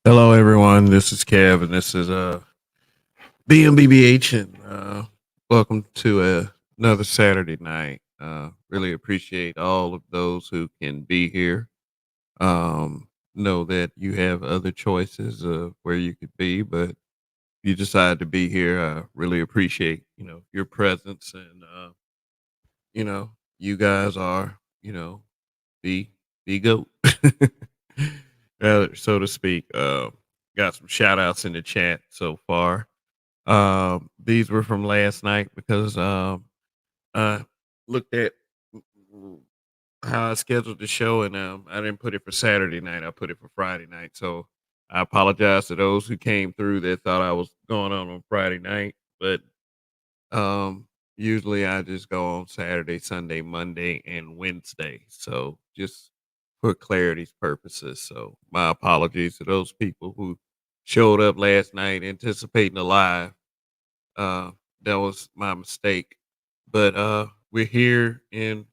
Hello, everyone. This is Kev, and this is BMBBH, and welcome to another Saturday night. Really appreciate all of those who can be here. Know that you have other choices of where you could be, but you decide to be here. I really appreciate your presence, and you know you guys are the the goat. So to speak. Got some shout outs in the chat so far. These were from last night because I looked at how I scheduled the show, and I didn't put it for Saturday night. I put it for Friday night. So I apologize to those who came through that thought I was going on Friday night. But usually I just go on Saturday, Sunday, Monday, and Wednesday. So just for clarity's purposes. So my apologies to those people who showed up last night anticipating a live. Uh, that was my mistake. But we're here and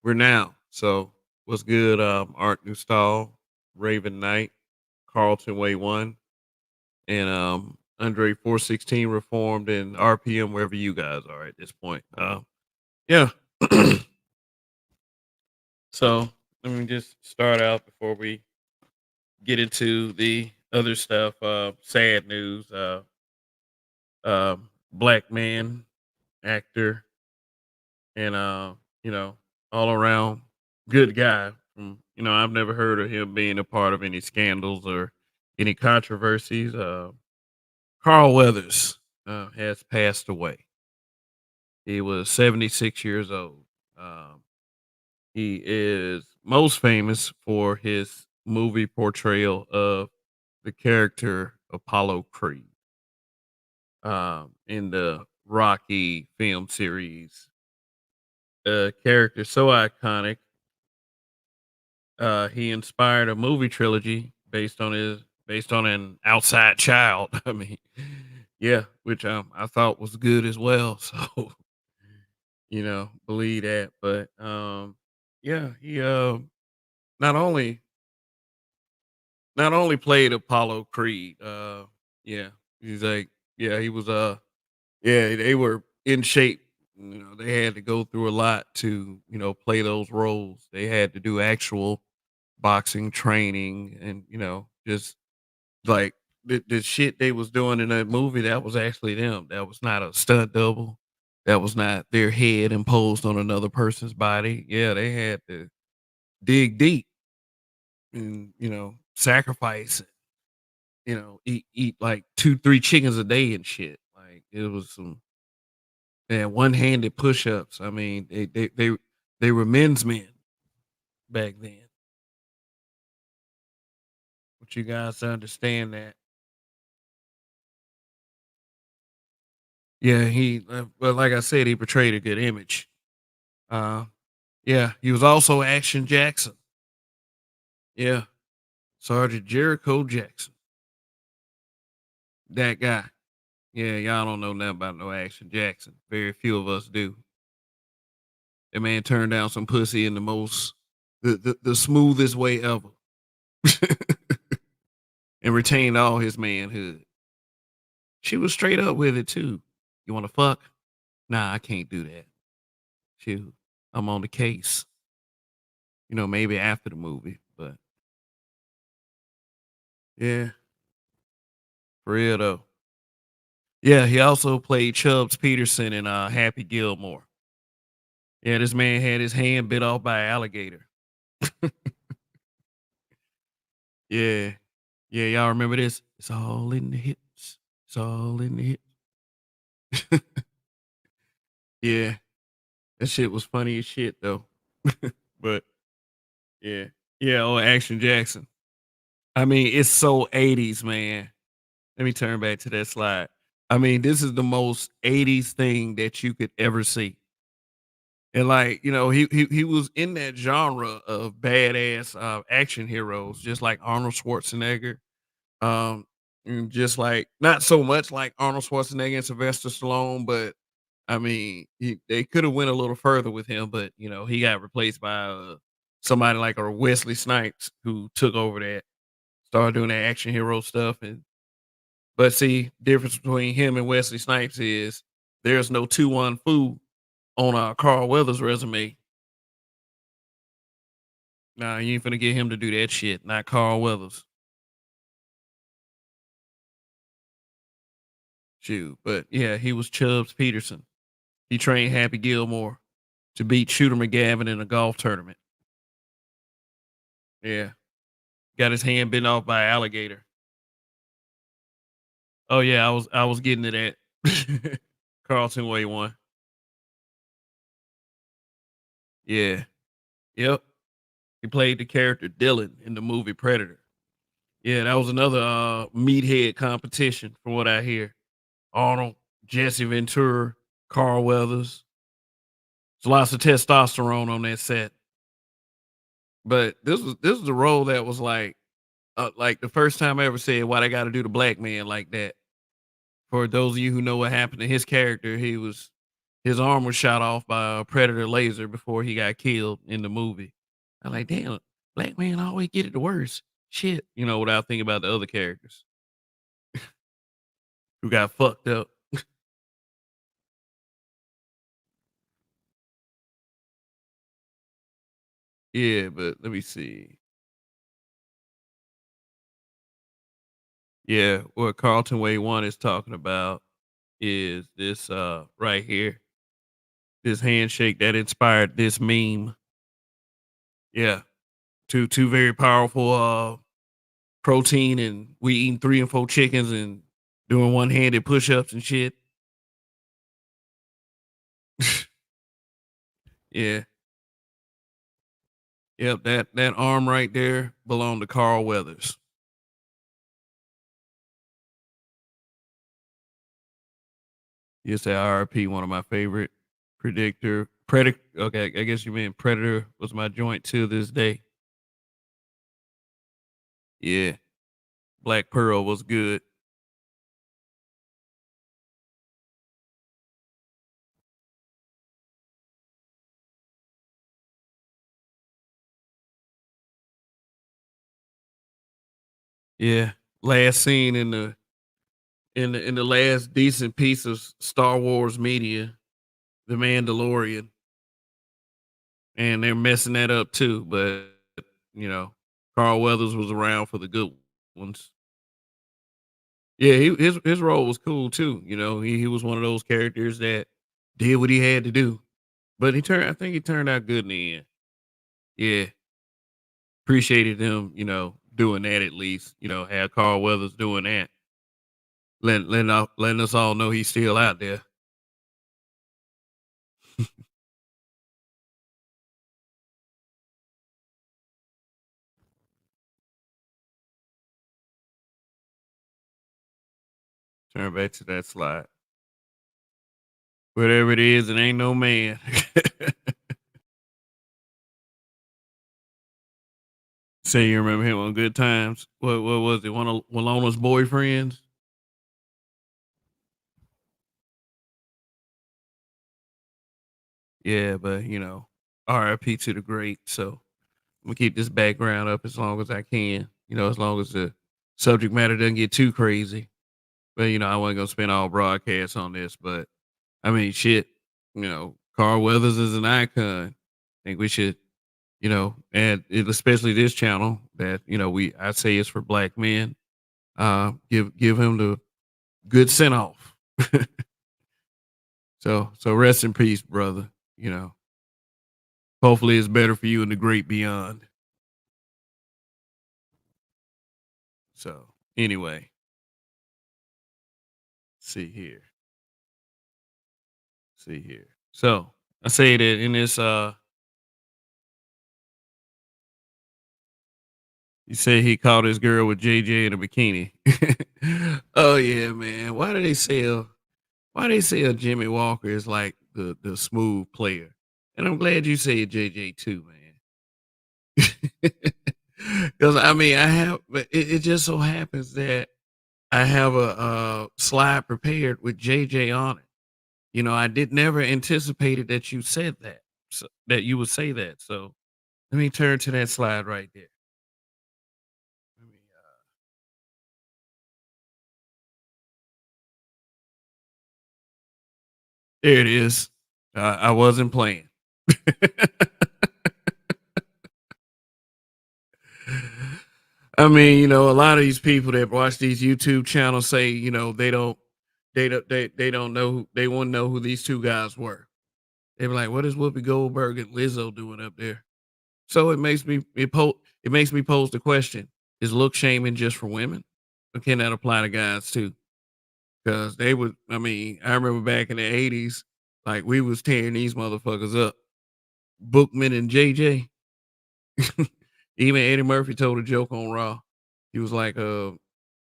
we're now. So what's good? Art New Stall, Raven Knight, Carlton Way One, and Andre 416 Reformed and RPM wherever you guys are at this point. Yeah. So let me just start out before we get into the other stuff. Sad news. Black man, actor, and all around good guy. I've never heard of him being a part of any scandals or any controversies. Carl Weathers has passed away. He was 76 years old. Um, he is most famous for his movie portrayal of the character Apollo Creed in the Rocky film series. A character so iconic. He inspired a movie trilogy based on an outside child. I mean, yeah, which I thought was good as well. So believe that. But yeah, he not only not only played Apollo Creed. Yeah, he's like yeah, he was yeah, they were in shape. They had to go through a lot to play those roles. They had to do actual boxing training, and just like the shit they was doing in that movie, that was actually them. That was not a stunt double. That was not their head imposed on another person's body. Yeah, they had to dig deep and sacrifice. Eat like 2 3 chickens a day and shit. Like it was some one handed push ups. I mean, they were men's men back then. But you guys understand that. Yeah, well, like I said, he portrayed a good image. Uh, yeah, he was also Action Jackson. Yeah, Sergeant Jericho Jackson, that guy. Yeah, y'all don't know nothing about no Action Jackson. Very few of us do. That man turned down some pussy in the most the smoothest way ever, and retained all his manhood. She was straight up with it too. You want to fuck? Nah, I can't do that. Shoot, I'm on the case. Maybe after the movie, but yeah, for real though. Yeah, he also played Chubbs Peterson in Happy Gilmore. Yeah, this man had his hand bit off by an alligator. Yeah. Yeah, y'all remember this? It's all in the hips. It's all in the hips. Yeah. That shit was funny as shit though. But yeah. Yeah, oh Action Jackson. I mean, it's so 80s, man. Let me turn back to that slide. I mean, this is the most 80s thing that you could ever see. And like, he was in that genre of badass action heroes, just like Arnold Schwarzenegger. Um, and just like not so much like Arnold Schwarzenegger and Sylvester Stallone, but I mean, they could have went a little further with him, but he got replaced by somebody like a Wesley Snipes who took over that started doing that action hero stuff. And but see, difference between him and Wesley Snipes is there's no 2-1 fool on Carl Weathers' resume. Nah, you ain't finna get him to do that shit. Not Carl Weathers. Shoot, but yeah, he was Chubbs Peterson. He trained Happy Gilmore to beat Shooter McGavin in a golf tournament. Yeah, got his hand bitten off by an alligator. Oh yeah, I was getting to that. Carlton Way one. Yeah. Yep. He played the character Dylan in the movie Predator. Yeah, that was another meathead competition from what I hear. Arnold, Jesse Ventura, Carl Weathers. There's lots of testosterone on that set. But this was a role that was like the first time I ever said why they got to do the black man like that. For those of you who know what happened to his character, his arm was shot off by a predator laser before he got killed in the movie. I'm like, damn, black man always get it the worst. Shit, without thinking about the other characters who got fucked up. Yeah, but let me see. Yeah, what Carlton Way One is talking about is this right here, this handshake that inspired this meme. Yeah, two very powerful protein, and we eating 3 and 4 chickens and doing one-handed push-ups and shit. Yeah. Yep, that arm right there belonged to Carl Weathers. Yes, that RIP, one of my favorite predictor predator. Okay, I guess you mean Predator was my joint to this day. Yeah, Black Pearl was good. Yeah, last scene in the last decent piece of Star Wars media, The Mandalorian, and they're messing that up too. But you know, Carl Weathers was around for the good ones. Yeah, his role was cool too. He was one of those characters that did what he had to do, but I think he turned out good in the end. Yeah, appreciated him, doing that at least. Had Carl Weathers doing that, letting us all know he's still out there. Turn back to that slide. Whatever it is, it ain't no man. Say you remember him on Good Times. What was it? One of Walona's boyfriends? Yeah, but RIP to the great. So I'm gonna keep this background up as long as I can. As long as the subject matter doesn't get too crazy. But I wasn't gonna spend all broadcast on this. But I mean, shit. Carl Weathers is an icon. I think we should, and especially this channel that I say is for black men. Give him the good send off. So rest in peace, brother. Hopefully it's better for you in the great beyond. So anyway, see here. See here. So I say that in this you say he caught his girl with JJ in a bikini. Oh yeah, man. Why they say Jimmy Walker is like the smooth player? And I'm glad you say JJ too, man. Because I mean, but it just so happens that I have a slide prepared with JJ on it. I did never anticipated that you said that, that you would say that. So let me turn to that slide right there. There it is. I wasn't playing. I mean, a lot of these people that watch these YouTube channels say, they don't know they wouldn't know who these two guys were. They were like, "What is Whoopi Goldberg and Lizzo doing up there?" So it makes me pose the question: is look shaming just for women, or can that apply to guys too? Because they would. I mean, I remember back in the '80s, like we was tearing these motherfuckers up. Bookman and JJ. Even Eddie Murphy told a joke on Raw. He was like,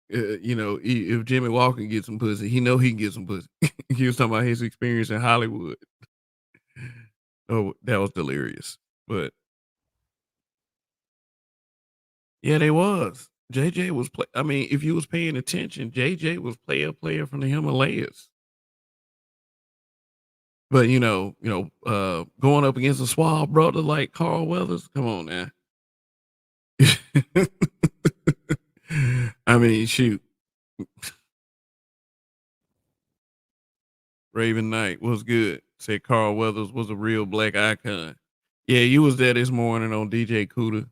if Jimmy Walker can get some pussy, he know he can get some pussy. He was talking about his experience in Hollywood. Oh, that was delirious. But yeah, they was. JJ was play. I mean, if you was paying attention, JJ was player from the Himalayas. But going up against a suave brother like Carl Weathers, come on now. I mean, shoot, Raven Knight was good. Said Carl Weathers was a real black icon. Yeah, you was there this morning on DJ Cuda.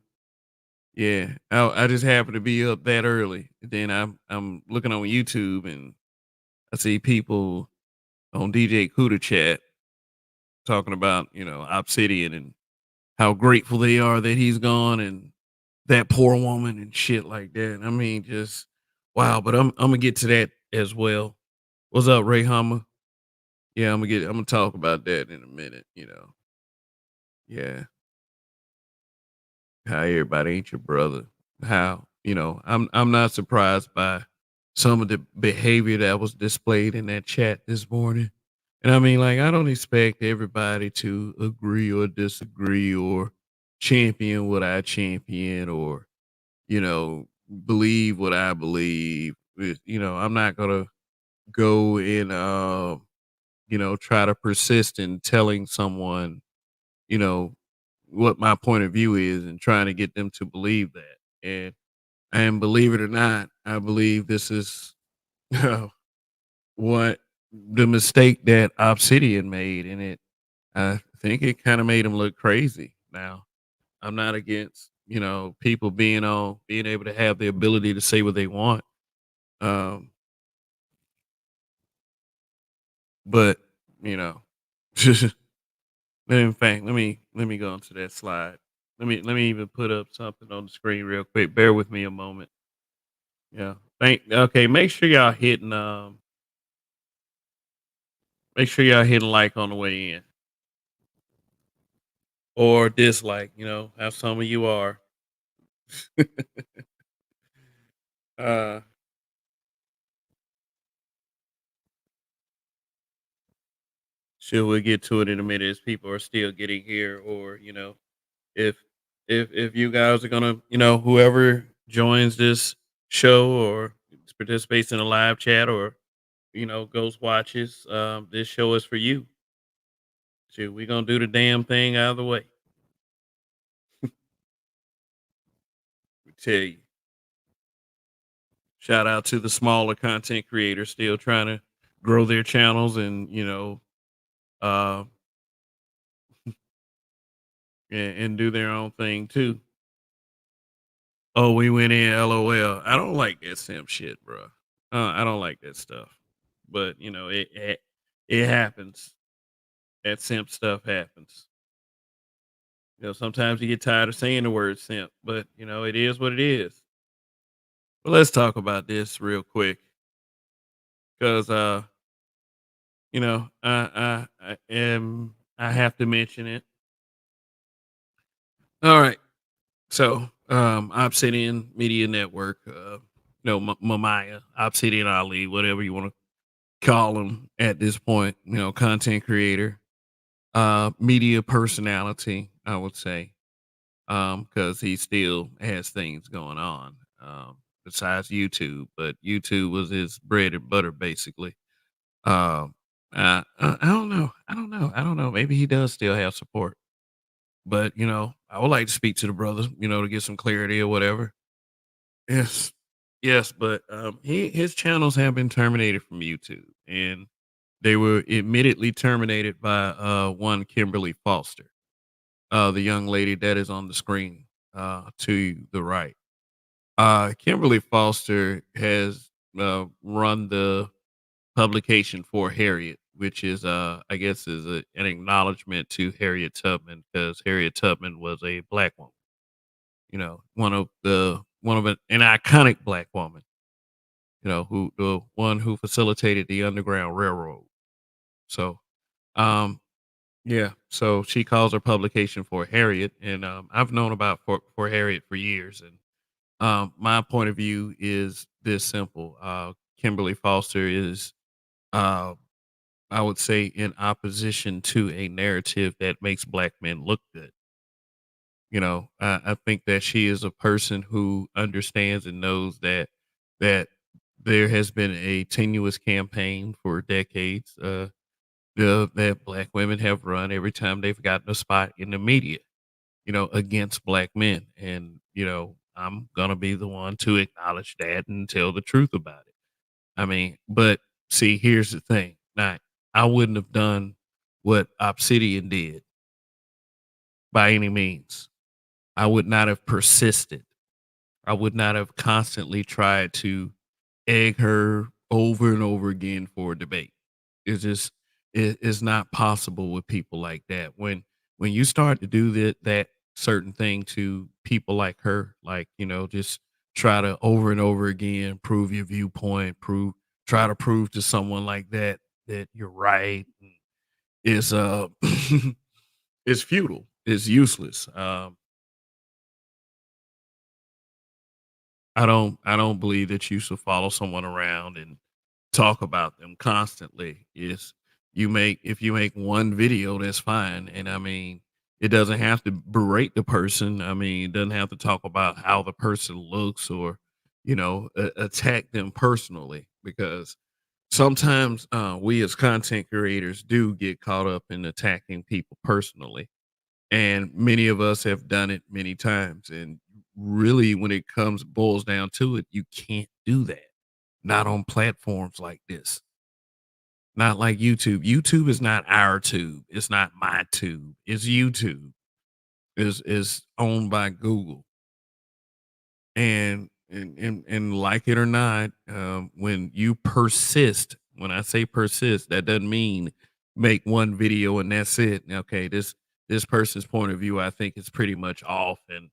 Yeah, I just happened to be up that early. Then I'm looking on YouTube and I see people on DJ Cuda chat talking about Obsidian and how grateful they are that he's gone and that poor woman and shit like that. I mean, just wow. But I'm gonna get to that as well. What's up, Ray Hummer? Yeah, I'm gonna talk about that in a minute. Yeah, how everybody ain't your brother. How I'm not surprised by some of the behavior that was displayed in that chat this morning. And I mean, like, I don't expect everybody to agree or disagree or champion what I champion or you know believe what I believe. I'm not gonna go and try to persist in telling someone you know what my point of view is and trying to get them to believe that. And believe it or not, I believe this is what the mistake that Obsidian made, and I think it kind of made him look crazy. Now, I'm not against people being able to have the ability to say what they want, um, but you know, in fact, let me go into that slide. Let me even put up something on the screen real quick. Bear with me a moment. Yeah. Okay, make sure y'all hitting like on the way in or dislike, how some of you are. uh sure we'll get to it in a minute as people are still getting here or, if if you guys are gonna, whoever joins this show or participates in a live chat or, goes watches, this show is for you. Shoot, we gonna do the damn thing out of the way. We tell you. Shout out to the smaller content creators still trying to grow their channels and uh and do their own thing too. Oh, we went in, LOL. I don't like that simp shit, bro. I don't like that stuff. But it happens. That simp stuff happens. Sometimes you get tired of saying the word simp, but it is what it is. But let's talk about this real quick because I have to mention it. All right. So, Obsidian Media Network, Mamiya, Obsidian Ali, whatever you want to call him at this point, content creator, media personality, I would say, because he still has things going on besides YouTube, but YouTube was his bread and butter, basically. I don't know. I don't know. Maybe he does still have support, but I would like to speak to the brother, to get some clarity or whatever. Yes. Yes, but his channels have been terminated from YouTube, and They were immediately terminated by one Kimberly Foster, the young lady that is on the screen to the right. Kimberly Foster has run the publication for Harriet, which is, I guess, is an acknowledgement to Harriet Tubman because Harriet Tubman was a black woman. You know, one of an iconic black woman. You know, who the one who facilitated the Underground Railroad. So, um, yeah. So she calls her publication for Harriet, and I've known about for Harriet for years, and my point of view is this simple. Kimberly Foster is, uh, I would say, in opposition to a narrative that makes black men look good. You know, I think that she is a person who understands and knows that there has been a tenuous campaign for decades that black women have run every time they've gotten a spot in the media, you know, against black men. And, you know, I'm going to be the one to acknowledge that and tell the truth about it. I mean, but see, here's the thing. Now, I wouldn't have done what Obsidian did by any means. I would not have persisted. I would not have constantly tried to egg her over and over again for a debate. It's just it's not possible with people like that. When you start to do that certain thing to people like her, like, you know, just try to over and over again prove your viewpoint, try to prove to someone like that that you're right. It's it's futile. It's useless. I don't believe that you should follow someone around and talk about them constantly. Is you make if you make one video, that's fine. And I mean, it doesn't have to berate the person. I mean, it doesn't have to talk about how the person looks or, you know, attack them personally because sometimes we as content creators do get caught up in attacking people personally, and many of us have done it many times. And really, when it comes boils down to it, you can't do that. Not on platforms like this. Not like YouTube. YouTube is not our tube. It's not my tube. It's YouTube. Is owned by Google. And like it or not, when you persist, when I say persist, that doesn't mean make one video and that's it. Okay, this person's point of view, I think, is pretty much off, and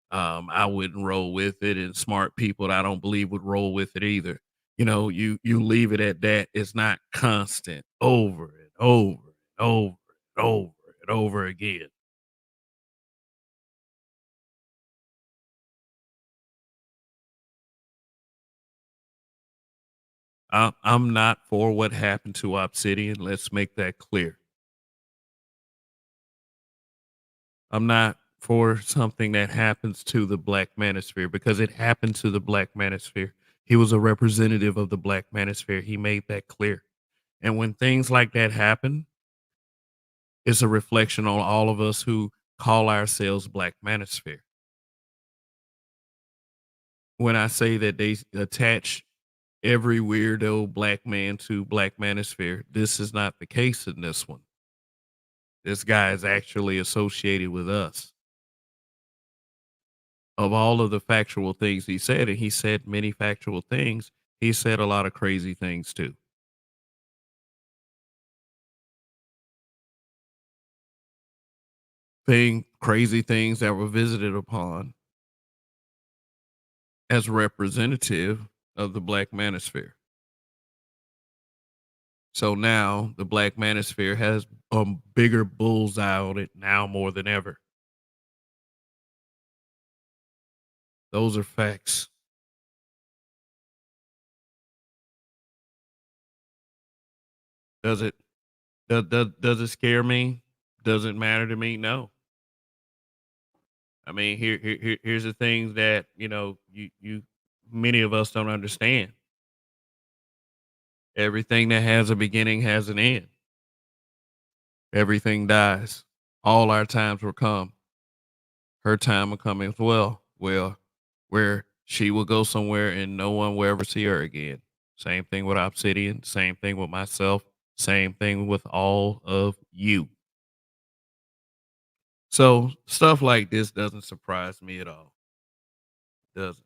I wouldn't roll with it. And smart people, I don't believe, would roll with it either. You know, you leave it at that. It's not constant, over and over and over and over and over again. I'm not for what happened to Obsidian. Let's make that clear. I'm not for something that happens to the Black Manosphere because it happened to the Black Manosphere. He was a representative of the Black Manosphere. He made that clear. And when things like that happen, it's a reflection on all of us who call ourselves Black Manosphere. When I say that they attach every weirdo black man to Black Manosphere, this is not the case in this one. This guy is actually associated with us. Of all of the factual things he said, and he said many factual things, he said a lot of crazy things too. Crazy things that were visited upon as representative of the Black Manosphere. So now the Black Manosphere has a bigger bullseye on it now more than ever. Those are facts. Does it does it scare me? Does it matter to me? No. I mean, here's the things that, you know, you many of us don't understand. Everything that has a beginning has an end. Everything dies. All our times will come. Her time will come as well. Well, where she will go somewhere and no one will ever see her again. Same thing with Obsidian. Same thing with myself. Same thing with all of you. So stuff like this doesn't surprise me at all. Doesn't.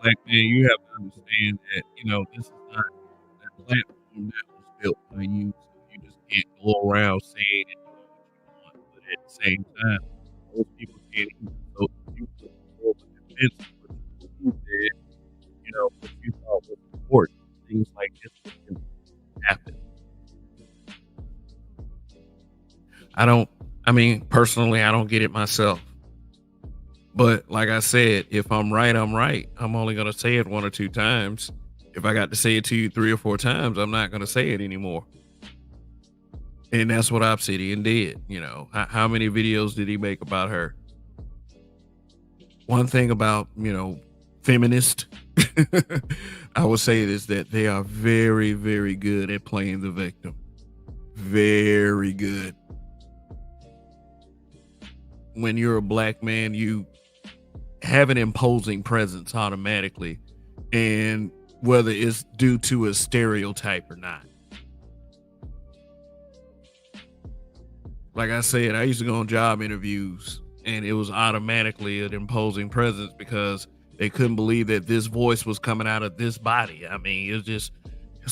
Like, man, you have to understand that, this is not a platform that was built by you, so you just can't go around saying and doing what you want, but at the same time, most people can't either. So if you put forward a defense of what you did, what you thought was important, things like this wouldn't happen. I don't I mean, personally, I don't get it myself. But like I said, if I'm right, I'm right. I'm only gonna say it 1 or 2 times. If I got to say it to you 3 or 4 times, I'm not gonna say it anymore. And that's what Obsidian did. How many videos did he make about her? One thing about, feminist, I would say is that they are very, very good at playing the victim. Very good. When you're a black man, you have an imposing presence automatically, and whether it's due to a stereotype or not. Like I said, I used to go on job interviews and it was automatically an imposing presence because they couldn't believe that this voice was coming out of this body. I mean, it's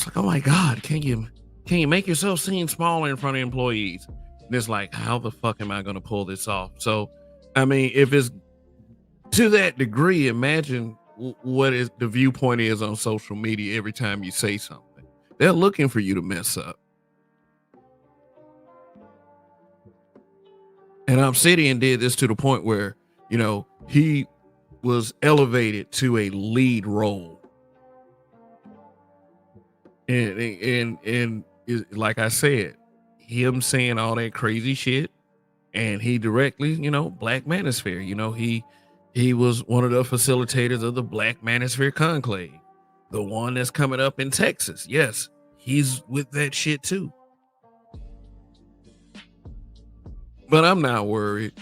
like, oh my God, can you make yourself seem smaller in front of employees? And it's like, how the fuck am I gonna pull this off? So I mean, if it's to that degree, imagine what is the viewpoint is on social media every time you say something. They're looking for you to mess up. And Obsidian did this to the point where, he was elevated to a lead role. Like I said, him saying all that crazy shit, and he directly, Black Manosphere. He was one of the facilitators of the Black Manosphere Conclave, the one that's coming up in Texas. Yes, he's with that shit too. But I'm not worried.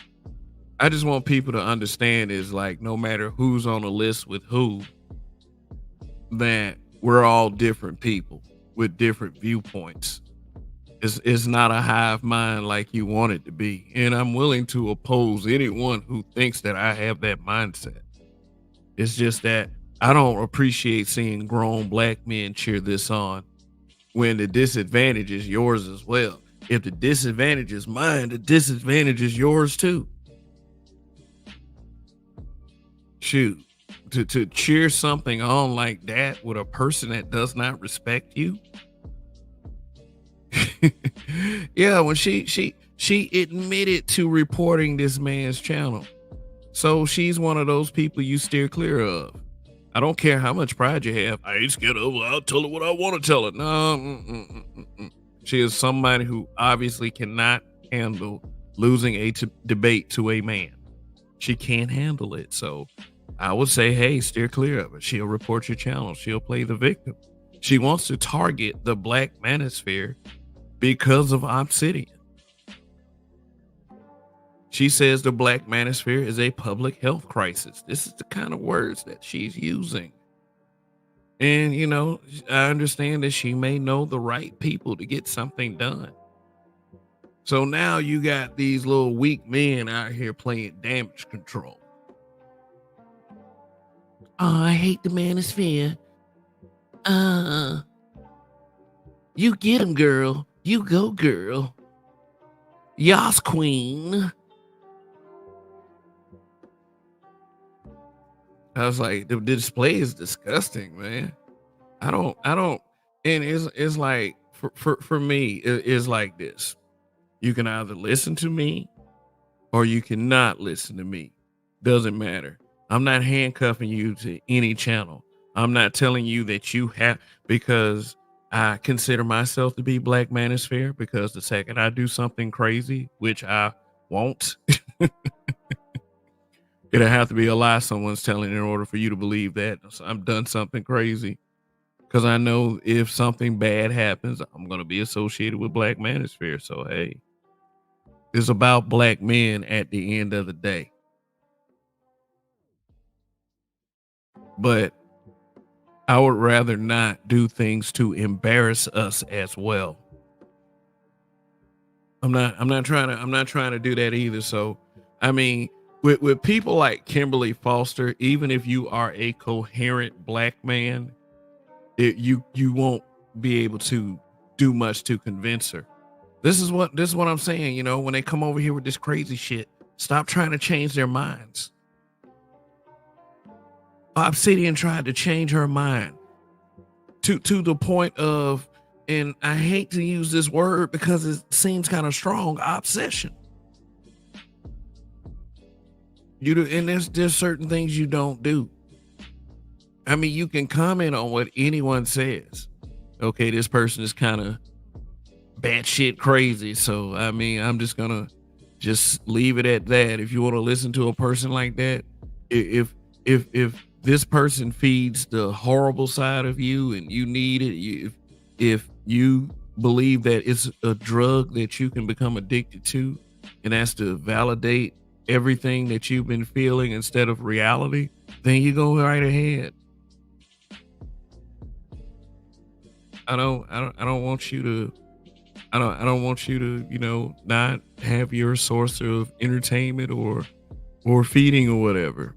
I just want people to understand is like no matter who's on the list with who, that we're all different people with different viewpoints. It's not a hive mind like you want it to be. And I'm willing to oppose anyone who thinks that I have that mindset. It's just that I don't appreciate seeing grown black men cheer this on when the disadvantage is yours as well. If the disadvantage is mine, the disadvantage is yours too. Shoot, to cheer something on like that with a person that does not respect you. Yeah, when she admitted to reporting this man's channel. So she's one of those people you steer clear of. I don't care how much pride you have. I ain't scared of her. I'll tell her what I want to tell her. No, she is somebody who obviously cannot handle losing a debate to a man. She can't handle it. So I would say, hey, steer clear of it. She'll report your channel. She'll play the victim. She wants to target the Black Manosphere because of Obsidian. She says the Black Manosphere is a public health crisis. This is the kind of words that she's using. And, I understand that she may know the right people to get something done. So now you got these little weak men out here playing damage control. Oh, I hate the Manosphere. You get him, girl. You go, girl. Yas, queen. I was like, the display is disgusting, man. I don't, and it's like, for me, it's like this. You can either listen to me or you cannot listen to me. Doesn't matter. I'm not handcuffing you to any channel. I'm not telling you that you have, because I consider myself to be Black Manosphere, because the second I do something crazy, which I won't, it'll have to be a lie someone's telling in order for you to believe that I'm done something crazy. Because I know if something bad happens, I'm going to be associated with Black Manosphere. So, hey, it's about black men at the end of the day. But I would rather not do things to embarrass us as well. I'm not trying to do that either. So I mean, with people like Kimberly Foster, even if you are a coherent black man, you won't be able to do much to convince her. This is what I'm saying. When they come over here with this crazy shit, stop trying to change their minds. Obsidian tried to change her mind to the point of, and I hate to use this word because it seems kind of strong, obsession. You do, and there's certain things you don't do. I mean, you can comment on what anyone says. Okay, this person is kind of batshit crazy. So I mean, I'm just gonna just leave it at that. If you want to listen to a person like that, if this person feeds the horrible side of you and you need it, if you believe that it's a drug that you can become addicted to, and that's to validate everything that you've been feeling instead of reality, then you go right ahead. I don't want you to I don't want you to, not have your source of entertainment or feeding or whatever.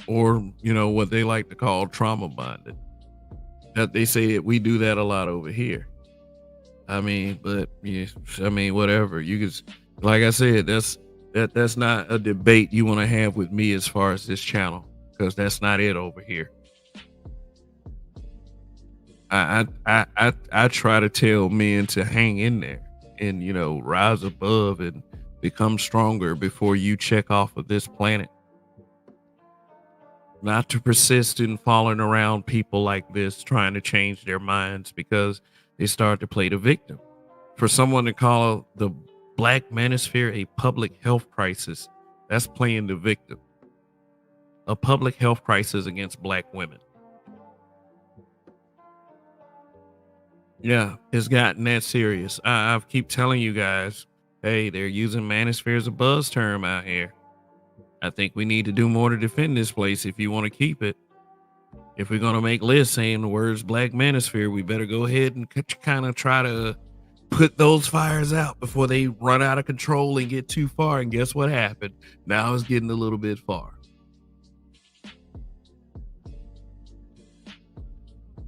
Or, what they like to call trauma bonded. That they say that we do that a lot over here. I mean, but yeah, I mean, whatever. You can, like I said, that's not a debate you want to have with me as far as this channel, because that's not it over here. I try to tell men to hang in there and rise above and become stronger before you check off of this planet. Not to persist in following around people like this trying to change their minds because they start to play the victim. For someone to call the Black Manosphere a public health crisis, that's playing the victim. A public health crisis against black women. Yeah, it's gotten that serious. I keep telling you guys, hey, they're using Manosphere as a buzz term out here. I think we need to do more to defend this place if you want to keep it. If we're going to make lists saying the words Black Manosphere, we better go ahead and kind of try to put those fires out before they run out of control and get too far. And guess what happened? Now it's getting a little bit far.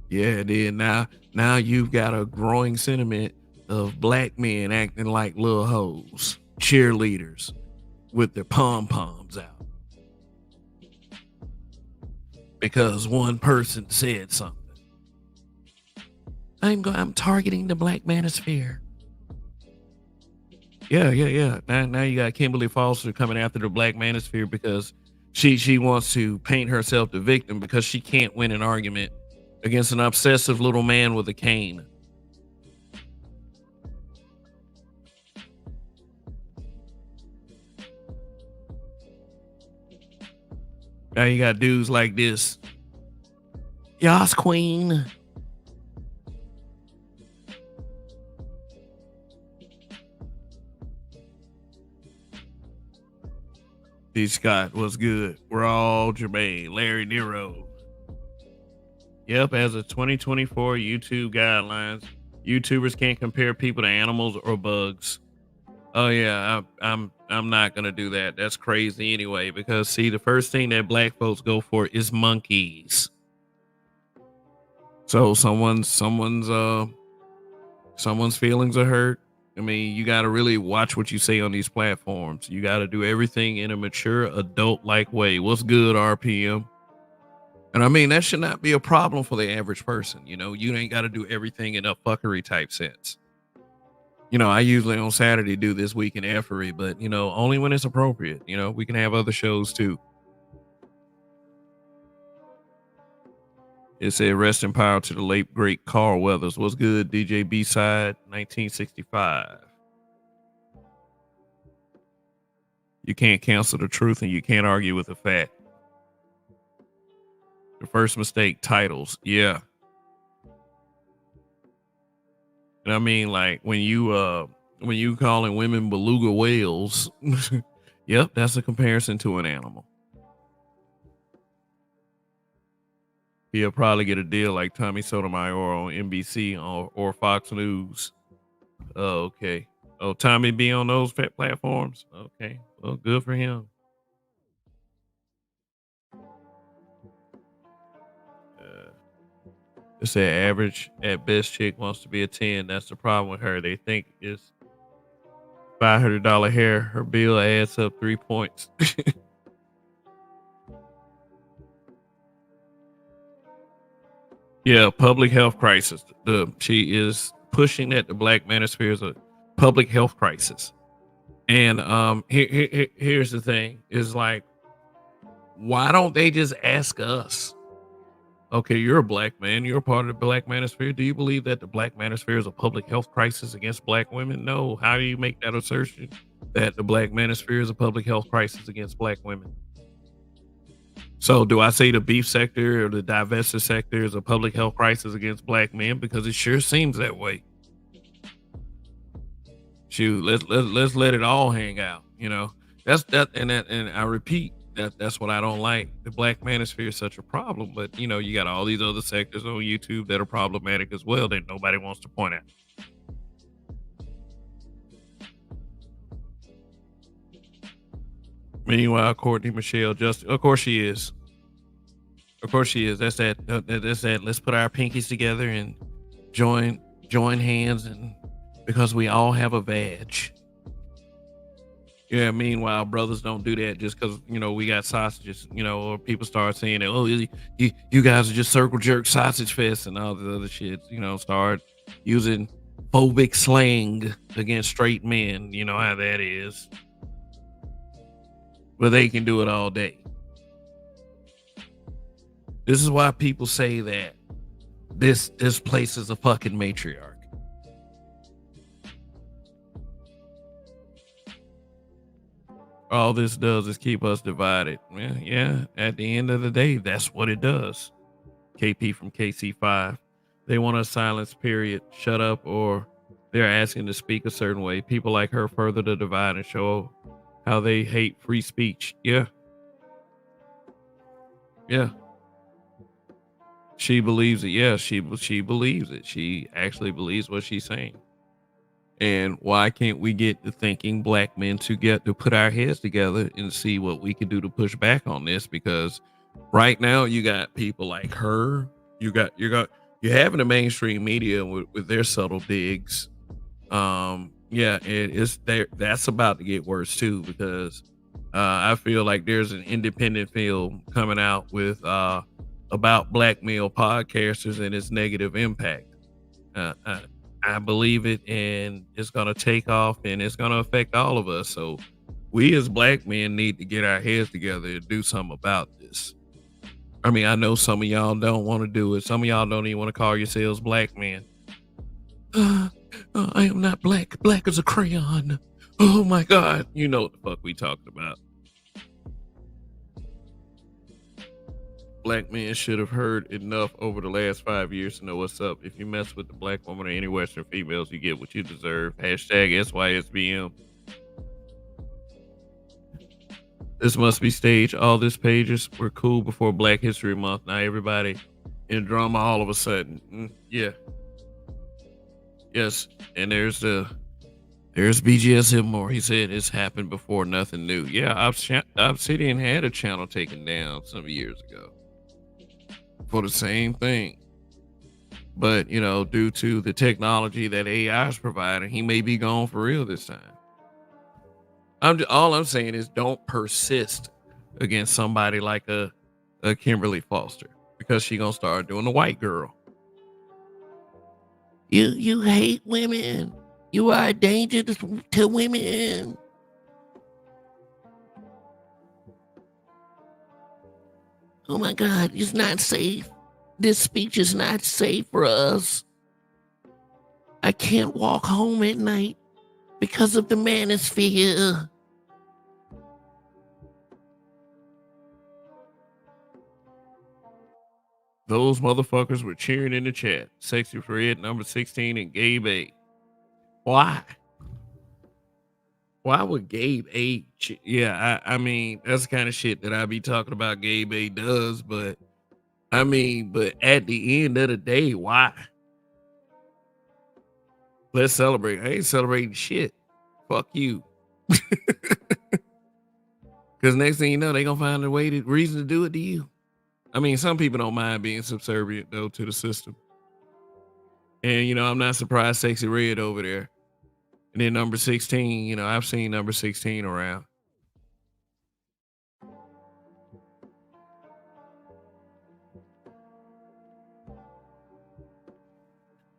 Yeah, then now you've got a growing sentiment of black men acting like little hoes, cheerleaders with their pom-poms out. Because one person said something. I'm targeting the Black Manosphere. Yeah. Now you got Kimberly Foster coming after the Black Manosphere because she wants to paint herself the victim because she can't win an argument against an obsessive little man with a cane. Now you got dudes like this. Yas queen. D. Scott, what's good? We're all Jermaine, Larry Nero. Yep, as of 2024 YouTube guidelines, YouTubers can't compare people to animals or bugs. Oh yeah, I'm not gonna do that. That's crazy anyway. Because see, the first thing that black folks go for is monkeys. So someone's feelings are hurt. I mean, you got to really watch what you say on these platforms. You got to do everything in a mature, adult-like way. What's good, RPM? And I mean, that should not be a problem for the average person. You ain't got to do everything in a fuckery type sense. I usually on Saturday do this week in effery, but only when it's appropriate. We can have other shows too. It said rest in power to the late great Carl Weathers. What's good, DJ B-side 1965. You can't cancel the truth and you can't argue with the fact. The first mistake, titles. Yeah. And I mean, like when you calling women beluga whales, yep, that's a comparison to an animal. He'll probably get a deal like Tommy Sotomayor on NBC or Fox News. Oh, okay. Oh, Tommy be on those platforms? Okay. Well, good for him. Uh, it's the average at best chick wants to be a 10. That's the problem with her. They think it's $500 hair. Her bill adds up 3 points. Yeah, public health crisis. She is pushing that the black manosphere is a public health crisis. And here's the thing: is like, why don't they just ask us? Okay, you're a black man. You're a part of the black manosphere. Do you believe that the black manosphere is a public health crisis against black women? No. How do you make that assertion that the black manosphere is a public health crisis against black women? So, do I say the beef sector or the divestiture sector is a public health crisis against black men? Because it sure seems that way. Shoot, let's let it all hang out. And I repeat that's what I don't like. The black manosphere is such a problem, but you got all these other sectors on YouTube that are problematic as well that nobody wants to point out. Meanwhile, Courtney Michelle, just of course she is. Of course she is. That's that. Let's put our pinkies together and join join hands, and because we all have a vag. Yeah. Meanwhile, brothers don't do that just because we got sausages. Or people start saying that, oh, you guys are just circle jerk sausage fest and all the other shit. Start using phobic slang against straight men. You know how that is, but they can do it all day. This is why people say that this place is a fucking matriarch. All this does is keep us divided. Yeah, yeah. At the end of the day, that's what it does. KP from KC5. They want a silence, period. Shut up, or they're asking to speak a certain way. People like her further to divide and show how they hate free speech. Yeah, yeah. She believes it. Yeah, she believes it. She actually believes what she's saying. And why can't we get the thinking black men to get to put our heads together and see what we can do to push back on this? Because right now you got people like her, you're having the mainstream media with their subtle digs. Yeah, it's there. That's about to get worse too because I feel like there's an independent film coming out with about black male podcasters and its negative impact. I believe it, and it's gonna take off, and it's gonna affect all of us. So, we as black men need to get our heads together and do something about this. I mean, I know some of y'all don't want to do it. Some of y'all don't even want to call yourselves black men. Uh, I am not black. Black as a crayon. Oh my God! You know what the fuck we talking about. Black men should have heard enough over the last 5 years to know what's up. If you mess with the black woman or any Western females, you get what you deserve. Hashtag SYSBM. This must be staged. All these pages were cool before Black History Month. Now everybody in drama all of a sudden. Yeah. Yes. And there's BGSM more. He said it's happened before, nothing new. Yeah, Obsidian had a channel taken down some years ago for the same thing. But due to the technology that AI is providing, he may be gone for real this time. All I'm saying is don't persist against somebody like a Kimberly Foster because she gonna start doing the white girl. You hate women. You are a danger to women. Oh my God, it's not safe. This speech is not safe for us. I can't walk home at night because of the manosphere. Those motherfuckers were cheering in the chat. Sexy Fred, number 16, and Gabe A. Why? Why would Gabe A? Yeah, I mean, that's the kind of shit that I be talking about Gabe A does, but I mean, but at the end of the day, why? Let's celebrate. I ain't celebrating shit. Fuck you. Because next thing you know, they gonna find a way to reason to do it to you. I mean, some people don't mind being subservient though to the system. And I'm not surprised Sexy Red over there. And then number 16, I've seen number 16 around.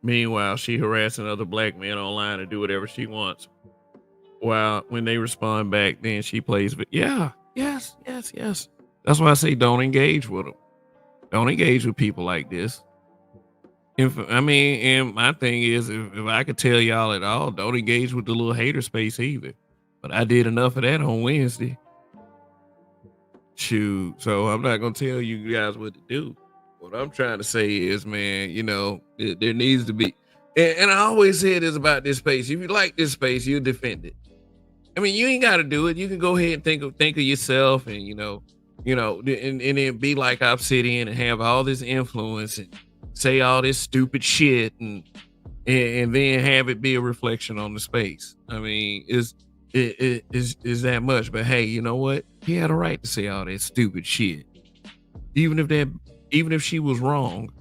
Meanwhile, she harassing other black men online to do whatever she wants. While when they respond back, then she plays, but yeah, yes, yes, yes. That's why I say don't engage with them. Don't engage with people like this. And my thing is, if I could tell y'all at all, don't engage with the little hater space either. But I did enough of that on Wednesday. Shoot. So I'm not gonna tell you guys what to do. What I'm trying to say is, man, there needs to be, and I always say this about this space. If you like this space, you defend it. I mean, you ain't got to do it. You can go ahead and think of yourself, and and then be like Obsidian and have all this influence and say all this stupid shit, and then have it be a reflection on the space. I mean, is that much? But hey, you know what? He had a right to say all that stupid shit, even if she was wrong.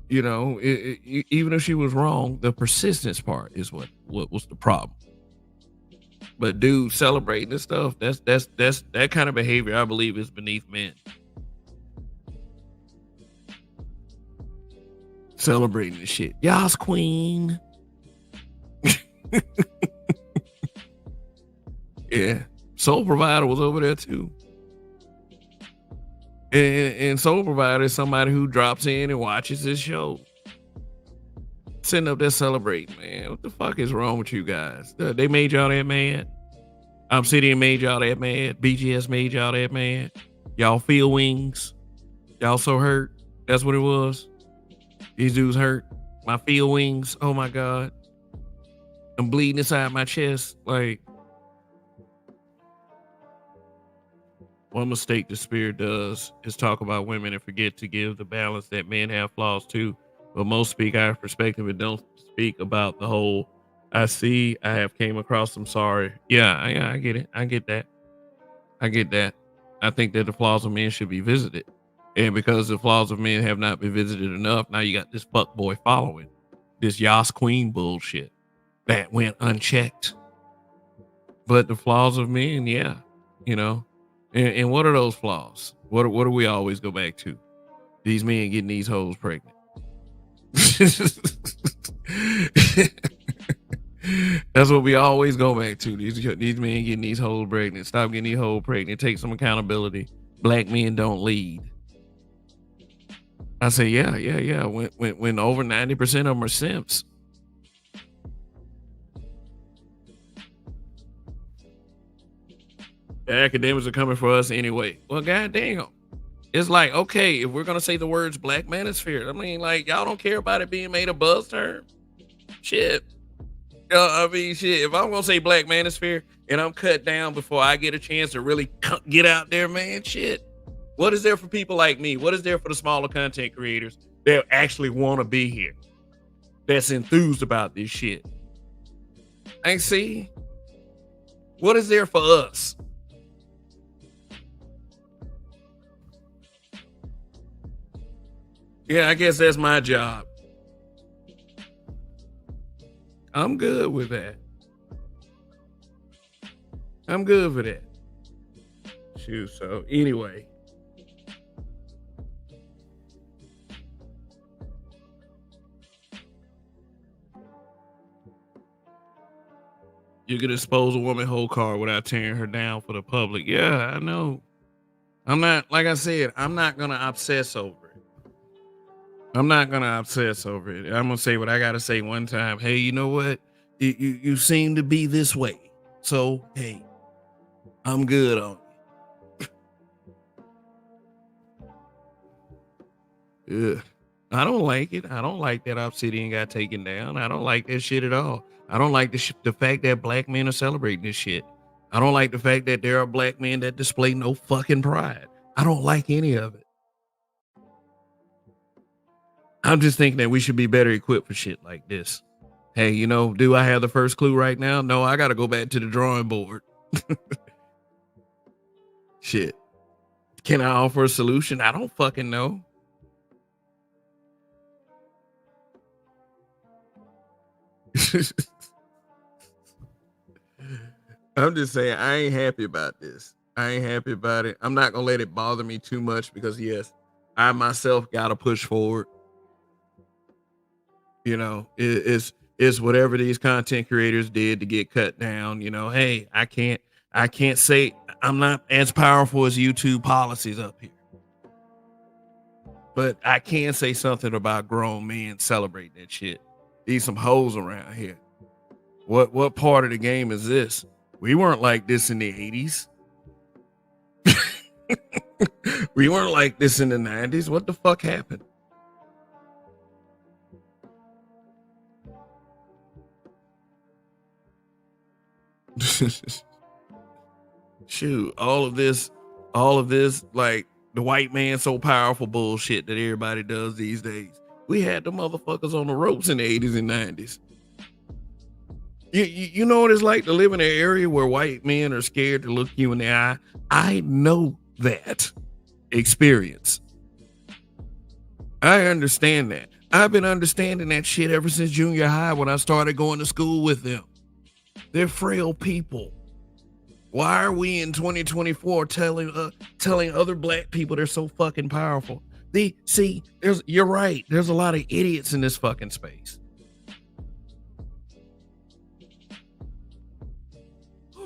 Even if she was wrong, the persistence part is what was the problem. But dude, celebrating this stuff, that's that kind of behavior, I believe, is beneath men. Celebrating the shit. Yas queen. Yeah. Soul Provider was over there too. And Soul Provider is somebody who drops in and watches this show. Sitting up there celebrating, man. What the fuck is wrong with you guys? They made y'all that mad. Obsidian made y'all that mad. BGS made y'all that mad. Y'all feel wings. Y'all so hurt. That's what it was. These dudes hurt. My feel wings. Oh my God. I'm bleeding inside my chest. Like, one mistake the spirit does is talk about women and forget to give the balance that men have flaws too. But most speak out of perspective and don't speak about the whole. I have came across. I'm sorry. Yeah, I get it. I get that. I think that the flaws of men should be visited. And because the flaws of men have not been visited enough, now you got this fuck boy following this Yas Queen bullshit that went unchecked. But the flaws of men, yeah, and what are those flaws? What do we always go back to? These men getting these hoes pregnant. That's what we always go back to. These men getting these hoes pregnant. Stop getting these hoes pregnant. Take some accountability. Black men don't lead. I say, yeah. When over 90% of them are simps. The academics are coming for us anyway. Well, goddamn. It's like, okay, if we're gonna say the words Black Manosphere, I mean, like, y'all don't care about it being made a buzz term. Shit. Shit. If I'm gonna say Black Manosphere and I'm cut down before I get a chance to really get out there, man, shit. What is there for people like me? What is there for the smaller content creators that actually want to be here? That's enthused about this shit. And see, what is there for us? Yeah, I guess that's my job. I'm good with that. I'm good with that. Shoot. So anyway. You can expose a woman whole car without tearing her down for the public. Yeah, I know. I'm not, like I said, I'm not gonna obsess over it. I'm not gonna obsess over it. I'm gonna say what I gotta say one time. Hey, you know what? You seem to be this way. So hey, I'm good on it. Yeah. I don't like it. I don't like that Obsidian got taken down. I don't like that shit at all. I don't like the fact that black men are celebrating this shit. I don't like the fact that there are black men that display no fucking pride. I don't like any of it. I'm just thinking that we should be better equipped for shit like this. Hey, do I have the first clue right now? No, I got to go back to the drawing board. Shit. Can I offer a solution? I don't fucking know. I'm just saying, I ain't happy about this. I ain't happy about it. I'm not gonna let it bother me too much because yes, I myself gotta push forward. It's whatever these content creators did to get cut down. Hey, I can't say I'm not as powerful as YouTube policies up here, but I can say something about grown men celebrating that shit. These some hoes around here. What part of the game is this? We weren't like this in the 80s. We weren't like this in the 90s. What the fuck happened? Shoot, all of this, like the white man so powerful bullshit that everybody does these days. We had the motherfuckers on the ropes in the 80s and 90s. You know what it's like to live in an area where white men are scared to look you in the eye? I know that experience. I understand that. I've been understanding that shit ever since junior high when I started going to school with them. They're frail people. Why are we in 2024 telling other black people they're so fucking powerful? You're right. There's a lot of idiots in this fucking space.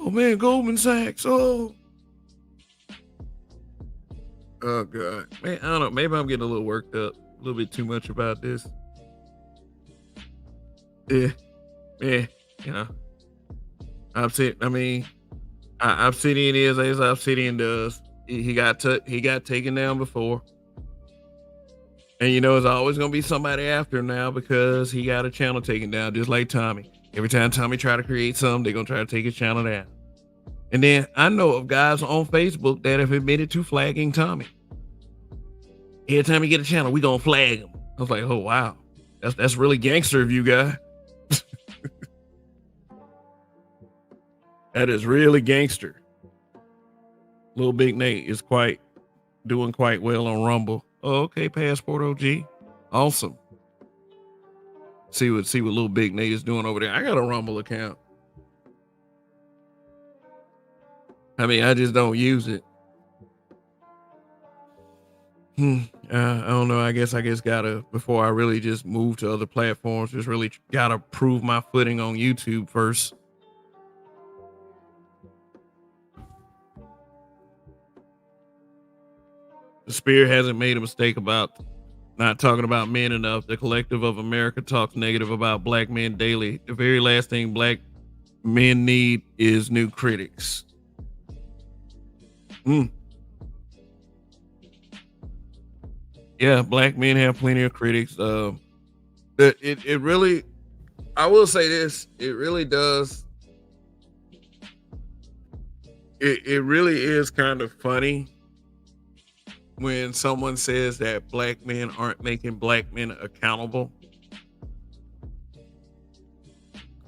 Oh man, Goldman Sachs. Oh god, man. I don't know. Maybe I'm getting a little worked up, a little bit too much about this. Yeah, yeah. You know, Obsidian is as Obsidian does. He got taken down before, and there's always gonna be somebody after him now because he got a channel taken down, just like Tommy. Every time Tommy try to create something, they're gonna try to take his channel down. And then I know of guys on Facebook that have admitted to flagging Tommy. Every time he get a channel, we gonna flag him. I was like, oh wow, that's really gangster of you, guy. That is really gangster. Little Big Nate is doing quite well on Rumble. Oh, okay, Passport OG, awesome. See what Little Big Nate is doing over there. I got a Rumble account. I mean, I just don't use it. I don't know. I guess gotta, before I really just move to other platforms, just really gotta prove my footing on YouTube first. The Spirit hasn't made a mistake about not talking about men enough. The Collective of America talks negative about black men daily. The very last thing black men need is new critics. Yeah, black men have plenty of critics. It really, I will say this, it really does. It really is kind of funny when someone says that black men aren't making black men accountable,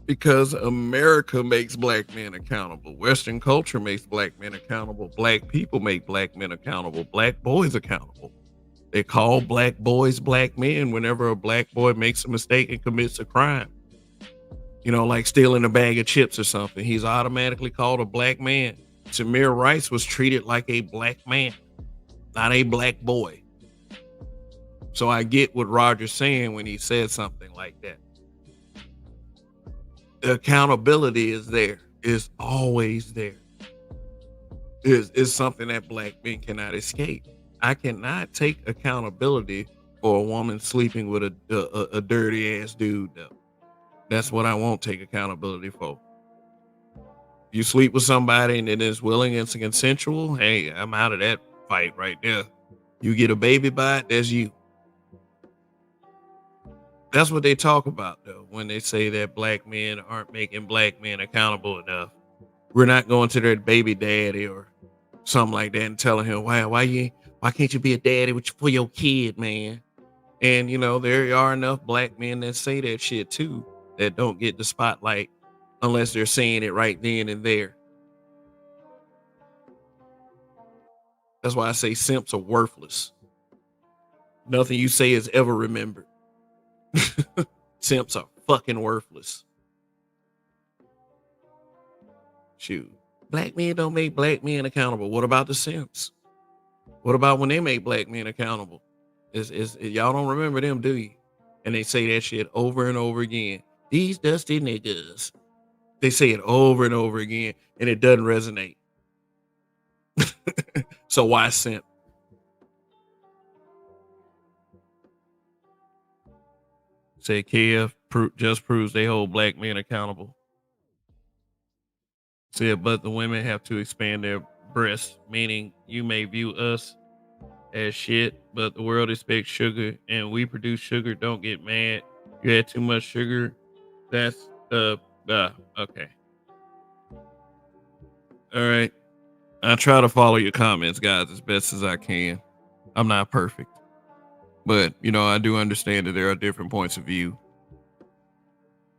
because America makes black men accountable. Western culture makes black men accountable. Black people make black men accountable. Black boys accountable. They call black boys black men whenever a black boy makes a mistake and commits a crime. Like stealing a bag of chips or something. He's automatically called a black man. Tamir Rice was treated like a black man, not a black boy. So I get what Roger's saying when he said something like that. The accountability is there. It's always there. It's something that black men cannot escape. I cannot take accountability for a woman sleeping with a dirty ass dude, though. That's what I won't take accountability for. You sleep with somebody and it is willing and consensual, hey, I'm out of that fight right there. You get a baby by it, that's you. That's what they talk about, though, when they say that black men aren't making black men accountable enough. We're not going to their baby daddy or something like that and telling him, why can't you be a daddy for your kid, man? And, you know, there are enough black men that say that shit too, that don't get the spotlight unless they're saying it right then and there. That's why I say simps are worthless. Nothing you say is ever remembered. Simps are fucking worthless. Shoot. Black men don't make black men accountable. What about the simps? What about when they make black men accountable? Y'all don't remember them, do you? And they say that shit over and over again. These dusty niggas. They say it over and over again, and it doesn't resonate. So why simp? Say KF just proves they hold black men accountable. Said, but the women have to expand their breasts, meaning you may view us as shit, but the world expects sugar, and we produce sugar. Don't get mad. You had too much sugar. That's okay. All right. I try to follow your comments, guys, as best as I can. I'm not perfect, but you know, I do understand that there are different points of view.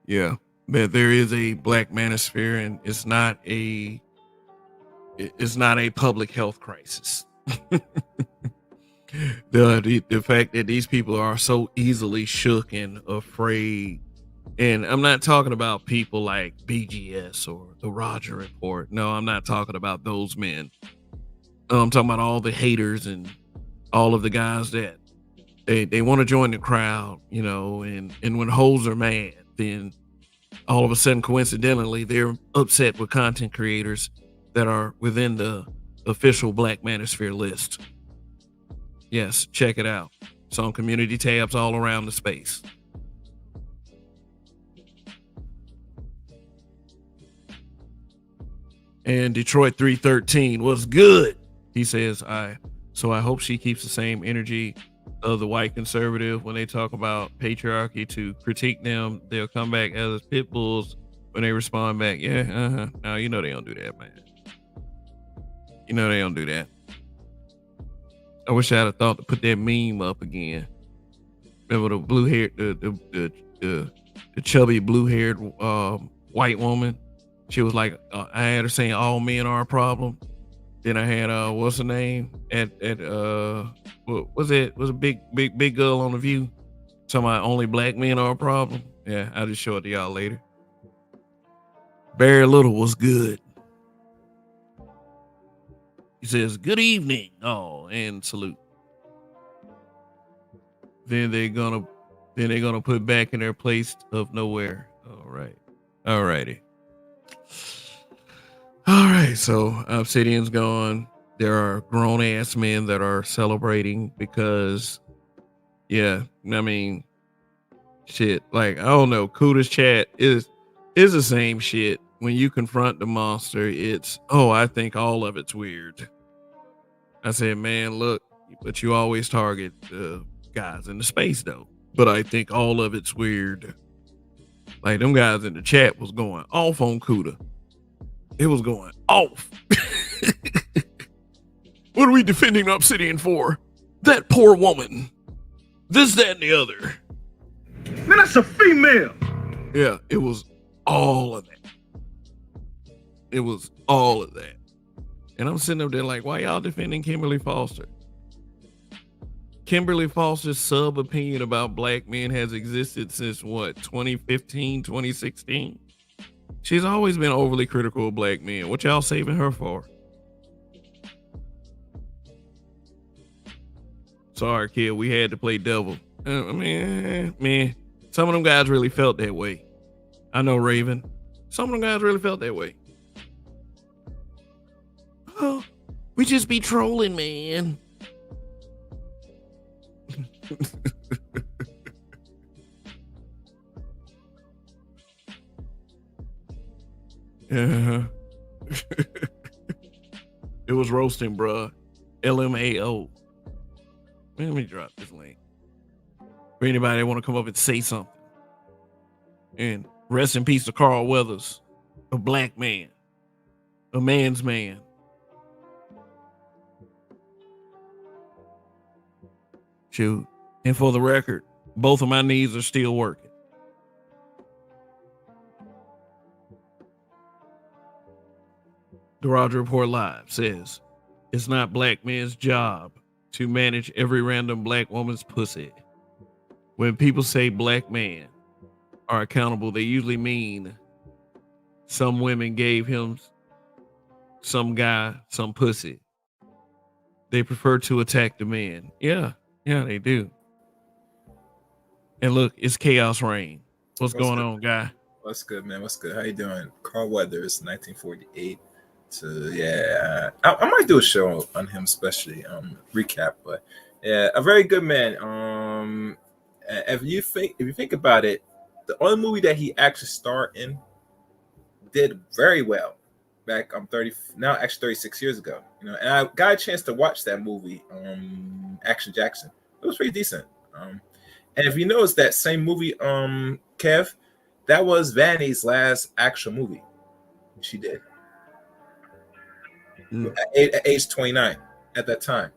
Yeah, but there is a black manosphere, and it's not a public health crisis. The fact that these people are so easily shook and afraid, and I'm not talking about people like BGS or the Roger Report. No, I'm not talking about those men. I'm talking about all the haters and all of the guys that they want to join the crowd, you know, and when hoes are mad, then all of a sudden, coincidentally, they're upset with content creators that are within the official Black Manosphere list. Yes, check it out. It's on community tabs all around the space. And Detroit 313 was good. He says, I hope she keeps the same energy of the white conservative when they talk about patriarchy to critique them. They'll come back as pit bulls when they respond back. Yeah, no, you know they don't do that, man. You know they don't do that. I wish I had thought to put that meme up again. Remember the blue haired, the chubby blue haired white woman? She was like, I had her saying all men are a problem. Then I had what's her name at what was it? Was a big girl on the View. Talking about only black men are a problem. Yeah, I'll just show it to y'all later. Barry Little was good. He says, good evening. Oh, and salute. Then they're gonna put back in their place of nowhere. All right. All righty. All right. So Obsidian's gone. There are grown ass men that are celebrating because, yeah, I mean, shit. Like, I don't know. Kuda's chat is the same shit. When you confront the monster, it's, oh, I think all of it's weird. I said, man, look, but you always target guys in the space though. But I think all of it's weird. Like them guys in the chat was going off on Kuda. It was going off. What are we defending Obsidian for? That poor woman. This, that, and the other. Man, that's a female. Yeah, it was all of that. It was all of that. And I'm sitting up there like, why y'all defending Kimberly Foster? Kimberly Foster's sub opinion about black men has existed since what, 2015, 2016? She's always been overly critical of black men. What y'all saving her for? Sorry, kid, we had to play devil. I mean, man, some of them guys really felt that way. I know, Raven. Some of them guys really felt that way. Oh, we just be trolling, man. It was roasting, bruh. LMAO. Let me drop this link for anybody that want to come up and say something. And rest in peace to Carl Weathers, a black man, a man's man. Shoot, And for the record, both of my knees are still working. The Roger Report Live says, it's not black men's job to manage every random black woman's pussy. When people say black man are accountable, they usually mean some women gave him some guy some pussy. They prefer to attack the man. Yeah, they do. And look, it's chaos reign. What's going good? on, guy? What's good, man? What's good? How you doing? Carl Weathers, 1948. So yeah, I might do a show on him, especially recap. But yeah, a very good man. If you think about it, the only movie that he actually starred in did very well back 36 years ago. And I got a chance to watch that movie, Action Jackson. It was pretty decent. And if you notice that same movie, Kev, that was Vanny's last actual movie she did at age 29 at that time.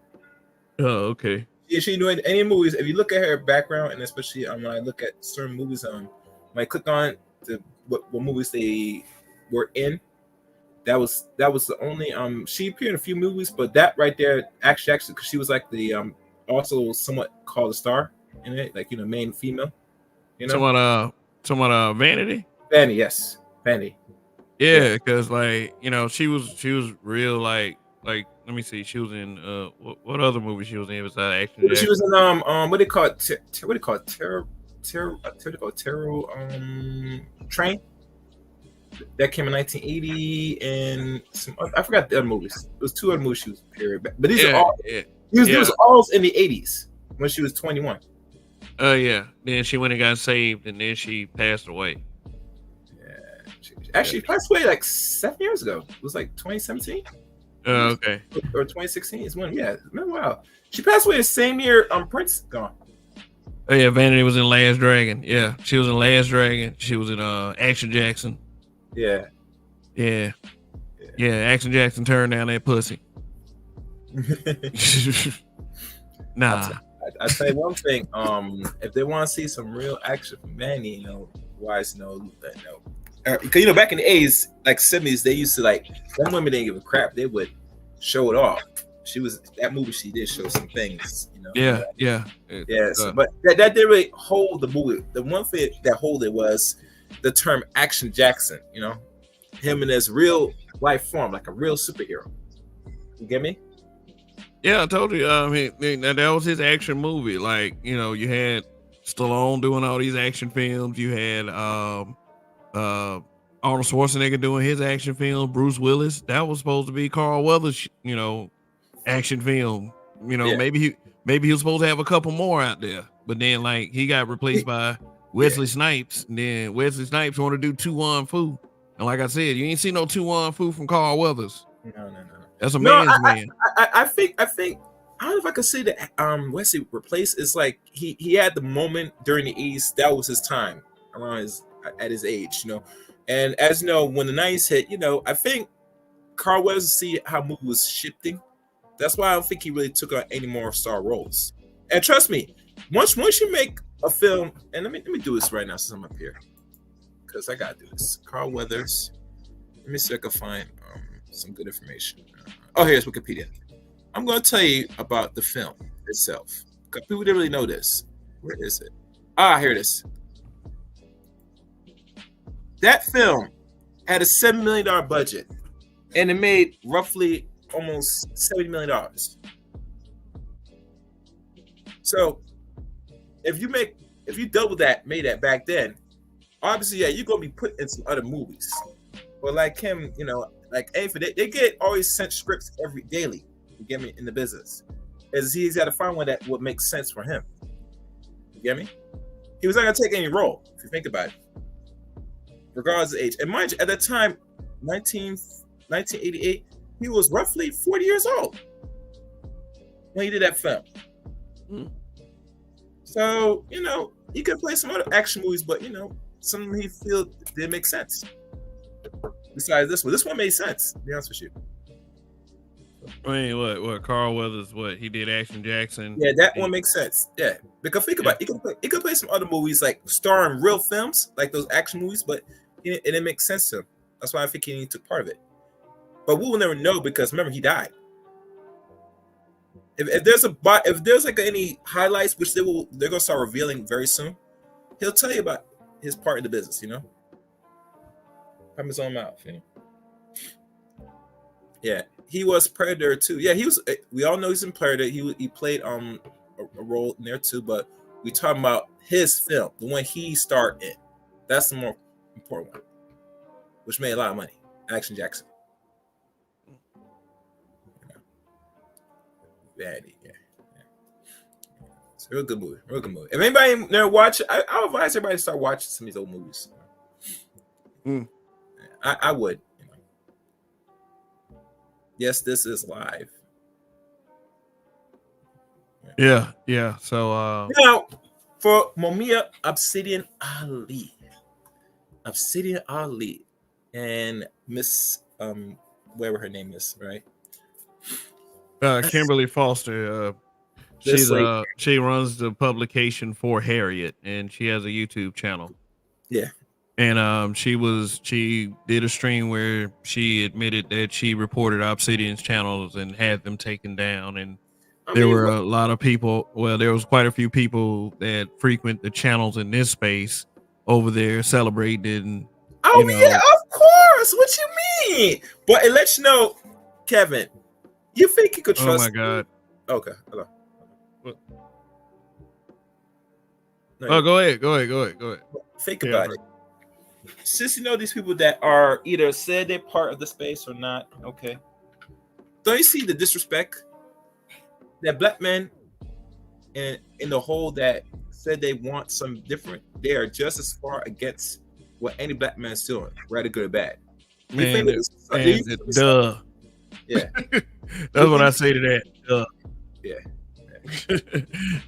Oh, okay. Yeah, she doing any movies. If you look at her background, and especially when I look at certain movies, when I click on what movies they were in, that was the only she appeared in a few movies, but that right there actually because she was like the also somewhat called a star in it, like main female. Somewhat Vanity. Vanny, yes, Vanny. Yeah, because she was real like let me see, she was in what other movie she was in besides Action Jackson? She was in what do they call it? Terror Train. That came in 1980, and I forgot the other movies. It was two other movies she was period, but these are all these was all in the 80s when she was 21. Yeah. Then she went and got saved, and then she passed away. Actually, passed away like 7 years ago. It was like 2017. Okay. Or 2016 is when. Yeah, it's been a while. She passed away the same year Prince gone. Oh yeah, Vanity was in Last Dragon. Yeah, she was in Last Dragon. She was in Action Jackson. Yeah. Action Jackson turned down that pussy. Nah. I tell you one thing. If they want to see some real action from Vanny, because back in the 80s, like 70s, they used to some women didn't give a crap. They would show it off. That movie she did show some things. Yeah. But that didn't really hold the movie. The one thing that hold it was the term Action Jackson. Him in his real life form, like a real superhero. You get me? Yeah, I told you. That was his action movie. You had Stallone doing all these action films. You had Arnold Schwarzenegger doing his action film. Bruce Willis. That was supposed to be Carl Weathers. Action film. Maybe he was supposed to have a couple more out there, but then he got replaced by Wesley Snipes. And then Wesley Snipes wanted to do 2-1 Fu. And like I said, you ain't seen no 2-1 Fu from Carl Weathers. No. That's a man's man. I think I don't know if I could say that Wesley replaced. It's like he had the moment during the East. That was his time around at his age, And as you know, when the 90s hit, I think Carl Weathers see how movie was shifting. That's why I don't think he really took on any more star roles. And trust me, once you make a film, and let me do this right now since I'm up here, because I gotta do this. Carl Weathers. Let me see if I can find some good information. Here's Wikipedia. I'm going to tell you about the film itself. People didn't really know this. Where is it? Here it is. That film had a $7 million budget, and it made roughly almost $70 million. So, if you double that, made that back then, obviously, you're going to be put in some other movies. But like him, they get always sent scripts daily. You get me? In the business, he's got to find one that would make sense for him. You get me? He was not gonna take any role if you think about it, regardless of age. And mind you, at that time, 1988, he was roughly 40 years old when he did that film. So he could play some other action movies, but some he feel didn't make sense. Besides this one made sense. To be honest with you. I mean, what Carl Weathers? What he did, Action Jackson. Yeah, that one makes sense. Yeah, because think about it, you could play some other movies like starring real films, like those action movies, but it makes sense to him. That's why I think he took part of it. But we will never know because remember he died. If there's like any highlights, which they're gonna start revealing very soon, he'll tell you about his part in the business. From his own mouth. Yeah, he was Predator too. Yeah, he was. We all know he's in Predator. He played a role in there too. But we talking about his film, the one he starred in. That's the more important one, which made a lot of money. Action Jackson. Yeah. It's a real good movie. If anybody never watched it, I advise everybody to start watching some of these old movies. I would. Yes, this is live. Yeah. So now for Mumia Obsidian Ali, and Miss whatever her name is, right? Kimberly Foster. She runs the publication For Harriet, and she has a YouTube channel. Yeah. And she did a stream where she admitted that she reported Obsidian's channels and had them taken down. And there were a lot of people. Well, there was quite a few people that frequent the channels in this space over there celebrating. Yeah, of course. What you mean? But it lets you know, Kevin. You think you could trust? Oh my God. Okay. Hello. What? No, go ahead. Think about it. Since you know these people that are either said they're part of the space or not, okay. Don't you see the disrespect that black men in the whole that said they want some different? They are just as far against what any black man is doing, rather good or bad. Man, duh. Yeah. That's what I say to that. Duh. Yeah.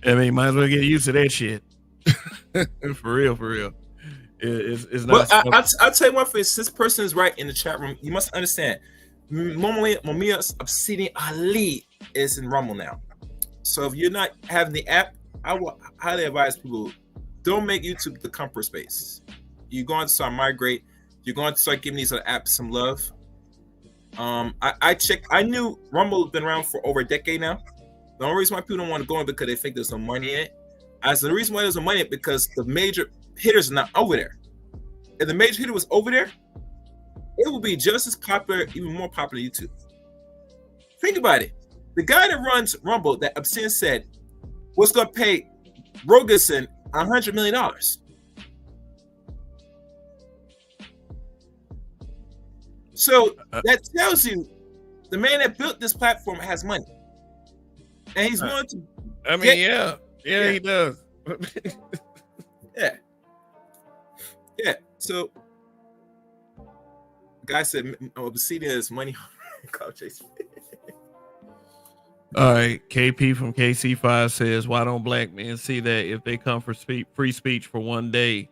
I mean, might as well get used to that shit. For real. It's not. But I'll tell you one thing. Since this person is right in the chat room, you must understand. Mumia's Obsidian Ali is in Rumble now. So if you're not having the app, I will highly advise people don't make YouTube the comfort space. You're going to start migrate. You're going to start giving these other apps some love. I checked. I knew Rumble has been around for over a decade now. The only reason why people don't want to go in because they think there's no money in it. As the reason why there's no money in it because the major hitters are not over there. If the major hitter was over there, it would be just as popular, even more popular than YouTube. Think about it. The guy that runs Rumble, that Obsidian said, was going to pay Rogerson $100 million. So that tells you the man that built this platform has money. And he's willing to. I mean, yeah, he does. Yeah. So, the guy said, Obsidian is money. All right. KP from KC5 says, why don't black men see that if they come for free speech for one day,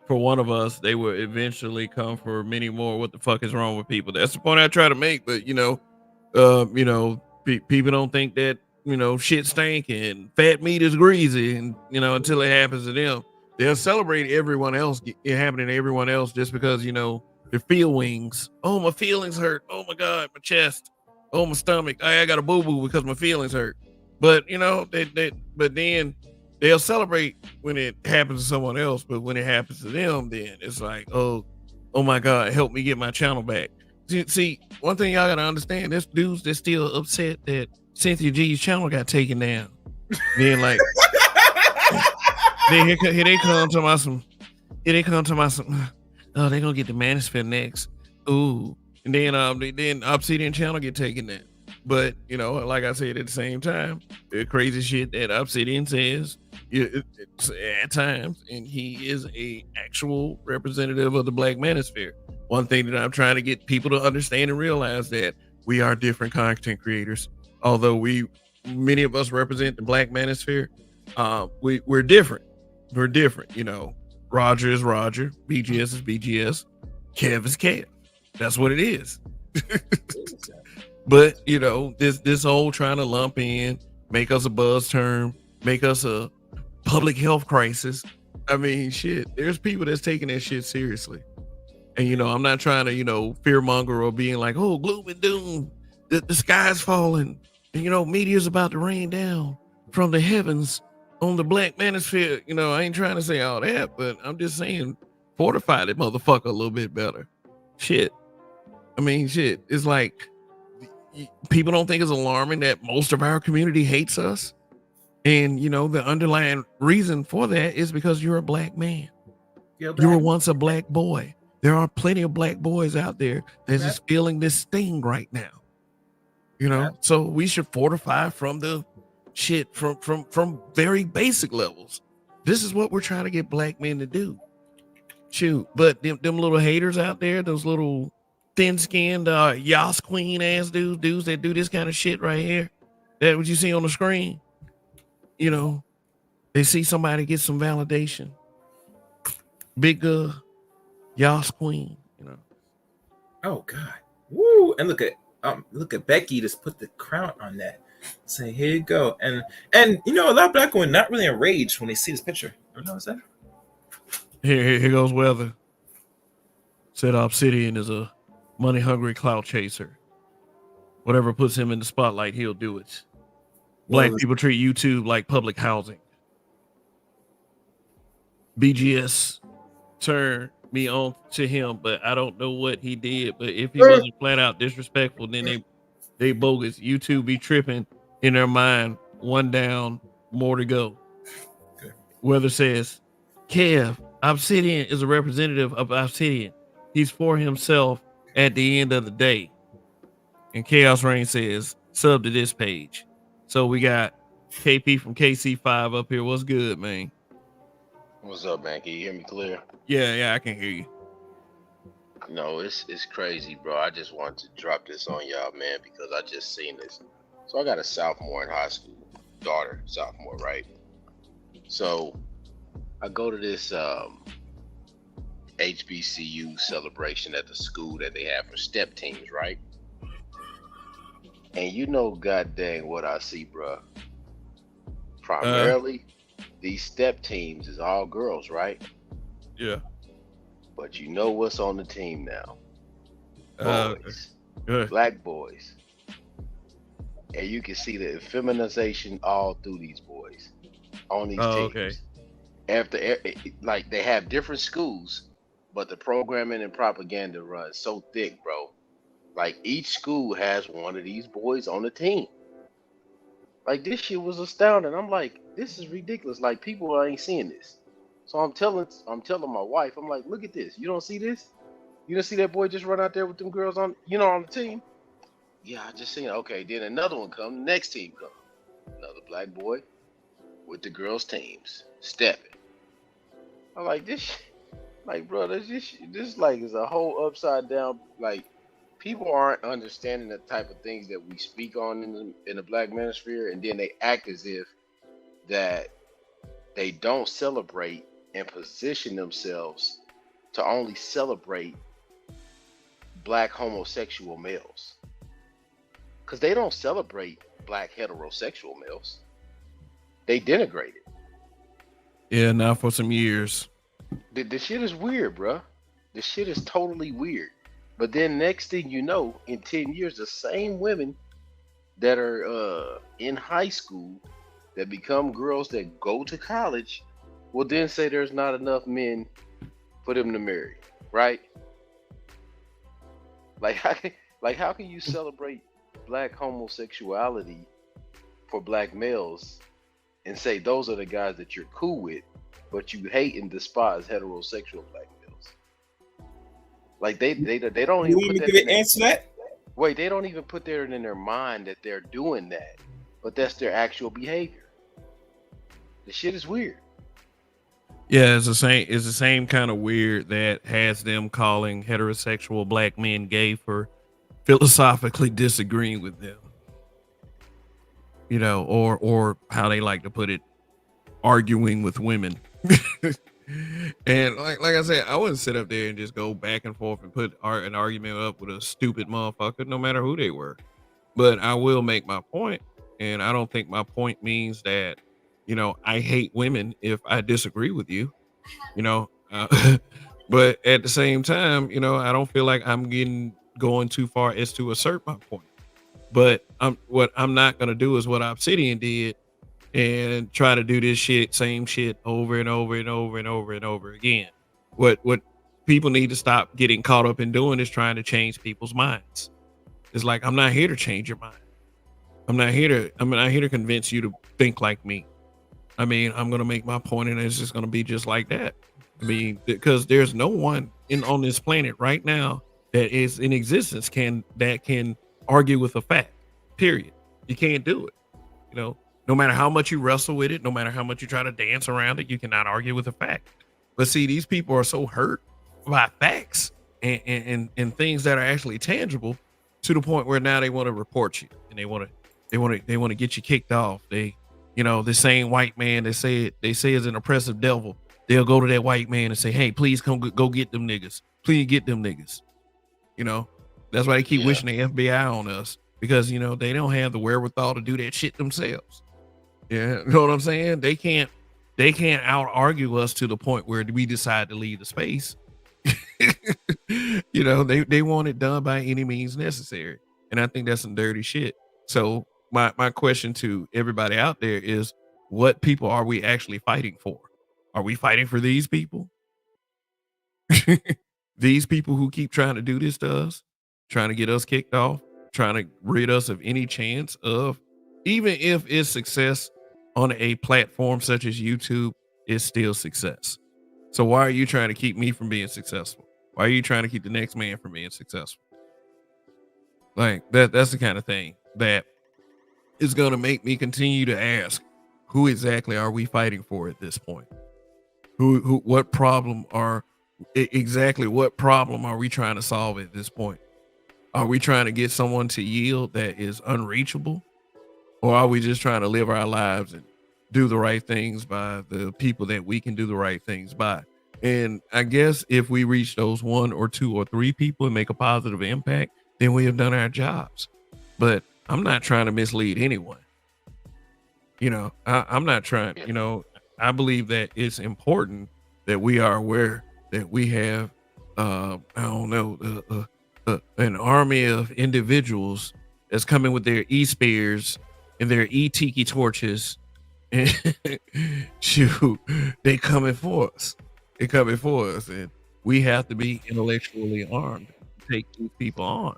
for one of us, they will eventually come for many more? What the fuck is wrong with people? That's the point I try to make. But, people don't think that, shit stink and fat meat is greasy, and until it happens to them, they'll celebrate everyone else, it happening to everyone else, just because their feelings. Oh, my feelings hurt. Oh my God, my chest. Oh, my stomach. I got a boo boo because my feelings hurt. But but then they'll celebrate when it happens to someone else. But when it happens to them, then it's like, oh my God, help me get my channel back. See, one thing y'all gotta understand: there's dudes that's still upset that Cynthia G's channel got taken down. Then then here they come to my some. Oh, they gonna get the Manosphere next. Ooh, and then Obsidian channel get taken down. But like I said, at the same time, the crazy shit that Obsidian says at times, and he is a actual representative of the Black Manosphere. One thing that I'm trying to get people to understand and realize that we are different content creators. Although many of us represent the Black Manosphere, we're different. We're different. Roger is Roger, BGS is BGS, Kev is Kev. That's what it is. But you know, this whole trying to lump in, make us a buzz term, make us a public health crisis. I mean, shit. There's people that's taking that shit seriously. And you know, I'm not trying to, you know, fearmonger or being like, oh, gloom and doom, the sky's falling, and you know, meteor's about to rain down from the heavens on the black manosphere. You know, I ain't trying to say all that, but I'm just saying, fortify that motherfucker a little bit better. Shit. I mean, shit. It's like people don't think it's alarming that most of our community hates us. And you know, the underlying reason for that is because you're a black man. You were once a black boy. There are plenty of black boys out there that's just feeling this sting right now. You know, so we should fortify from the shit from very basic levels. This is what we're trying to get black men to do. Shoot, but them little haters out there, those little thin-skinned Yas Queen ass dudes that do this kind of shit right here, that what you see on the screen, you know, they see somebody get some validation. Big Yas Queen, you know. Oh God. Woo! And look at Becky just put the crown on that. Say, here you go. And you know, a lot of black women not really enraged when they see this picture. You know what I'm saying? Here goes Weather. Said Obsidian is a money hungry clout chaser. Whatever puts him in the spotlight, he'll do it. Black people treat YouTube like public housing. BGS turned me on to him, but I don't know what he did. But if he wasn't flat out disrespectful, then they bogus. YouTube be tripping in their mind. One down, more to go. Okay. Weather says, Kev, Obsidian is a representative of Obsidian. He's for himself at the end of the day. And Chaos Rain says, sub to this page. So we got KP from KC5 up here. What's good, man? What's up, man? Can you hear me clear? Yeah, I can hear you. No, it's crazy, bro. I just wanted to drop this on y'all, man, because I just seen this. So I got a sophomore in high school, daughter, sophomore, right? So I go to this HBCU celebration at the school that they have for step teams, right? And you know, god dang what I see, bro. Primarily, these step teams is all girls, right? Yeah. But you know what's on the team now? Boys. Good. Black boys. And you can see the feminization all through these boys on these teams. Okay. After, like, they have different schools, but the programming and propaganda runs so thick, bro. Like, each school has one of these boys on the team. Like, this shit was astounding. I'm like, this is ridiculous. Like, people ain't seeing this. So I'm telling my wife, I'm like, look at this. You don't see this? You don't see that boy just run out there with them girls on, on the team? Yeah, I just seen it. Okay, then another one come. The next team come. Another black boy with the girls' teams stepping. I'm like, this, like, bro, this like is a whole upside down. Like, people aren't understanding the type of things that we speak on in the Black Manosphere, and then they act as if that they don't celebrate and position themselves to only celebrate black homosexual males. Because they don't celebrate black heterosexual males. They denigrate it. Yeah, now for some years. The shit is weird, bruh. The shit is totally weird. But then next thing you know, in 10 years, the same women that are in high school that become girls that go to college will then say there's not enough men for them to marry, right? Like how can you celebrate black homosexuality for black males and say those are the guys that you're cool with, but you hate and despise heterosexual black males? Like they don't even put that in answer that? Wait, they don't even put that in their mind that they're doing that, but that's their actual behavior. The shit is weird. Yeah, it's the same kind of weird that has them calling heterosexual black men gay for philosophically disagreeing with them. You know, or how they like to put it, arguing with women. And like I said, I wouldn't sit up there and just go back and forth and put an argument up with a stupid motherfucker, no matter who they were. But I will make my point, and I don't think my point means that, I hate women if I disagree with you, you know. But at the same time, I don't feel like I'm getting going too far as to assert my point. But what I'm not gonna do is what Obsidian did and try to do this same shit over and over and over and over and over again. What people need to stop getting caught up in doing is trying to change people's minds. It's like, I'm not here to change your mind. I'm not here to convince you to think like me. I mean, I'm gonna make my point and it's just gonna be just like that. I mean, because there's no one on this planet right now that is in existence that can argue with a fact. Period. You can't do it. You know, no matter how much you wrestle with it, no matter how much you try to dance around it, you cannot argue with a fact. But see, these people are so hurt by facts and things that are actually tangible to the point where now they want to report you and they want to get you kicked off. The same white man they say is an oppressive devil. They'll go to that white man and say, "Hey, please come go get them niggas. Please get them niggas." You know, that's why they keep Yeah. wishing the FBI on us because they don't have the wherewithal to do that shit themselves. Yeah, you know what I'm saying? They can't out argue us to the point where we decide to leave the space. They want it done by any means necessary. And I think that's some dirty shit. So my question to everybody out there is, what people are we actually fighting for? Are we fighting for these people? These people who keep trying to do this to us, trying to get us kicked off, trying to rid us of any chance of, even if it's success on a platform such as YouTube, it's still success. So why are you trying to keep me from being successful? Why are you trying to keep the next man from being successful? Like that's the kind of thing that is going to make me continue to ask, who exactly are we fighting for at this point? What problem exactly what problem are we trying to solve at this point? Are we trying to get someone to yield that is unreachable? Or are we just trying to live our lives and do the right things by the people that we can do the right things by? And I guess if we reach those one or two or three people and make a positive impact, then we have done our jobs. But I'm not trying to mislead anyone. I'm not trying, Yeah. I believe that it's important that we are aware that we have, I don't know, an army of individuals that's coming with their e-spears and their e-tiki torches. And shoot, they coming for us. They coming for us. And we have to be intellectually armed to take these people on.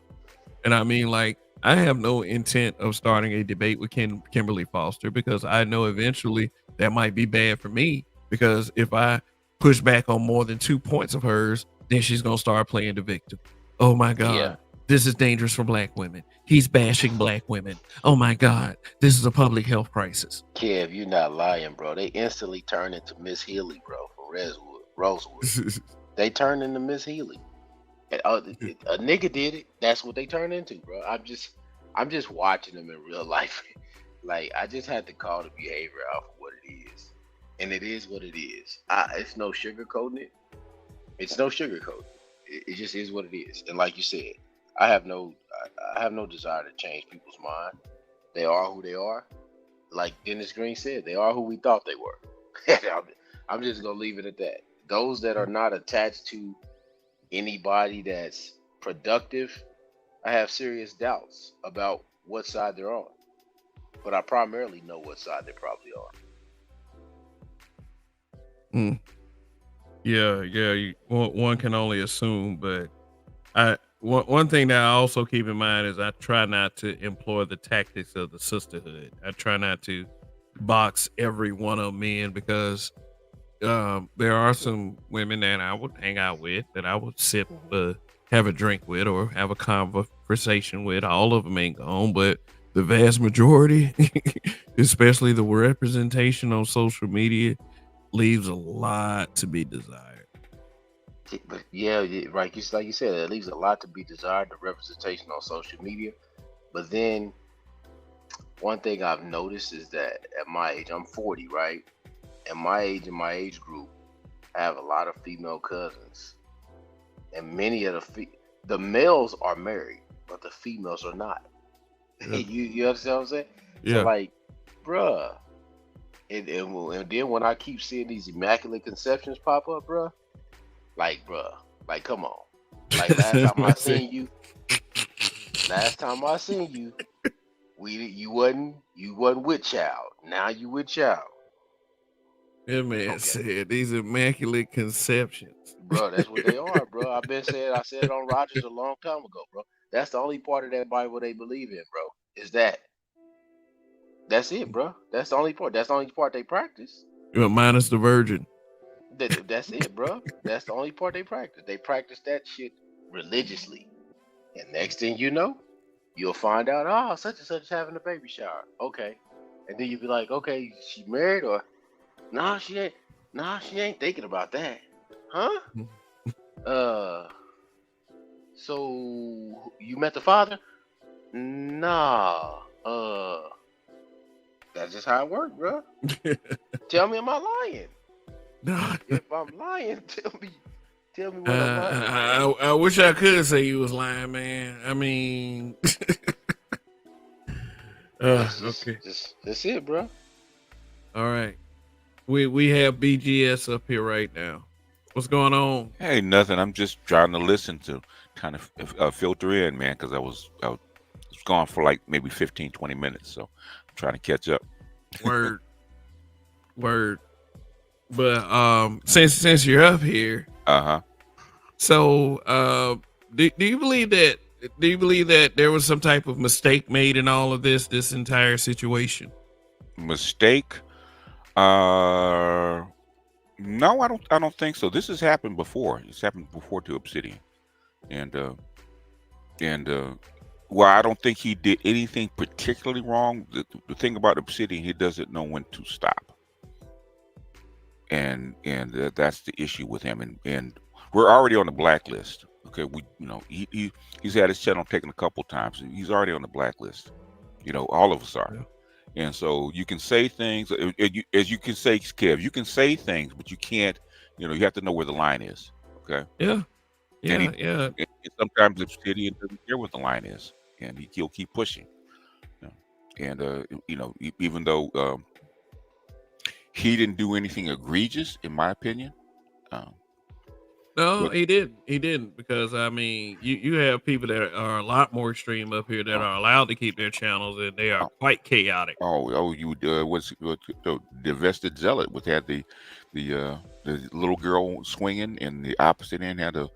And I mean, like, I have no intent of starting a debate with Kimberly Foster because I know eventually that might be bad for me. Because if I push back on more than 2 points of hers, then she's gonna start playing the victim. Oh my Yeah. God, this is dangerous for Black women. He's bashing Black women. Oh my God, this is a public health crisis. Kev, you're not lying, bro. They instantly turn into Miss Healy, bro, from Rosewood. They turn into Miss Healy. And, a nigga did it. That's what they turn into, bro. I'm just watching them in real life. Like, I just had to call the behavior out for what it is, and it is what it is. It's no sugarcoating it. It's no sugarcoating. It just is what it is. And like you said, I have no desire to change people's mind. They are who they are. Like Dennis Green said, they are who we thought they were. I'm just gonna leave it at that. Those that are not attached to anybody that's productive, I have serious doubts about what side they're on. But I primarily know what side they probably are. Mm. Yeah. One can only assume, but one thing that I also keep in mind is I try not to employ the tactics of the sisterhood. I try not to box every one of them in because there are some women that I would hang out with, that I would sip, have a drink with, or have a conversation with. All of them ain't gone, but the vast majority, especially the representation on social media, leaves a lot to be desired. But yeah, right. Like you said, it leaves a lot to be desired. The representation on social media, but then one thing I've noticed is that at my age, I'm 40, right? At my age, in my age group, I have a lot of female cousins, and many of the males are married, but the females are not. Yeah. You understand what I'm saying? So Yeah. like, bruh, and then when I keep seeing these immaculate conceptions pop up, bruh, like come on, like last time I seen you, you wasn't with child. Now you with child. That man Okay, said these immaculate conceptions. bro, that's what they are, bro. I said it on Rogers a long time ago, bro. That's the only part of that Bible they believe in, bro. Is that? That's it, bro. That's the only part. That's the only part they practice. Minus the virgin. That's it, bro. That's the only part they practice. They practice that shit religiously. And next thing you know, you'll find out, oh, such and such is having a baby shower. Okay. And then you'll be like, okay, she married or nah, she ain't. Nah, she ain't thinking about that. Huh? Uh, so you met the father? Nah. That's just how it worked, bro. Tell me, am I lying? No. If I'm lying, tell me what I'm lying about. I wish I could say you was lying, man. I mean, okay, That's it, bro. all right. We have BGS up here right now. What's going on? Hey, nothing. I'm just trying to listen to kind of filter in, man, because I was gone for like maybe 15, 20 minutes. So I'm trying to catch up. Word, word. But since you're up here, so do you believe that? Do you believe that there was some type of mistake made in all of this entire situation? Mistake? No, I don't think so. This has happened before. It's happened before to Obsidian, and well, I don't think he did anything particularly wrong. The thing about Obsidian, he doesn't know when to stop, and that's the issue with him. And we're already on the blacklist. Okay, he's had his channel taken a couple times. He's already on the blacklist. All of us are. Yeah. And so you can say things, as you can say, Kev, you can say things, but you can't, you have to know where the line is. Okay. Yeah. Yeah. And sometimes Obsidian doesn't care what the line is, and he'll keep pushing. And even though he didn't do anything egregious, in my opinion. No, he didn't, because I mean, you have people that are a lot more extreme up here that are allowed to keep their channels, and they are quite chaotic. You what's the vested zealot, which had the little girl swinging, and the opposite end had a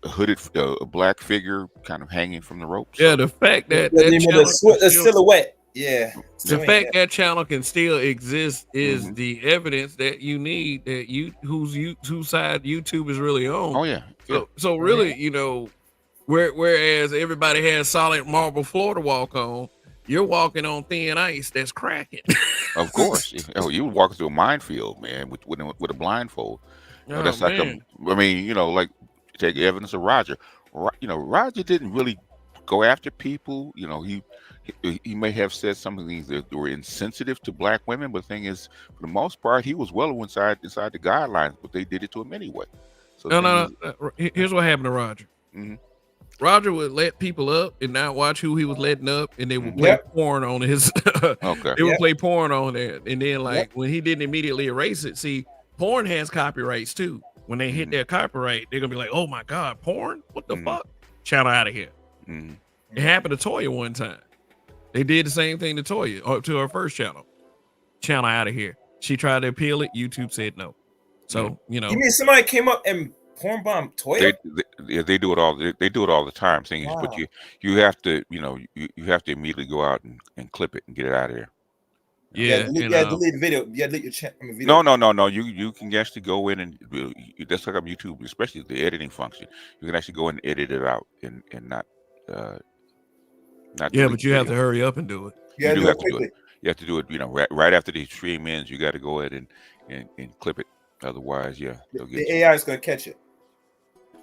hooded black figure kind of hanging from the ropes. Yeah, the fact that the silhouette. Yeah. The fact that channel can still exist is the evidence that you need, that whose side YouTube is really on. Oh yeah. So really, whereas everybody has solid marble floor to walk on, you're walking on thin ice that's cracking. Of course. You would walk through a minefield, man, with a blindfold. That's like like take evidence of Roger. Roger didn't really go after people. He may have said some of things that were insensitive to black women, but the thing is, for the most part, he was well inside the guidelines, but they did it to him anyway. So no. Here's what happened to Roger. Roger would let people up and not watch who he was letting up, and they would play porn on his. Okay. They would play porn on that, and then when he didn't immediately erase it, see, porn has copyrights too. When they hit their copyright, they're gonna be like, "Oh my god, porn! What the fuck? Channel out of here." It happened to Toya one time. They did the same thing to Toya, or to her first channel. Channel out of here. She tried to appeal it. YouTube said no. So You mean somebody came up and porn bombed Toya? They do it all. They do it all the time. Thing is, but you have to you have to immediately go out and clip it and get it out of there. Yeah, delete the video. Yeah, delete your video. No. You can actually go in and that's like on YouTube, especially the editing function. You can actually go in and edit it out and not. Yeah, but you have to hurry up and do it. You do have to do it. You have to do it. Right after the stream ends, you got to go ahead and clip it. Otherwise, the AI is gonna catch it.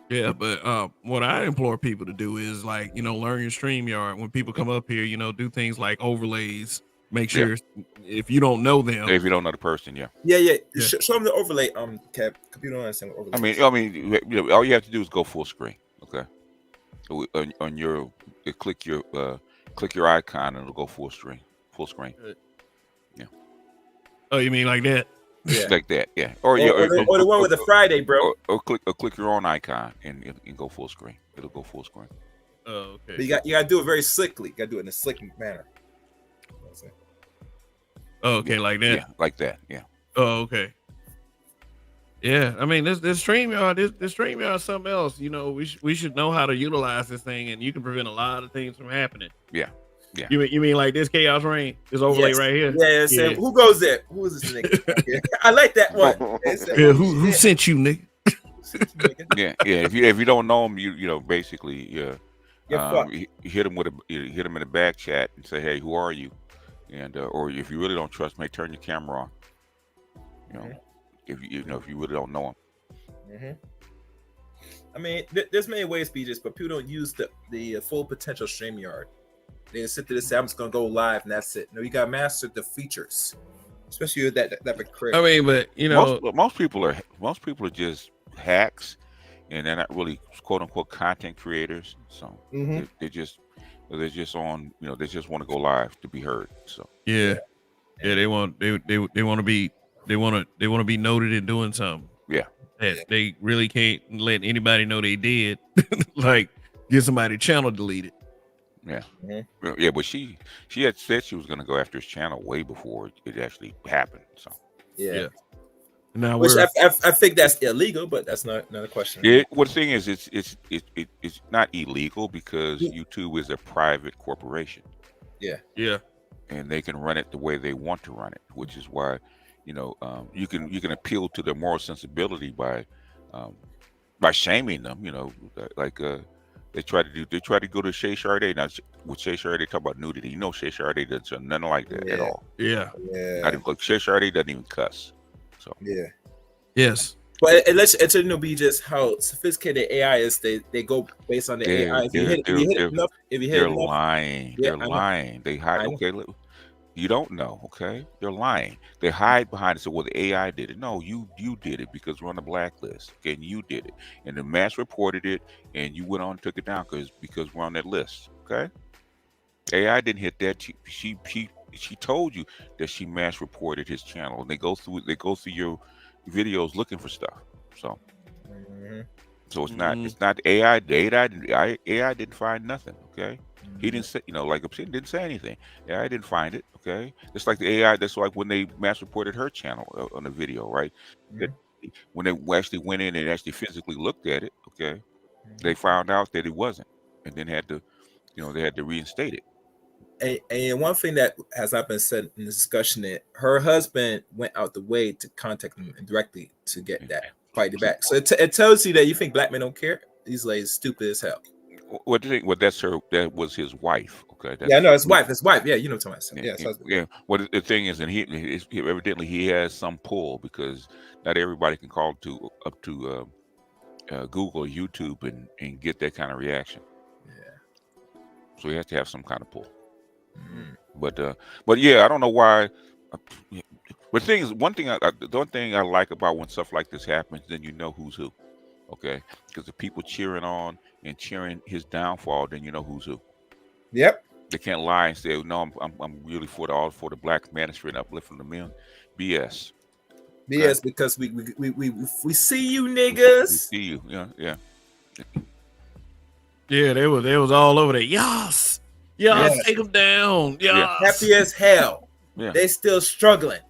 Yeah, but what I implore people to do is learn your StreamYard. When people come up here, do things like overlays. Make sure if you don't know them, if you don't know the person, yeah. Show them the overlay. Cap, you don't understand what overlay. I mean, all you have to do is go full screen. Okay, on your click Click your icon and it'll go full screen. Yeah. Oh, you mean like that? Yeah. Like that, yeah. Or the one with the Friday, bro. Or click your own icon and go full screen. It'll go full screen. Oh, okay. But you got to do it very slickly. You got to do it in a slick manner. Oh, okay, like that. Yeah, like that. Yeah. Oh, okay. Yeah, I mean, this StreamYard, this StreamYard is something else. You know, we should know how to utilize this thing, and you can prevent a lot of things from happening. Yeah. Yeah. You mean like this Chaos Rain, this overlay right here? Yeah. So who goes there? Who is this nigga? I like that one. Yeah, who sent you, nigga? Yeah. If you don't know him, you know basically You're you hit him in the back chat and say, hey, who are you? And or if you really don't trust me, turn your camera on. You know, if you really don't know him. I mean, there's many ways, BJs, but people don't use the full potential StreamYard. They sit there and say, I'm just gonna go live and that's it. No, you gotta master the features, especially with that big crib. I mean, but you know, most people are just hacks, and they're not really quote unquote content creators. So they're just on, you know, they just want to go live to be heard. So yeah, they want to be noted in doing something. Yeah, that they really can't let anybody know they did. Like get somebody channel deleted. Yeah, yeah, but she had said she was going to go after his channel way before it actually happened. So yeah. Now, which I think that's illegal, but that's not a question. Well, the thing is, it's not illegal because YouTube is a private corporation. Yeah, and they can run it the way they want to run it, which is why, you know, you can appeal to their moral sensibility by shaming them. You know, like they try to go to Shay Sade. Now with Shay Sade, they talk about nudity. You know, Shay Sade does nothing like that at all. Yeah. Not even like Shay Sade doesn't even cuss. So yes. But it lets you be just how sophisticated AI is. They go based on the AI. If you hit it enough, they're lying. They're lying. They hide. Okay, you don't know. Okay, they're lying. They hide behind it. So, well, the AI did it. No, you did it because we're on the blacklist. Okay, and you did it, and the mass reported it, and you went on and took it down because we're on that list. Okay, AI didn't hit that. She told you that she mass reported his channel, and they go through your videos looking for stuff. So it's not AI. AI didn't find nothing. Okay, he didn't say, you know, like Obsidian didn't say anything. AI didn't find it. Okay, it's like the AI. That's like when they mass reported her channel on the video, right? When they actually went in and actually physically looked at it, okay, they found out that it wasn't, and then had to reinstate it. And one thing that has not been said in the discussion, that her husband went out the way to contact them directly to get that fight back. So it tells you that you think black men don't care. These ladies stupid as hell. What do you think? Well, that was his wife. Okay. Yeah, no, his wife. Yeah, you know what I'm talking about. Yeah. Yeah. Well, the thing is, and he evidently he has some pull because not everybody can call up to Google or YouTube and get that kind of reaction. Yeah. So he has to have some kind of pull. But yeah, I don't know why. But the thing is, the one thing I like about when stuff like this happens, then you know who's who. Okay, because the people cheering on and cheering his downfall, then you know who's who. Yep. They can't lie and say, "No, I'm really for the black manosphere and uplifting the men." BS. BS, okay. Because we see you niggas. We see you. Yeah. Yeah, they was all over there. Yes. Take them down. Yeah. Happy as hell. Yeah. They still struggling.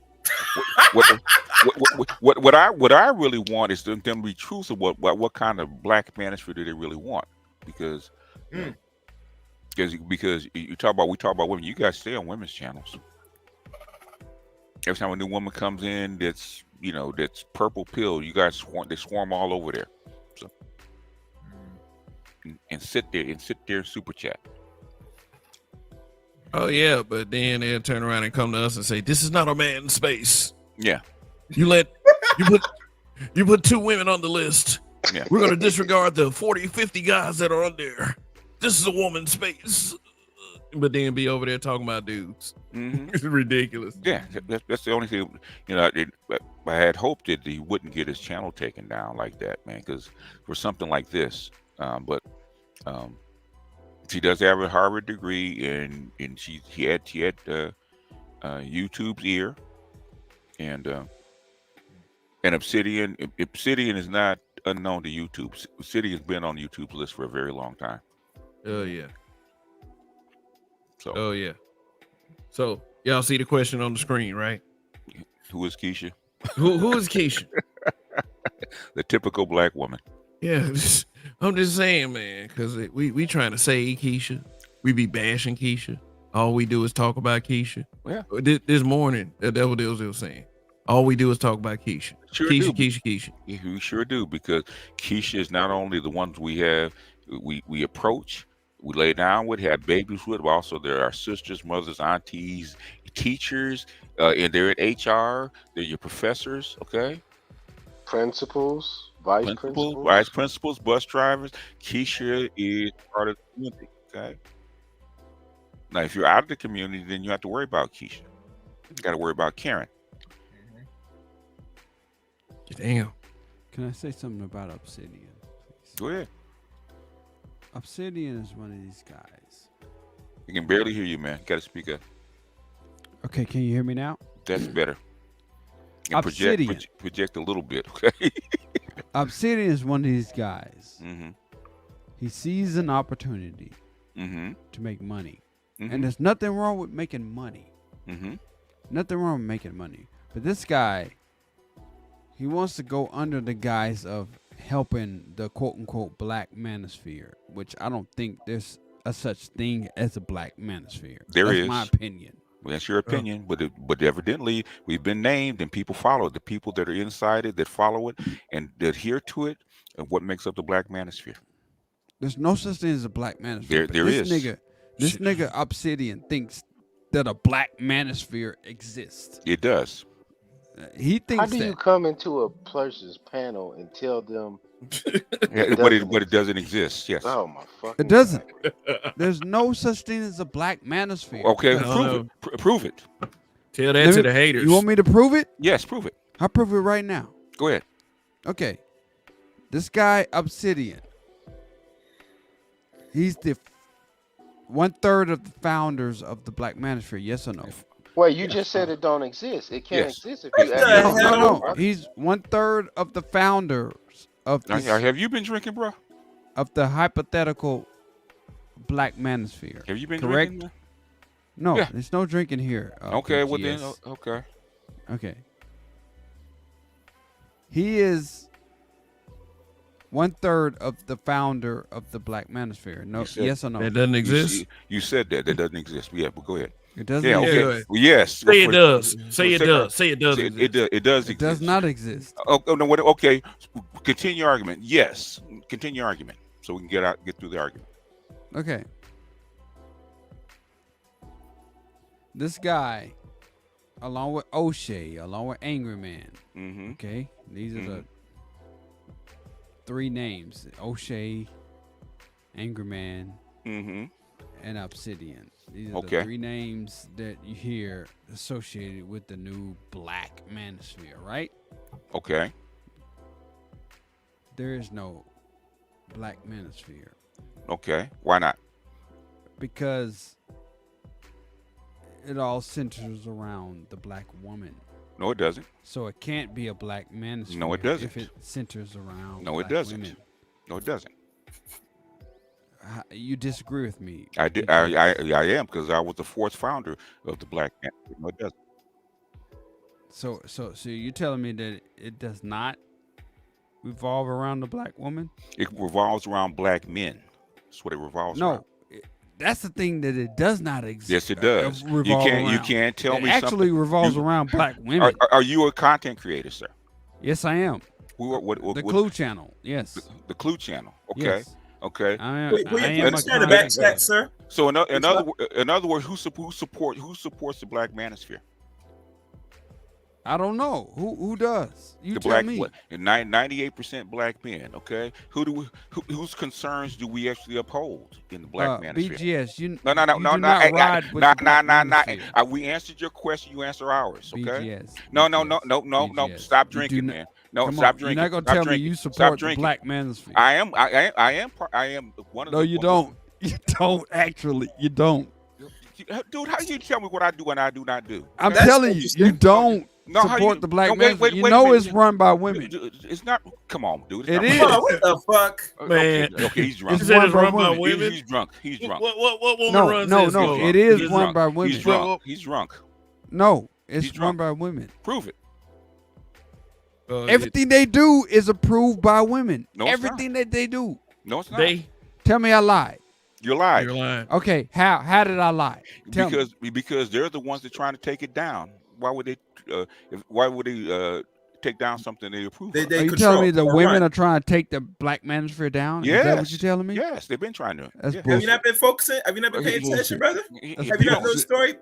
What I really want is them to be truthful. What kind of black manosphere do they really want? Because we talk about women. You guys stay on women's channels. Every time a new woman comes in, that's purple pill. You guys swarm all over there. So and sit there and super chat. Oh yeah, but then they'll turn around and come to us and say, "This is not a man's space." Yeah. You put two women on the list. Yeah. We're gonna disregard the 40, 50 guys that are on there. This is a woman's space. But then be over there talking about dudes. Mm-hmm. It's ridiculous. Yeah, that's the only thing. I had hoped that he wouldn't get his channel taken down like that, man. Because for something like this, but She does have a Harvard degree, and she had YouTube's ear, and Obsidian is not unknown to YouTube. Obsidian's been on YouTube's list for a very long time. Oh yeah. So Oh yeah. So y'all see the question on the screen, right? who is Keisha? Who is Keisha? The typical black woman. Yeah, I'm just saying, man, because we trying to say Keisha. We be bashing Keisha. All we do is talk about Keisha. Yeah. This morning, that's what they was saying. All we do is talk about Keisha. Sure Keisha, do. Keisha. Yeah, we sure do, because Keisha is not only the ones we approach, we lay down with, have babies with, but also there are sisters, mothers, aunties, teachers, and they're at HR. They're your professors, okay? Principals, vice principals, bus drivers. Keisha is part of the community, okay? Now, if you're out of the community, then you have to worry about Keisha. You got to worry about Karen. Damn. Can I say something about Obsidian, please? Go ahead. Obsidian is one of these guys. I can barely hear you, man. Got to speak up. Okay, can you hear me now? That's better. And Obsidian. project a little bit, okay? Obsidian is one of these guys. Mm-hmm. He sees an opportunity Mm-hmm. to make money. Mm-hmm. And there's nothing wrong with making money. Mm-hmm. Nothing wrong with making money. But this guy, he wants to go under the guise of helping the quote-unquote black manosphere, which I don't think there's a such thing as a black manosphere. That's That's my opinion. Well, that's your opinion, but evidently we've been named and people follow it. The people that are inside it, that follow it, and that adhere to it, and what makes up the black manosphere. There's no such thing as a black manosphere. There is. This nigga Obsidian thinks that a black manosphere exists. It does. He thinks How do you come into a person's panel and tell them? But it doesn't exist. Yes. Oh my fucking! It doesn't. There's no such thing as a black manosphere. Okay, No, prove it. Tell that to the haters. You want me to prove it? Yes, prove it. I'll prove it right now. Go ahead. Okay. This guy, Obsidian, he's the 1/3 of the founders of the black manosphere. Yes or no? Well, you just said it don't exist. It can't Yes. exist if What you. the add- hell? No. He's 1/3 of the founders of this, Have you been drinking, bro? of the hypothetical black manosphere. Have you been correct? drinking? No, Yeah. there's no drinking here. Okay, well then, BGS. okay. Okay. He is 1/3 of the founder of the black manosphere. No, You said yes or no? That doesn't exist. You said that doesn't exist. Yeah, but go ahead. It doesn't. Yeah, exist. okay. Well, yes. Say it does. Say it Say- does. Say it does. It exist. does. It does It exist. does not exist. Oh no. What? Okay. Continue your argument. Yes. Continue your argument so we can get through the argument. Okay. This guy, along with O'Shea, along with Angry Man. Mm-hmm. Okay, these are the 3 names: O'Shea, Angry Man, Mm-hmm. and Obsidian. These are Okay. the 3 names that you hear associated with the new black manosphere, right? Okay. There is no black manosphere Okay. Why not? because it all centers around the black woman. No, it doesn't. So it can't be a black manosphere. No, it doesn't. If it centers around No, it black doesn't. women. No, it doesn't. You disagree with me? I did. because- I am, because I was the 4th founder of the black man. No, it doesn't. So you're telling me that it does not revolve around the black woman? It revolves around black men. That's what it revolves around. No, that's the thing that it does not exist. Yes, it does. You revolve can't around. tell It me actually something. revolves You- around black women. Are you a content creator, sir? Yes, I am. What, The Clue Channel. Yes. the Clue Channel. Okay. Yes. Okay. I am. Wait, I put am your a question in the back content chat, creator. sir. So in other words, who supports the black manosphere? I don't know who does. You The tell black me. 98% black men. Okay. Whose concerns do we actually uphold in the black manosphere? BGS. You No. you do not ride with No. the black manosphere. We answered your question. You answer ours. Okay. BGS. No. BGS. Stop You drinking, do not- man. No, Come stop on. drinking. You're not gonna Stop tell drinking. me you Stop support the drinking. black manosphere. I am one of No, the. you don't. You don't actually. You don't. Dude, how you tell me what I do and I do not do? I'm That's telling you, you interesting. don't No, how support you- the black no, wait, manosphere. wait, You wait a know minute. it's run by women. It's not. Come on, dude. It's It not is. run by Bro, what the fuck? Man. Okay, he's drunk. You It's said run it's by run by women. women. He's drunk. He's drunk. What woman No, runs no, this? no. for? It is He's run drunk. by women. He's drunk. He's drunk. No, it's He's run drunk. by women. Prove it. Everything they do is approved by women. No, it's Everything that they do. No, it's not. They. Tell me I lied. You're lying. You're lying. Okay, how did I lie? Tell me. Because they're the ones that are trying to take it down. Why would they? Why would they take down something they approve of? Are you telling me the women are trying to take the black manosphere down? Yes. Is that what you're telling me? Yes, they've been trying to. That's Yeah. Have you bullshit. not been focusing? Have you not been paying attention, brother? Have you not heard the story?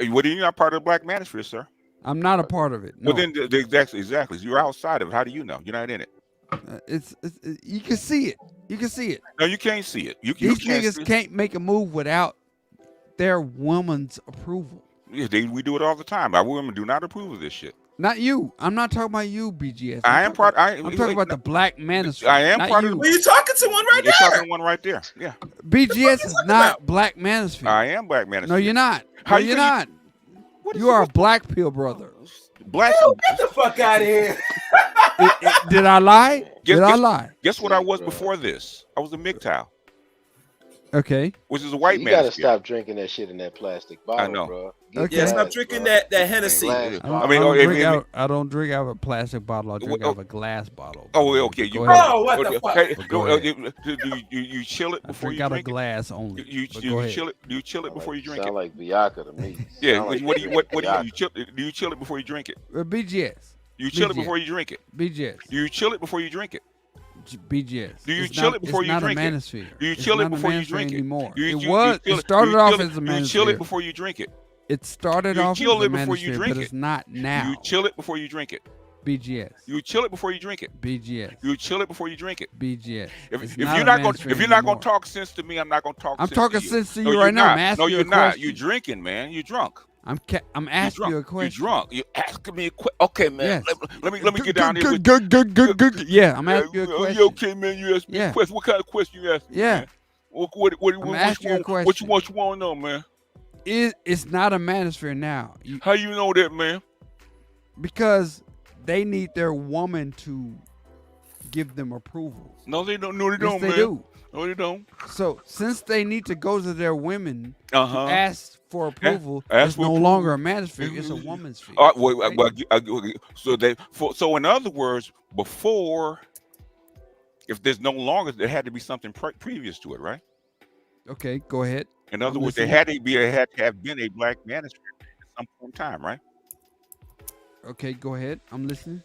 What are you not part of the black manosphere, sir? I'm not a part of it. No. Well, then exactly. You're outside of it. How do you know? You're not in it. It's you can see it. You can see it. No, you can't see it. You These can't niggas see it. can't make a move without their woman's approval. Yeah, we do it all the time. Our women do not approve of this shit. Not you. I'm not talking about you, BGS. I'm talking about the black manosphere. I am not part you. of. Well, you're talking to one right You're there. talking to one right there. Yeah, BGS is not black manosphere. I am black manosphere. No, you're not. How No, you you're gonna- not. What is You are a it? black pill brother. Black. Get the fuck out of here. Did I lie? Did I lie? Guess what I was Bro. before this? I was a MGTOW, Okay. which is a white You man. gotta stop drinking that shit in that plastic bottle, know. bro. Okay. Yeah, Glass, stop drinking that Hennessy. Glass I bottle. mean, I don't drink out of a plastic bottle. I drink out of a glass bottle. Oh, okay. Go You ahead. Oh, what the fuck? Hey, Go no, ahead. you chill it I before drink you out of drink it. glass only. You But go ahead. chill it. Do you chill it before you drink it? Sound like Bianca to me. Yeah. Sound like What do you Bianca. you chill? Do you chill it before you drink it? BGS. You chill it BGS. before you drink it. BGS. Do you chill it before you drink it? BGS. Do you It's chill not- it before it's you not drink a it? manosphere. Do you It's chill it not a before you manosphere drink it? anymore. You It chill was. it- It started you off chill as a it- You chill it manosphere. before you drink it. It started You off as chill a it before you manosphere, drink but it. it's not now. You chill it before you drink it. BGS. You chill it before you drink it. BGS. You chill it before you drink it. BGS. If It's you're not a not going manosphere if you're not anymore. going to talk sense to me, I'm not going to talk. I'm sense talking to you. sense to No, you you're right now. not. I'm asking No, you you're a not. question. You're drinking, man. You're drunk. I'm You're asking you a drunk. question. You're drunk. You're asking me a question. Okay, man. Yes. Let me get down here. with- Good. Yeah, I'm asking you a You question. okay, man? You asked me Yeah. a question. What kind of question you asked me? Yeah. Man? What asking you a What question. you want to know, man? It's not a manosphere now. How you know that, man? Because they need their woman to give them approval. No, they don't. No, they Yes, don't, they man. do. No, they don't. So since they need to go to their women Uh to huh. ask for approval, ask it's for no approval. longer a manosphere; it's a woman's sphere. So in other words, before, if there's no longer, there had to be something previous to it, right? Okay, go ahead. In other I'm words, listening. there had to have been a black manosphere at some point in time, right? Okay, go ahead. I'm listening.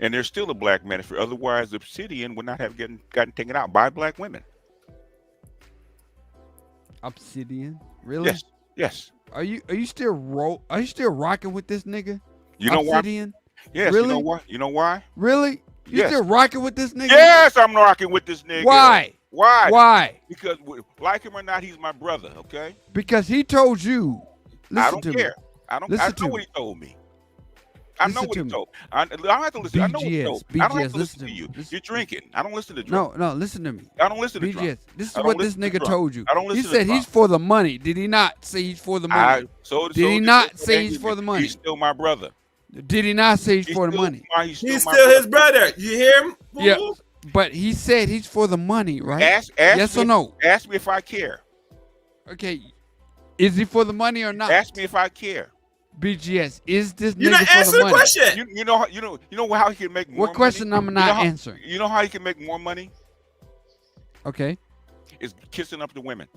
And there's still a black manosphere. Otherwise, Obsidian would not have gotten taken out by black women. Obsidian, really? Yes, yes. Are you still rocking with this nigga? You know why? Obsidian? Yes. Really? You know why? You know why? Really? You Yes. still rocking with this nigga? Yes, I'm rocking with this nigga. Why? Why? Why? Because like him or not, he's my brother. Okay. Because he told you. Listen I don't to care. me. I don't. Listen I to know me. what he told me. I know Listen what to he me. told. I don't have to listen. I know what he told. BGS, I don't have to listen listen to to me. you. Listen You're to me. drinking. I don't listen to drunk. No, listen to me. I don't listen to drunk. BGS, this is I don't what this listen to nigga drunk. told you. I don't He listen to said he's drunk. for the money. Did he not say he's for the money? Did he not say he's for the money? He's still my brother. Did he not say he's for the still money? He's He's my still his brother. brother. You hear him? Yeah, but he said he's for the money, right? Ask Yes me, or no? Ask me if I care. Okay, is he for the money or not? Ask me if I care. BGS, is this You're nigga not for the answering the money? question. You know how he can make more What question money? I'm not answering? You know how he can make more money? Okay, Is kissing up the women.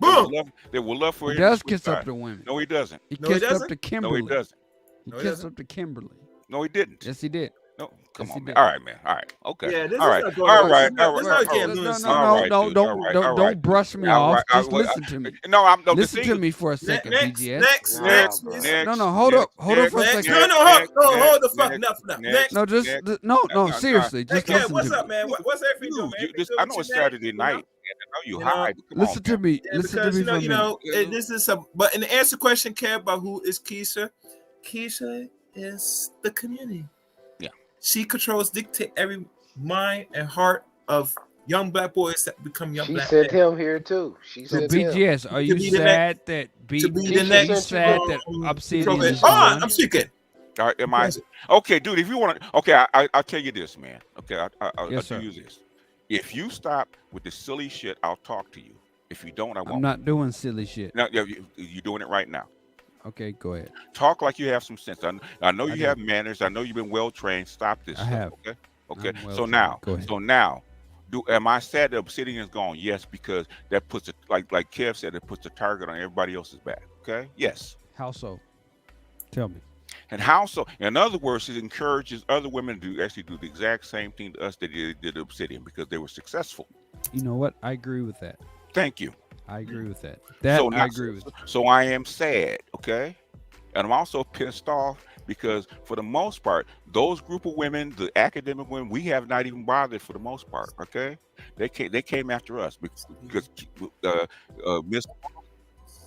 Boom. They will love for he him. to does switch kiss up sides. the women. No, he doesn't. He No, he kissed up doesn't? to No, Kimberly. he doesn't. He No, he kissed doesn't. up to Kimberly. No, he didn't. Yes, he did. No, come Yes, on, he man. did. All right, man. All right. Okay. Yeah, this all is right. not going All on. right. This All is right. not getting No, loose. no, All no, right, no, dude. don't, All right, don't, all don't right. brush me All off. right, Just all right. listen to me. No, I'm no. Listen to me for a second, Next, BGS. next, Nah, next, bro. next. No, hold up for a Next. second. No, hold the fuck up. Next. No, just no, seriously, Hey, just Kev, listen what's to up, me. man? What's everything doing, man? I know it's Saturday night. And I know you high. But come Listen on, to man. me. Yeah, Listen to because me for a minute. this is some. But in the answer question, Kev, about who is Keisha? Keisha is the community. Yeah. She controls, dictate every mind and heart of young black boys that become young She black sent men. him here too. She So sent him. BGS, are you be the sad that To be She the should next sent you sad on. that control Obsidian it. is Hold on, gone? I'm speaking. All right, am I okay, dude? If you want to, okay, I'll tell you this, man. Okay, I'll Yes, tell sir. you this. If you stop with the silly shit, I'll talk to you. If you don't, I I'm won't. not doing silly shit. No, you're doing it right now. Okay, go ahead. Talk like you have some sense. I know I you do. have manners. I know you've been well trained. Stop this I stuff. have. Okay. Okay. I'm well So trained. now, Go ahead. am I sad that Obsidian is gone? Yes, because that puts it like Kev said, it puts a target on everybody else's back. Okay. Yes. How so? Tell me. And how so? In other words, it encourages other women to actually do the exact same thing to us that they did to Obsidian because they were successful. You know what? I agree with that. Thank you. I agree with that. I agree with. So I am sad, okay? And I'm also pissed off because for the most part, those group of women, the academic women, we have not even bothered for the most part, okay? They came after us because Miss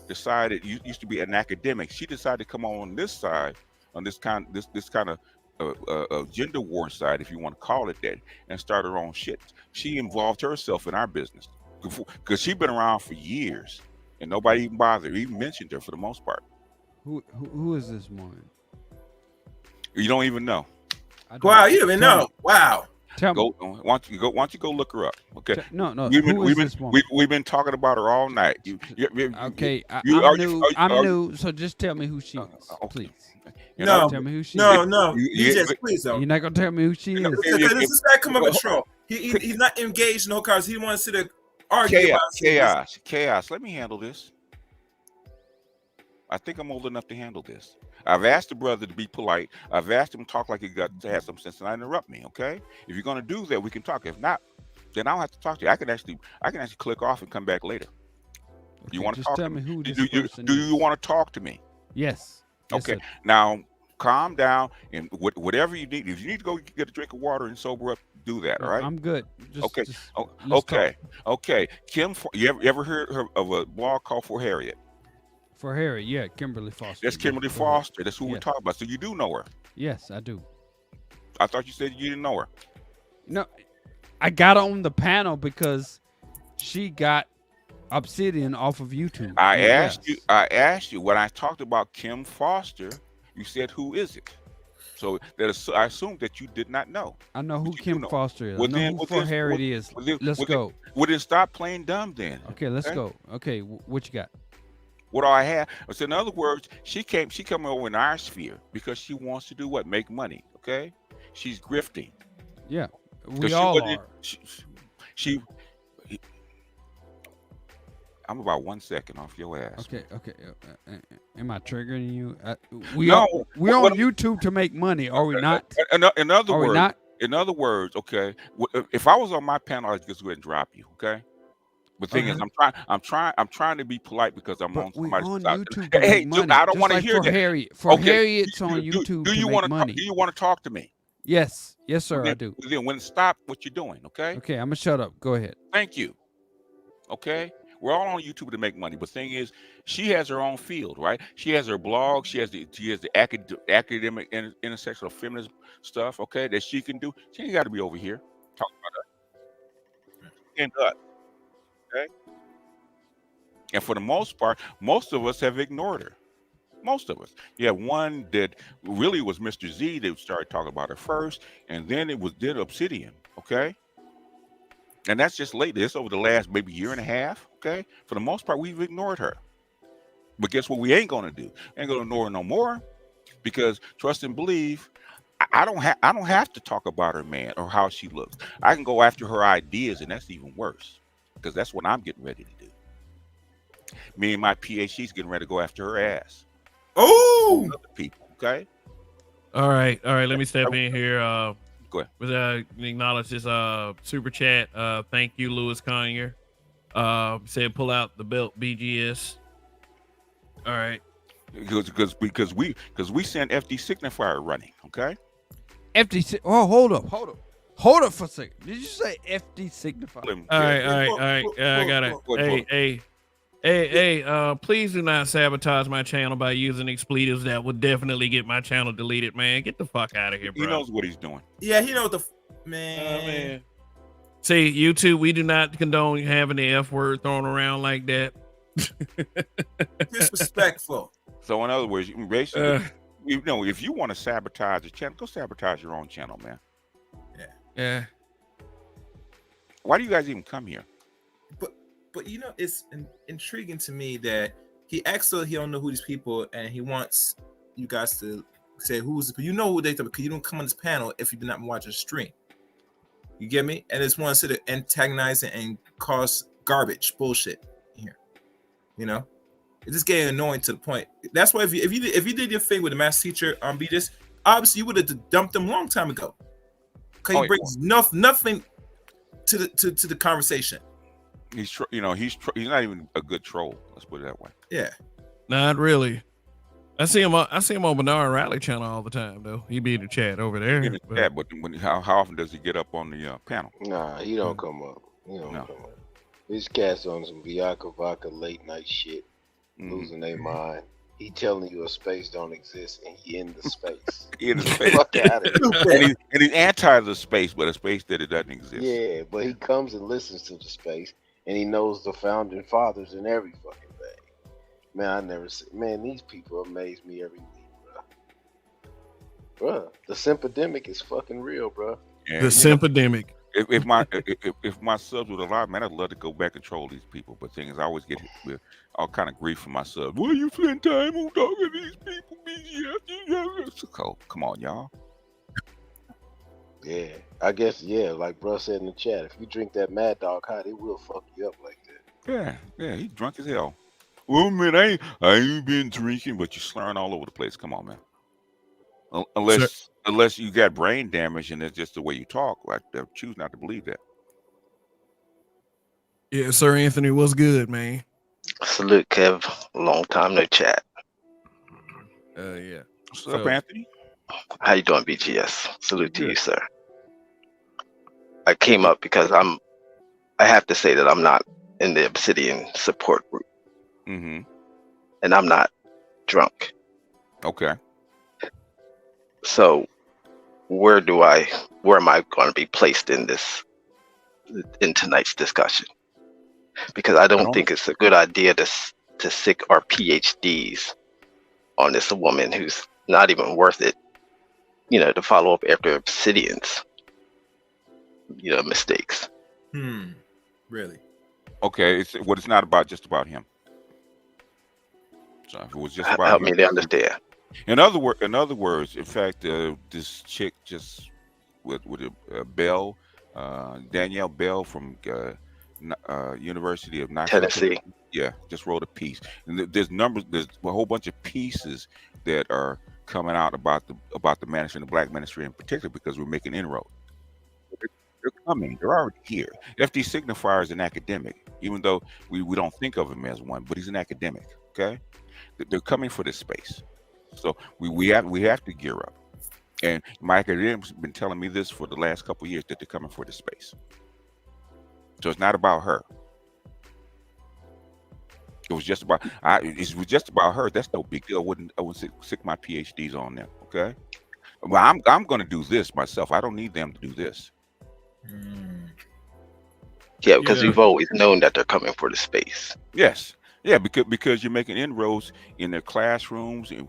decided, used to be an academic. She decided to come on this side, on this kind of gender war side, if you want to call it that, and start her own shit. She involved herself in our business because she's been around for years and nobody even bothered, even mentioned her for the most part. Who is this woman? You don't even know. Wow, you don't even know. Wow. Tell me. Why don't you go look her up? Okay. No. We've been talking about her all night. Okay. I'm new, so just tell me who she is, please. No, tell me who she no, is. no. BGS, please don't. You're not gonna tell me who she is. This is not come up control. He's not engaged in no cars. He wants to argue about chaos. Let me handle this. I think I'm old enough to handle this. I've asked the brother to be polite. I've asked him to talk like he got to have some sense and not interrupt me. Okay, if you're gonna do that, we can talk. If not, then I don't have to talk to you. I can actually click off and come back later. Okay, you want to just talk tell to me me? who this person Do is. you want to talk to me? Yes. Okay. Sir. Now calm down and whatever you need. If you need to go get a drink of water and sober up, do that. All right. I'm good. Okay. Let's talk. Okay. Kim, you ever heard of a blog called For Harriet? For Harry, yeah, Kimberly Foster. That's Kimberly Foster. That's who we're talking about. So you do know her. Yes, I do. I thought you said you didn't know her. No, I got on the panel because she got Obsidian off of YouTube. I asked you when I talked about Kim Foster, you said, who is it? So I assumed that you did not know. I know who Kim Foster is. Well, I know who For Harriet is. Let's go. Well, then stop playing dumb then. Okay, let's go. Okay, what you got? What do I have? So in other words, she came over in our sphere because she wants to do what? Make money. Okay, she's grifting. Yeah, we all are. I'm about 1 second off your ass. Okay. Am I triggering you? We're on YouTube to make money, are we not? In other words, okay. If I was on my panel, I'd just go ahead and drop you. Okay. But the thing is, I'm trying to be polite because I'm on somebody's side. YouTube to make money. I don't want to hear that. Harriet's on YouTube do you to make money. Do you want to talk to me? Yes, sir, I do. Then when stop what you're doing, okay? Okay, I'm gonna shut up. Go ahead. Thank you. Okay, we're all on YouTube to make money, but the thing is, she has her own field, right? She has her blog. She has the academic intersectional feminism stuff, okay, that she can do. She ain't got to be over here talking about that. And okay. And for the most part, most of us have ignored her. Most of us. You have one that really was Mr. Z that started talking about her first, and then it was Obsidian, okay? And that's just lately. It's over the last maybe year and a half, okay? For the most part, we've ignored her. But guess what we ain't gonna do? Ain't gonna ignore her no more, because trust and believe, I don't have to talk about her man or how she looks. I can go after her ideas, and that's even worse, because that's what I'm getting ready to do. Me and my PhD's getting ready to go after her ass. Oh, other people, okay. All right. Let me step in here. Go ahead. With acknowledge this super chat. Thank you, Louis Conyer. Said pull out the belt, BGS. All right. Because we sent FD Signifier running, okay. FD. Oh, hold up for a second. Did you say FD Signifier? All right. I got it. Hey, please do not sabotage my channel by using expletives that would definitely get my channel deleted, man. Get the fuck out of here, bro. He knows what he's doing. Yeah, he knows man. See, YouTube, we do not condone having the F word thrown around like that. Disrespectful. So in other words, basically, if you want to sabotage the channel, go sabotage your own channel, man. Yeah. Why do you guys even come here? But you know, it's intriguing to me that he acts though he don't know who these people, and he wants you guys to say who's you know who they are, because you don't come on this panel if you do not watch a stream. You get me? And it's one to sit there antagonizing and cause garbage bullshit here. You know, it's just getting annoying to the point. That's why if you did your thing with the math teacher on Be This, obviously you would have dumped him a long time ago. Because he brings nothing to the conversation. He's not even a good troll. Let's put it that way. Yeah. Not really. I see him on Bernard Riley channel all the time though. He be in the chat over there. In the chat, but how often does he get up on the panel? Nah, he don't come up. He don't come up. His cat's on some Viaca Vodka late night shit, losing their mind. He telling you a space don't exist, and he in the space. In the space. Fuck out of here. And he's anti the space, but a space that it doesn't exist. Yeah, but he comes and listens to the space, and he knows the founding fathers in every fucking thing. Man, I never see. Man, these people amaze me every week, bro. The simpidemic is fucking real, bro. Yeah, the simpidemic. If my subs would allow, man, I'd love to go back and troll these people. But thing is, I always get hit with all kind of grief from my subs. Well, you spend time on talking to these people, so, come on, y'all. Yeah, I guess, like bro said in the chat, if you drink that Mad Dog hot, it will fuck you up like that. Yeah, he's drunk as hell. Well, man, I ain't been drinking, but you're slurring all over the place. Come on, man. Unless you got brain damage and it's just the way you talk, I choose not to believe that. Yeah, Sir Anthony, what's good, man? Salute, Kev. Long time no chat. Yeah. What's up, Anthony? How you doing, BGS? Salute to you, sir. I came up because I have to say that I'm not in the Obsidian support group. Mm-hmm. And I'm not drunk. Okay. So where am I going to be placed in tonight's discussion? Because I don't think it's a good idea to sick our PhDs on this woman who's not even worth it, to follow up after Obsidian's, mistakes. Really? Okay, it's not just about him. So if it was just about help him, me to understand. In other words, in fact, this chick just with Bell, Danielle Bell from University of Tennessee. Yeah, just wrote a piece. And there's a whole bunch of pieces that are coming out about the Manosphere and the Black Manosphere in particular, because we're making inroads. They're coming. They're already here. FD Signifier is an academic, even though we don't think of him as one, but he's an academic. Okay, they're coming for this space. So we have to gear up. And my academics have been telling me this for the last couple of years, that they're coming for this space. So it's not about her. It was just about her. That's no big deal. I wouldn't sick my PhDs on them. Okay. Well, I'm going to do this myself. I don't need them to do this. Yeah, because we've always known that they're coming for the space. Yes. Yeah, because you're making inroads in their classrooms, in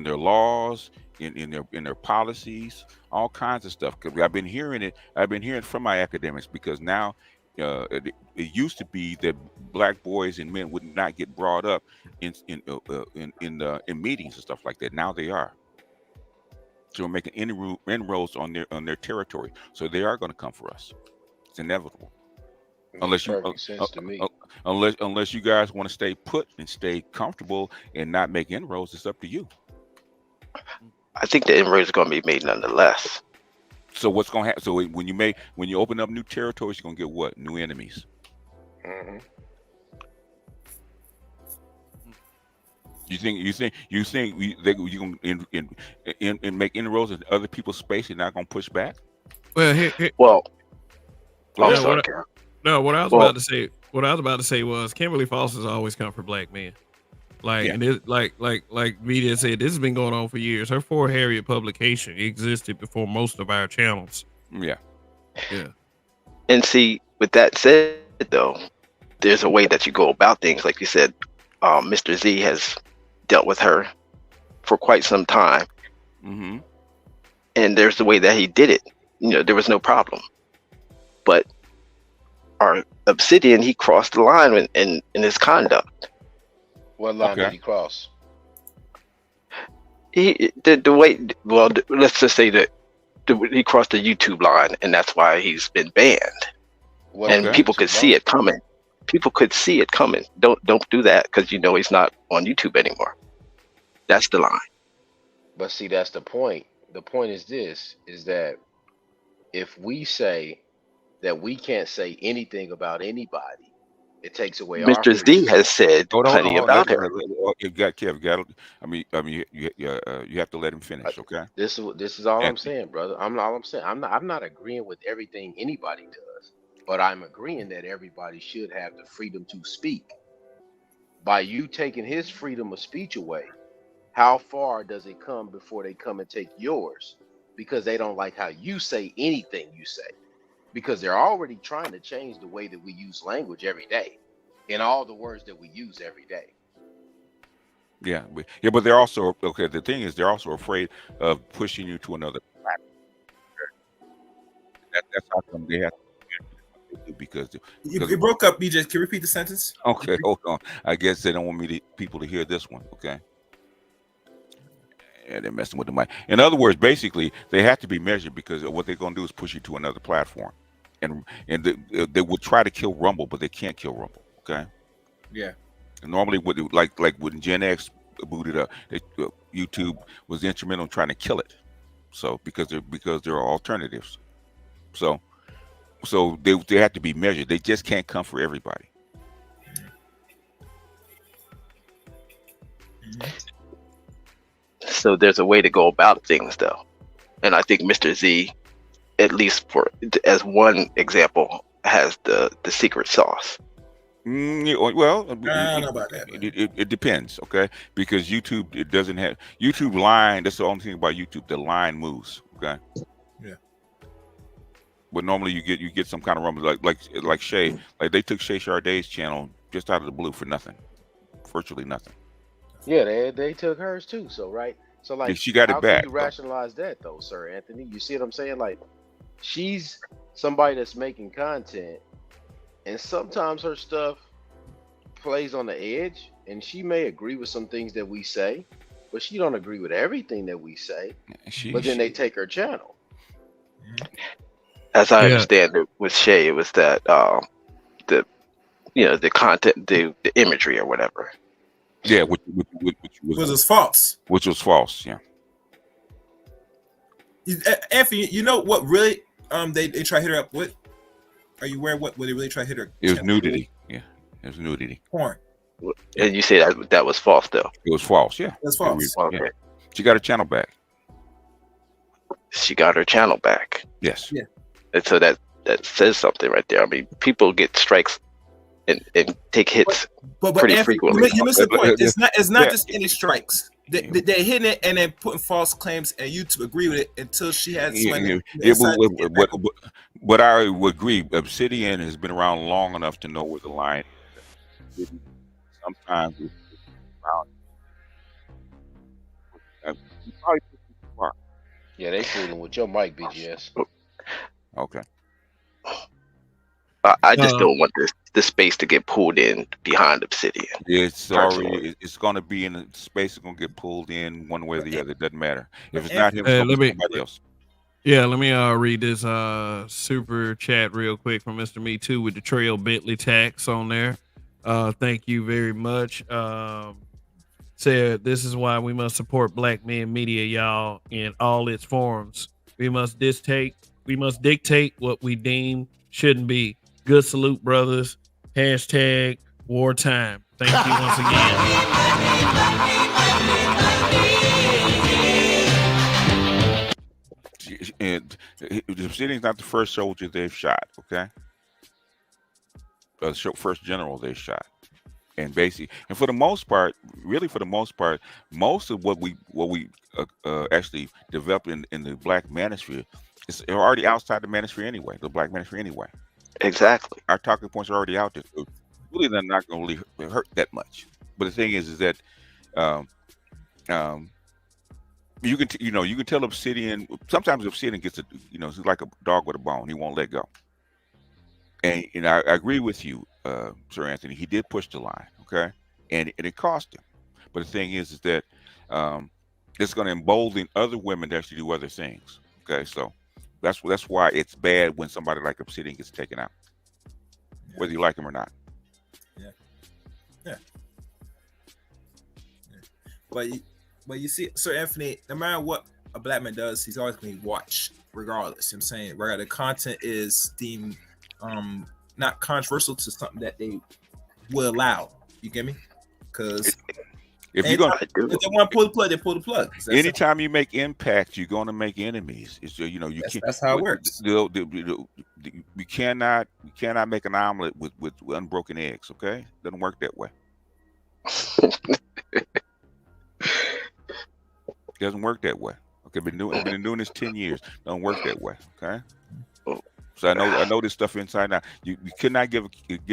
their laws, in their policies, all kinds of stuff. Because I've been hearing from my academics, because now it used to be that black boys and men would not get brought up in meetings and stuff like that. Now they are. So we're making inroads on their territory. So they are going to come for us. It's inevitable. Unless you guys want to stay put and stay comfortable and not make inroads, it's up to you. I think the inroads are going to be made nonetheless. So what's going to happen? So when you open up new territories, you're going to get what? New enemies. Mm-hmm. You think you can make inroads in other people's space? You're not going to push back? Well, what I was about to say was Kimberly Foster has always come for black men. And it, like Media said, this has been going on for years. Her For Harriet publication existed before most of our channels. Yeah. And And see, with that said, though, there's a way that you go about things. Like you said, Mr. Z has dealt with her for quite some time, Mm-hmm. and there's the way that he did it. There was no problem. But our Obsidian, he crossed the line in his conduct. What line did he cross? The way, well, let's just say that he crossed the YouTube line, and that's why he's been banned. And people could see it coming. People could see it coming. Don't do that, because he's not on YouTube anymore. That's the line. But see, that's the point. The point is this: is that if we say that we can't say anything about anybody, it takes away our Mr. Z freedom. has said plenty about her. You got Kev. I mean, you have to let him finish, okay? This is all I'm saying, brother. I'm not agreeing with everything anybody does, but I'm agreeing that everybody should have the freedom to speak. By you taking his freedom of speech away, how far does it come before they come and take yours? Because they don't like how you say anything you say. Because they're already trying to change the way that we use language every day, in all the words that we use every day. Yeah, but they're also the thing is, they're also afraid of pushing you to another platform. That's how come they have to, because you broke up, BJ. Can you repeat the sentence? Okay, hold on. I guess they don't want people to hear this one. Okay. Yeah, they're messing with the mic. In other words, basically, they have to be measured, because what they're going to do is push you to another platform, and they will try to kill Rumble, but they can't kill Rumble. Okay. Yeah. And normally, like when Gen X booted up, YouTube was instrumental in trying to kill it. So because there are alternatives. So they have to be measured. They just can't come for everybody. So there's a way to go about things, though, and I think Mr. Z, at least as one example, has the secret sauce. Well, I don't know about that. It depends, okay? Because YouTube, it doesn't have YouTube line. That's the only thing about YouTube. The line moves, okay? Yeah. But normally you get some kind of rumble, like Shay. Like they took Shay Sarday's channel just out of the blue for nothing, virtually nothing. Yeah, they took hers too. So right, so like she got it back. How can you rationalize that though, Sir Anthony? You see what I'm saying? Like, she's somebody that's making content, and sometimes her stuff plays on the edge, and she may agree with some things that we say, but she don't agree with everything that we say. But then they take her channel. As I understand it, with Shay, it was that the content, the imagery or whatever. Yeah, which was false. Which was false, yeah. Anthony, you know what really they try to hit her up with? Are you aware what they really try to hit her? It was nudity. Yeah, it was nudity. Porn. And you say that was false, though. It was false. Yeah, that's false. Okay. Yeah. She got her channel back. She got her channel back. Yes. Yeah. And so that says something right there. I mean, people get strikes and take hits pretty Anthony, frequently. You missed the point. It's not just any strikes. They're hitting it and then putting false claims, and YouTube agree with it until she has. But I would agree. Obsidian has been around long enough to know where the line is. Sometimes it's around. Yeah, they fooling with your mic, BGS. Okay. I just don't want this space to get pulled in behind Obsidian. It's already. It's going to be in a space. It's going to get pulled in one way or the other. It doesn't matter. If it's not him, somebody else. Yeah, let me read this super chat real quick from Mr. Me Too with the Trail Bentley tax on there. Thank you very much. Said this is why we must support Black Men Media, y'all, in all its forms. We must dictate what we deem shouldn't be. Good salute, brothers. Hashtag wartime. Thank you once again. And Obsidian's not the first soldier they've shot, okay? First general they shot. And basically, and for the most part, most of what we actually developed in the Black Manosphere is already outside the Manosphere anyway, the Black Manosphere anyway. Exactly. Our talking points are already out there. So really, they're not going to really hurt that much. But the thing is that um, um, you can you can tell Obsidian. Sometimes Obsidian gets he's like a dog with a bone. He won't let go. And I agree with you, Sir Anthony. He did push the line, okay, and it cost him. But the thing is that it's going to embolden other women to actually do other things. Okay, so that's why it's bad when somebody like Obsidian gets taken out, whether you like him or not. Yeah. But you see, Sir Anthony, no matter what a black man does, he's always going to be watched, regardless. You know what I'm saying, right? The content is deemed not controversial to something that they will allow. You get me? Because if you're gonna, if they want to pull the plug, they pull the plug. Anytime you make impact, you're going to make enemies. It's you can't. That's how it works. We cannot make an omelet with unbroken eggs. Okay, doesn't work that way. Doesn't work that way. Okay, been doing this 10 years. Don't work that way. Okay. So I know this stuff inside out. You could not get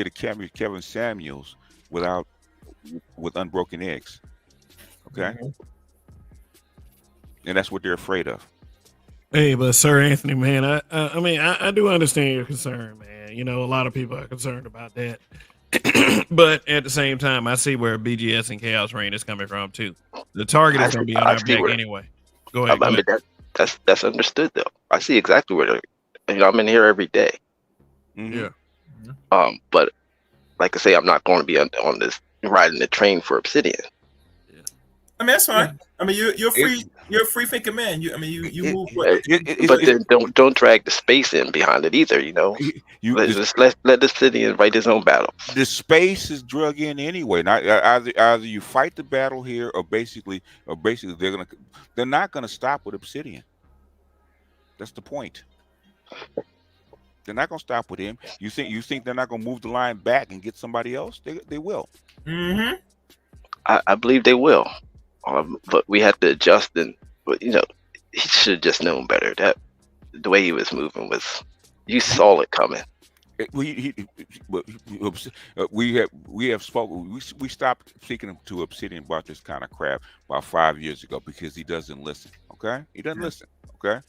a Kevin Samuels with unbroken eggs. Okay. And that's what they're afraid of. Hey, but Sir Anthony, man, I mean, I do understand your concern, man. You know, a lot of people are concerned about that. But at the same time, I see where BGS and Chaos Reign is coming from too. The target is going to be on our back anyway. Go ahead. I mean, that's understood though. I see exactly where I'm in here every day. Yeah. But like I say, I'm not going to be on this riding the train for Obsidian. I mean, that's fine. I mean, you're free. You're a free thinking man. You move. But then don't drag the space in behind it either. You know, let the Obsidian write his own battle. The space is drug in anyway. Now, either you fight the battle here, or basically they're not gonna stop with Obsidian. That's the point. They're not gonna stop with him. You think they're not gonna move the line back and get somebody else? They will. Mm-hmm. I believe they will. But we have to adjust, and he should have just known better. That the way he was moving you saw it coming. We have spoken. We stopped speaking to Obsidian about this kind of crap about 5 years ago because he doesn't listen. Okay, he doesn't listen. Okay.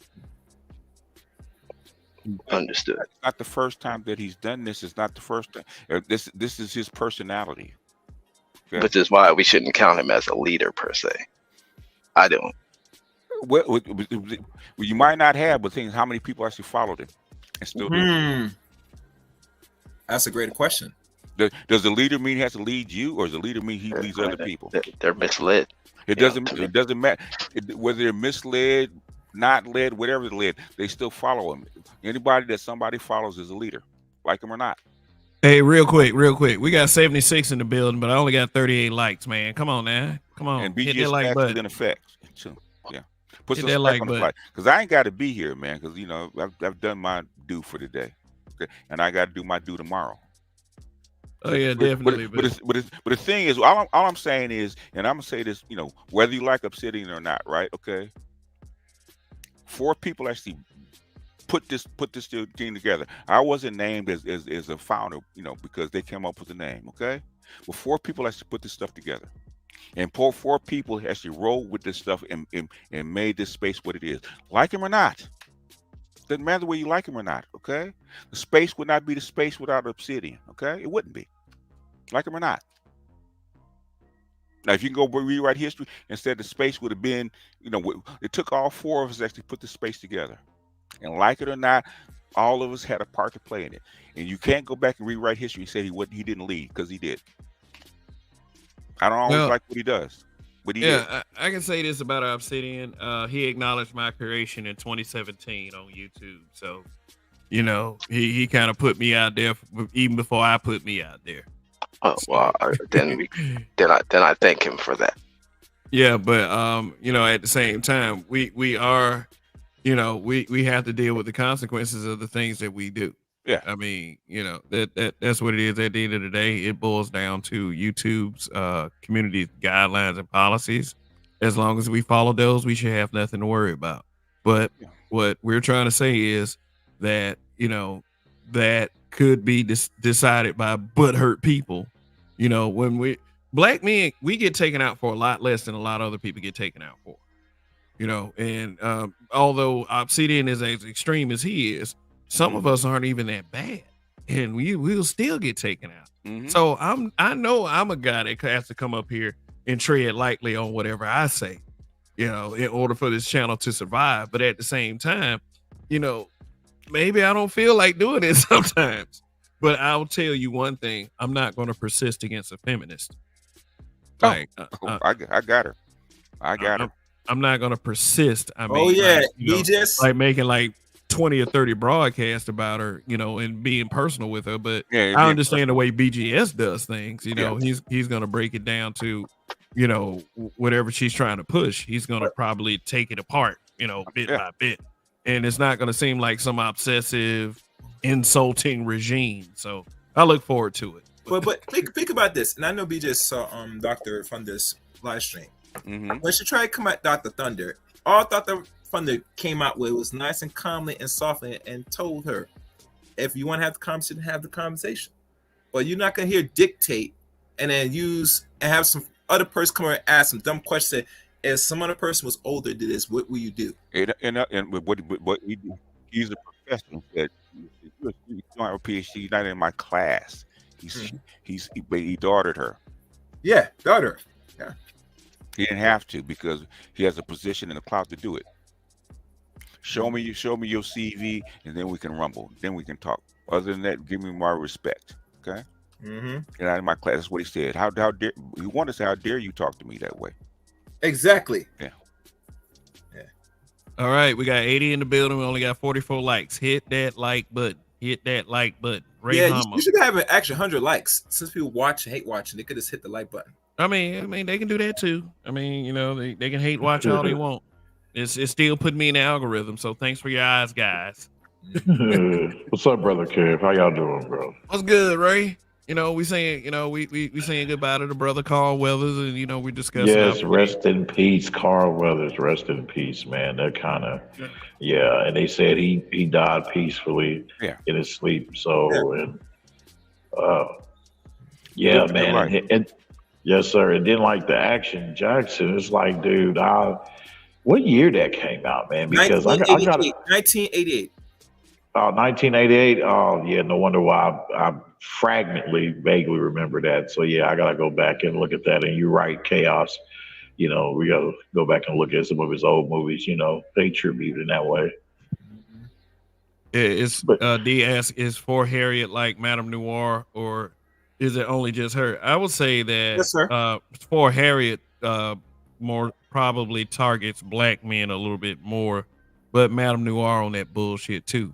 Understood. It's not the first time that he's done this. It's not the first time. This is his personality. Okay? Which is why we shouldn't count him as a leader per se. I don't. Well, you might not have, but think how many people actually followed him and still do. That's a great question. Does the leader mean he has to lead you, or does the leader mean he leads other people? They're misled. It doesn't matter whether they're misled, not led, whatever they're led. They still follow him. Anybody that somebody follows is a leader, like him or not. Hey, real quick. We got 76 in the building, but I only got 38 likes, man. Come on now. Come on. And hit that like BGS button. in effect too. Yeah. Put Hit some that like on the button. flag. Because I ain't got to be here, man. Because I've done my due for the day. Okay. And I got to do my due tomorrow. Oh yeah, definitely. But the thing is, all I'm saying is, and I'm gonna say this, whether you like Obsidian or not, right? Okay. 4 people actually put this thing together. I wasn't named as a founder, because they came up with the name. Okay. Well, 4 people actually put this stuff together, and 4 people actually rolled with this stuff and made this space what it is. Like him or not, doesn't matter whether you like him or not. Okay. The space would not be the space without Obsidian. Okay. It wouldn't be. Like him or not. Now, if you can go rewrite history, instead the space would have been, it took all 4 of us to actually put the space together. And like it or not, all of us had a part to play in it. And you can't go back and rewrite history and say he didn't lead, because he did. I don't always like what he does, but he did. I can say this about Obsidian. He acknowledged my creation in 2017 on YouTube. So, he kind of put me out there even before I put me out there. Oh well, then I thank him for that. Yeah, but at the same time, we are, we have to deal with the consequences of the things that we do. Yeah, I mean, that's what it is. At the end of the day, it boils down to YouTube's community guidelines and policies. As long as we follow those, we should have nothing to worry about. But what we're trying to say is that that could be decided by butthurt people. You know, when black men, we get taken out for a lot less than a lot of other people get taken out for. You know, and although Obsidian is as extreme as he is, some of us aren't even that bad, and we'll still get taken out. So I know I'm a guy that has to come up here and tread lightly on whatever I say, you know, in order for this channel to survive. But at the same time, you know, maybe I don't feel like doing it sometimes. But I'll tell you one thing: I'm not going to persist against a feminist. Like, I got her. I got her. I'm not gonna persist. I mean, Oh yeah, like, you know, just like making like 20 or 30 broadcasts about her, you know, and being personal with her. But Yeah, I understand the way BGS does things. You know, Yeah. he's gonna break it down to, you know, whatever she's trying to push. He's gonna probably take it apart, you know, bit by bit, and it's not gonna seem like some obsessive, insulting regime. So I look forward to it. But think about this, and I know BJ saw Dr. Thunder's live stream. When she tried to come at Dr. Thunder, all Dr. Thunder came out with was nice and calmly and softly and told her, if you want to have the conversation. But you're not gonna hear dictate and then have some other person come over and ask some dumb question. If some other person was older did this, what will you do? And what he do, he's a professor. He said, "You don't have a PhD, not in my class." He daughted her. Yeah, daughter. Yeah. He didn't have to because he has a position in the cloud to do it. Show me your CV, and then we can rumble. Then we can talk. Other than that, give me my respect. Okay. Get out of my class. That's what he said. How dare he wanted to say? How dare you talk to me that way? Exactly. Yeah. All right, we got 80 in the building. We only got 44 likes. Hit that like button. Hit that like button. You should have an extra 100 likes. Since people hate watching, they could just hit the like button. I mean, they can do that too. I mean, you know, they can hate watch all they want. It's still putting me in the algorithm. So thanks for your eyes, guys. What's up, brother Kev? How y'all doing, bro? What's good, Ray? You know, we saying goodbye to the brother Carl Weathers, and you know, we discussing. Yes, rest in peace, Carl Weathers. Rest in peace, man. That kind of, and they said he died peacefully in his sleep. So, and man, and yes, sir. And then like the Action Jackson, it's like, dude, what year that came out, man? Because I got 1988. 1988. Oh, yeah. No wonder why I vaguely remember that. So yeah, I gotta go back and look at that. And you're right, Chaos. You know, we gotta go back and look at some of his old movies. You know, pay tribute in that way. D asks, is For Harriet like Madame Noir, or is it only just her? I would say that yes, sir. For Harriet more probably targets black men a little bit more, but Madame Noir on that bullshit too.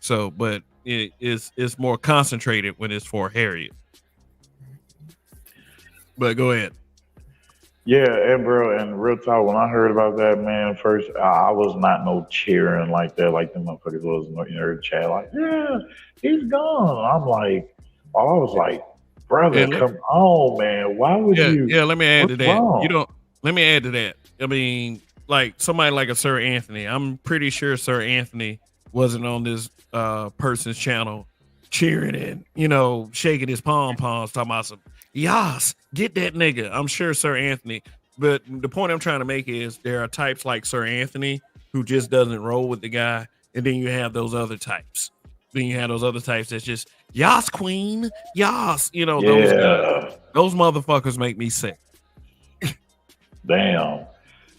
So, but it's more concentrated when it's For Harriet. But go ahead. Yeah, and bro, and real talk, when I heard about that, man, first I was not no cheering like that, like the motherfuckers was in the chat, like, yeah, he's gone. I'm like, I was like, brother, come on, man. Why would you? Yeah, let me add to that. Wrong? Let me add to that. I mean, like somebody like a Sir Anthony. I'm pretty sure Sir Anthony wasn't on this person's channel cheering and, you know, shaking his pom-poms, talking about some, yas, get that nigga. I'm sure Sir Anthony. But the point I'm trying to make is there are types like Sir Anthony who just doesn't roll with the guy. And then you have those other types. Then you have those other types that's just, yas, queen, yas. You know, those motherfuckers make me sick. Damn.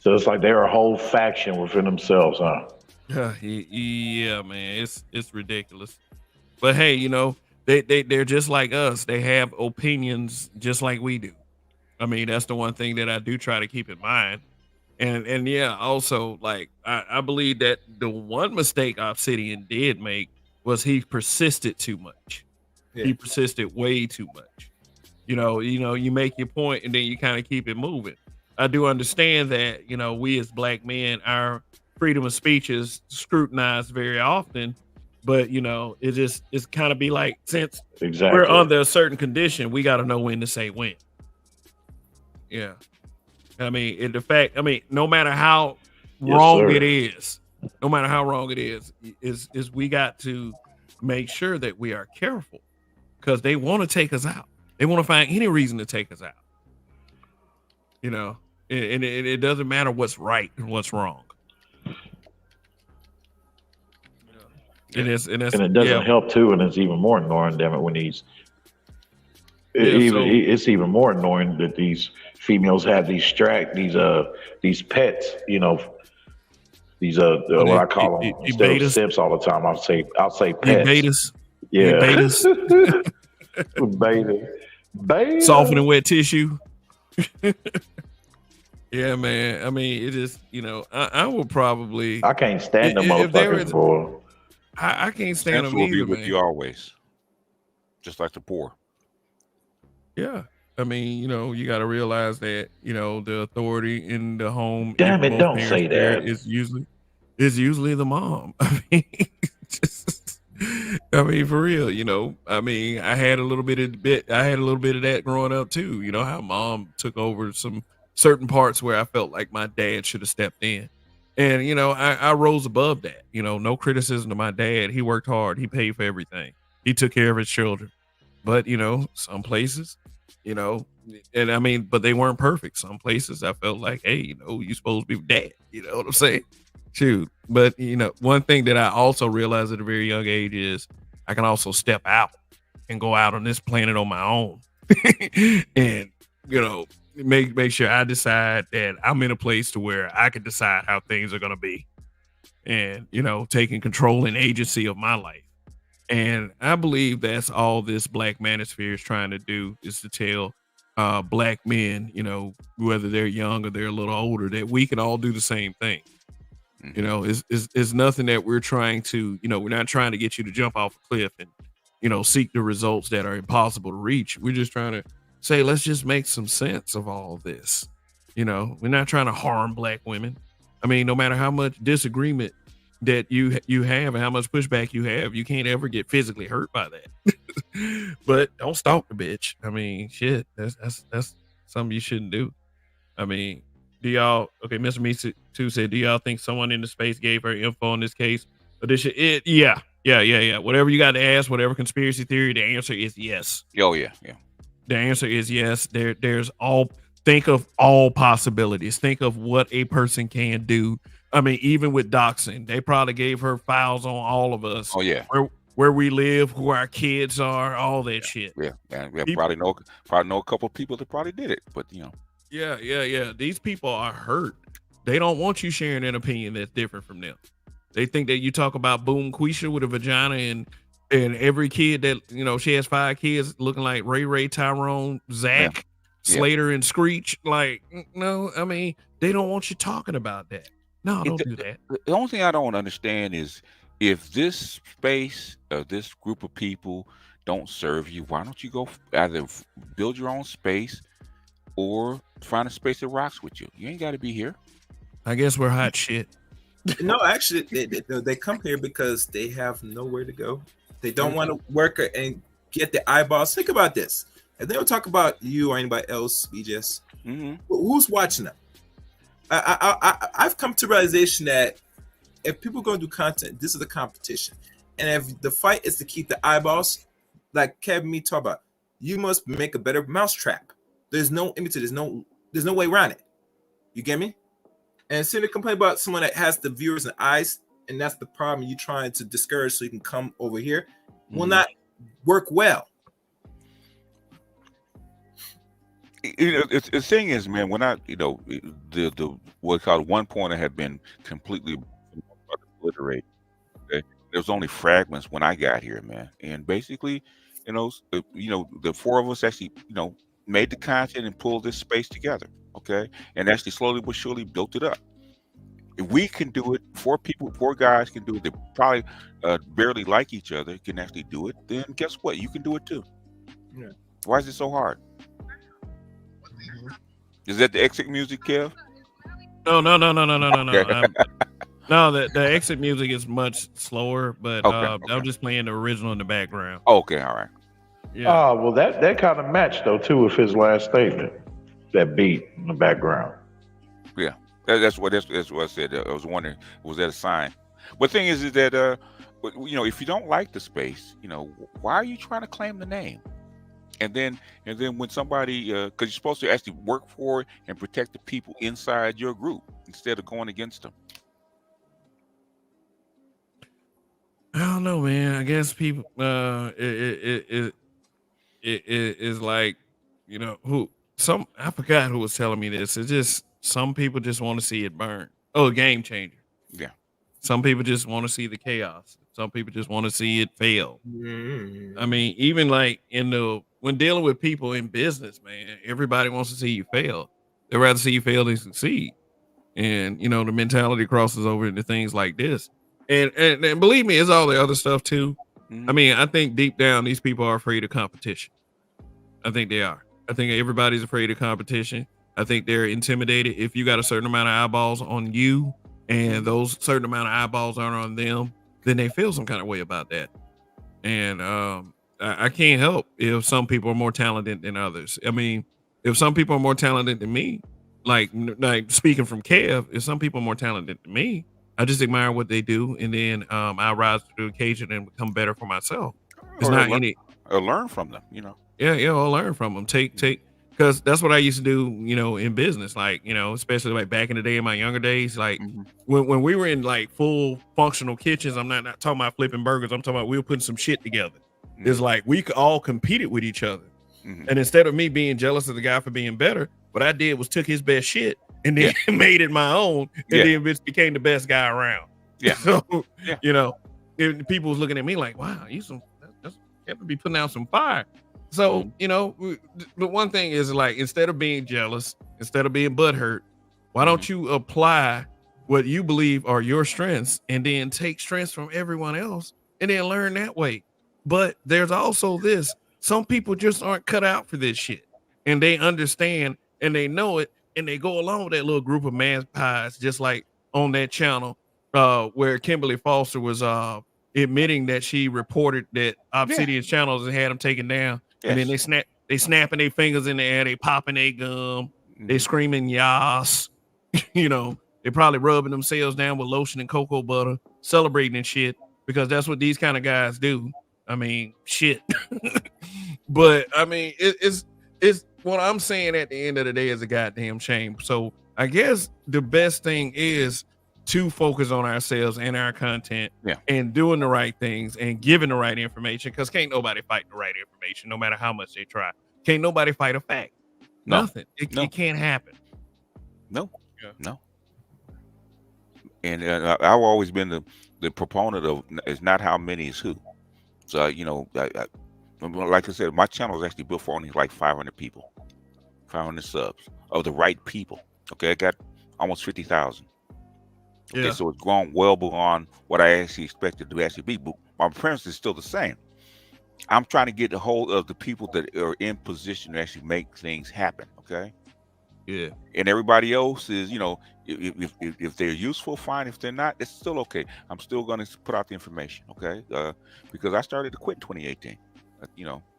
So it's like they're a whole faction within themselves, huh? Yeah, man, it's ridiculous. But hey, you know, they're just like us. They have opinions just like we do. I mean, that's the one thing that I do try to keep in mind. And yeah, also, like, I believe that the one mistake Obsidian did make was he persisted too much. Yeah. He persisted way too much. You know, you make your point and then you kind of keep it moving. I do understand that, you know, we as black men, our freedom of speech is scrutinized very often, but you know, it's kind of be like, since we're under a certain condition, we got to know when to say when. Yeah. I mean, no matter how wrong it is, we got to make sure that we are careful, because they want to take us out. They want to find any reason to take us out. You know, and it doesn't matter what's right and what's wrong. And it doesn't help too, and it's even more annoying, damn it, when it's even more annoying that these females have these pets, you know, these what I call them, instead of simps all the time, I'll say pets. Betas. Yeah. Betas. Beta. Softening wet tissue. Yeah, man. I mean, it is, you know, I will probably. I can't stand them motherfuckers, boy. I can't stand them will either, be with man. you always, just like the poor. Yeah, I mean, you know, you got to realize that, you know, the authority in the home. Damn it! Don't say that. Is usually the mom. I mean, I mean, for real, you know. I mean, I had a little bit of that growing up too. You know how mom took over some certain parts where I felt like my dad should have stepped in. And, you know, I rose above that. You know, no criticism to my dad. He worked hard. He paid for everything. He took care of his children. But, you know, some places, you know, and I mean, but they weren't perfect. Some places I felt like, hey, you know, you're supposed to be dad. You know what I'm saying? Shoot. But, you know, one thing that I also realized at a very young age is I can also step out and go out on this planet on my own. And, you know, make sure I decide that I'm in a place to where I can decide how things are going to be, and, you know, taking control and agency of my life. And I believe that's all this Black Manosphere is trying to do, is to tell Black men, you know, whether they're young or they're a little older, that we can all do the same thing. You know, it's nothing that we're trying to, you know, we're not trying to get you to jump off a cliff and, you know, seek the results that are impossible to reach. We're just trying to say, let's just make some sense of all of this. You know, we're not trying to harm Black women. I mean, no matter how much disagreement that you have and how much pushback you have, you can't ever get physically hurt by that. But don't stalk the bitch. I mean, shit, that's something you shouldn't do. I mean, Mr. Me too said, do y'all think someone in the space gave her info in this case? But yeah. Whatever you got to ask, whatever conspiracy theory, the answer is yes. Oh yeah. The answer is yes. Think of all possibilities. Think of what a person can do. I mean, even with doxing, they probably gave her files on all of us. Oh yeah. Where we live, who our kids are, all that shit. Yeah. And we probably know a couple of people that probably did it, but you know. Yeah. These people are hurt. They don't want you sharing an opinion that's different from them. They think that you talk about Boom Quisha with a vagina and every kid that, you know, she has 5 kids looking like Ray, Tyrone, Zach, Slater, and Screech. Like, no, I mean, they don't want you talking about that. No, don't do that. The only thing I don't understand is if this space, this group of people don't serve you, why don't you go either build your own space or find a space that rocks with you? You ain't got to be here. I guess we're hot shit. No, actually, they come here because they have nowhere to go. They don't want to work and get the eyeballs. Think about this. If they don't talk about you or anybody else, BJS, who's watching them? I've come to realization that if people are going to do content, this is a competition. And if the fight is to keep the eyeballs, like Kevin me talk about, you must make a better mousetrap. There's no there's no way around it. You get me? And sitting to complain about someone that has the viewers and eyes, and that's the problem you're trying to discourage so you can come over here, will not work well. You know, the thing is, man, when the what's called one pointer had been completely obliterated. Okay? There was only fragments when I got here, man, and basically, the 4 of us actually, made the content and pulled this space together. Okay, and actually slowly but surely built it up. If we can do it, 4 guys can do it. They probably barely like each other, can actually do it. Then guess what? You can do it too. Yeah. Why is it so hard? Is that the exit music, Kev? No. Okay. No, the exit music is much slower, but okay. I'm just playing the original in the background. Okay, all right. Yeah. Well, that kind of matched though too with his last statement. That beat in the background. Yeah, that's what I said. I was wondering, was that a sign? But the thing is that But if you don't like the space, why are you trying to claim the name? And then when somebody, because you're supposed to actually work for it and protect the people inside your group instead of going against them. I don't know, man. I guess people, it is like, I forgot who was telling me this. It's just some people just want to see it burn. Oh, a game changer. Yeah. Some people just want to see the chaos. Some people just want to see it fail. Mm. I mean, even like when dealing with people in business, man, everybody wants to see you fail. They'd rather see you fail than succeed. And the mentality crosses over into things like this. And believe me, it's all the other stuff too. I mean, I think deep down these people are afraid of competition. I think they are. I think everybody's afraid of competition. I think they're intimidated if you got a certain amount of eyeballs on you and those certain amount of eyeballs aren't on them, then they feel some kind of way about that. And I can't help if some people are more talented than others. I mean, if some people are more talented than me, like speaking from Kev, if some people are more talented than me, I just admire what they do, and then I rise to the occasion and become better for myself. It's Or not learn, any. or learn from them. Yeah, I'll learn from them. Take, because that's what I used to do, in business. Like, especially like back in the day, in my younger days, like when we were in like full functional kitchens. I'm not talking about flipping burgers. I'm talking about we were putting some shit together. It's like we could all competed with each other, and instead of me being jealous of the guy for being better, what I did was took his best shit and then made it my own, and then bitch became the best guy around. Yeah. So people was looking at me like, wow, you have to be putting out some fire. So, the one thing is like, instead of being jealous, instead of being butthurt, why don't you apply what you believe are your strengths and then take strengths from everyone else and then learn that way? But there's also this, some people just aren't cut out for this shit, and they understand and they know it, and they go along with that little group of man pies, just like on that channel where Kimberly Foster was admitting that she reported that Obsidian channels and had them taken down. And then they snapping their fingers in the air, they popping their gum, they screaming yas, they probably rubbing themselves down with lotion and cocoa butter, celebrating and shit, because that's what these kind of guys do. I mean, shit. But I mean, it's what I'm saying at the end of the day is a goddamn shame. So I guess the best thing is to focus on ourselves and our content and doing the right things and giving the right information, because can't nobody fight the right information, no matter how much they try. Can't nobody fight a fact. No. Nothing. It can't happen. No. No. And I've always been the proponent of it's not how many, is who. So, like I said, my channel is actually built for only like 500 people, 500 subs of the right people. Okay, I got almost 50,000. Okay, so it's grown well beyond what I actually expected to actually be. But my premise is still the same. I'm trying to get a hold of the people that are in position to actually make things happen. Okay. Yeah. And everybody else is, if they're useful, fine. If they're not, it's still okay. I'm still going to put out the information. Okay. Because I started to quit in 2018.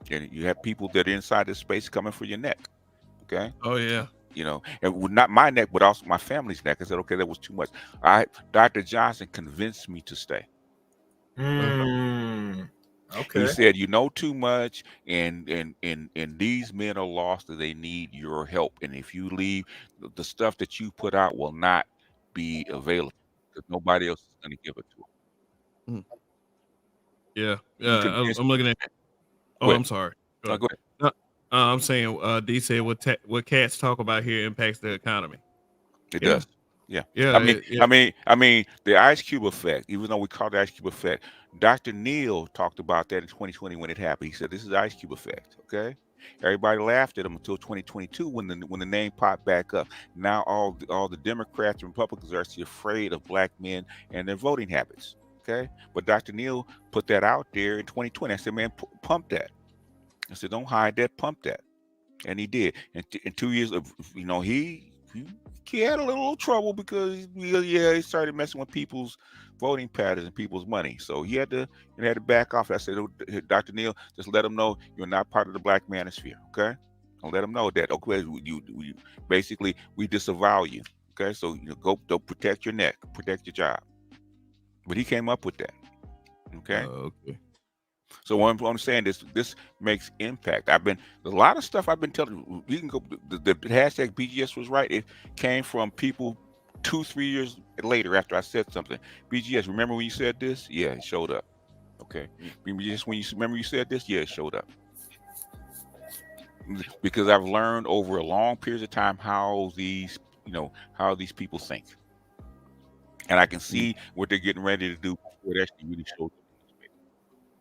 And you have people that are inside this space coming for your neck. Okay. Oh yeah. And not my neck, but also my family's neck. I said, okay, that was too much. Dr. Johnson convinced me to stay. Okay. He said, you know too much, and these men are lost, and they need your help. And if you leave, the stuff that you put out will not be available because nobody else is going to give it to them. Yeah. I'm looking at. Oh, I'm sorry. Go ahead. I'm saying D said what cats talk about here impacts the economy. It does. Yeah. Yeah. I mean, the Ice Cube effect, even though we call it the Ice Cube effect, Dr. Neal talked about that in 2020 when it happened. He said, this is the Ice Cube effect. Okay. Everybody laughed at him until 2022 when the name popped back up. Now all the Democrats and Republicans are actually afraid of black men and their voting habits. Okay. But Dr. Neal put that out there in 2020. I said, man, pump that. I said, don't hide that, pump that. And he did. And in 2 years of, he had a little trouble because he started messing with people's voting patterns and people's money. So he had to back off. I said, Dr. Neal, just let him know you're not part of the Black Manosphere. Okay. I'll let him know that. Okay. You basically, we disavow you. Okay. So go protect your neck, protect your job. But he came up with that. Okay. Okay. So what I'm saying, this makes impact. A lot of stuff I've been telling you can go. The hashtag BGS was right. It came from people 2-3 years later after I said something. BGS, remember when you said this? Yeah, it showed up. Okay. BGS, when you remember you said this? Yeah, it showed up. Because I've learned over a long period of time how these people think, and I can see what they're getting ready to do before it actually really shows up.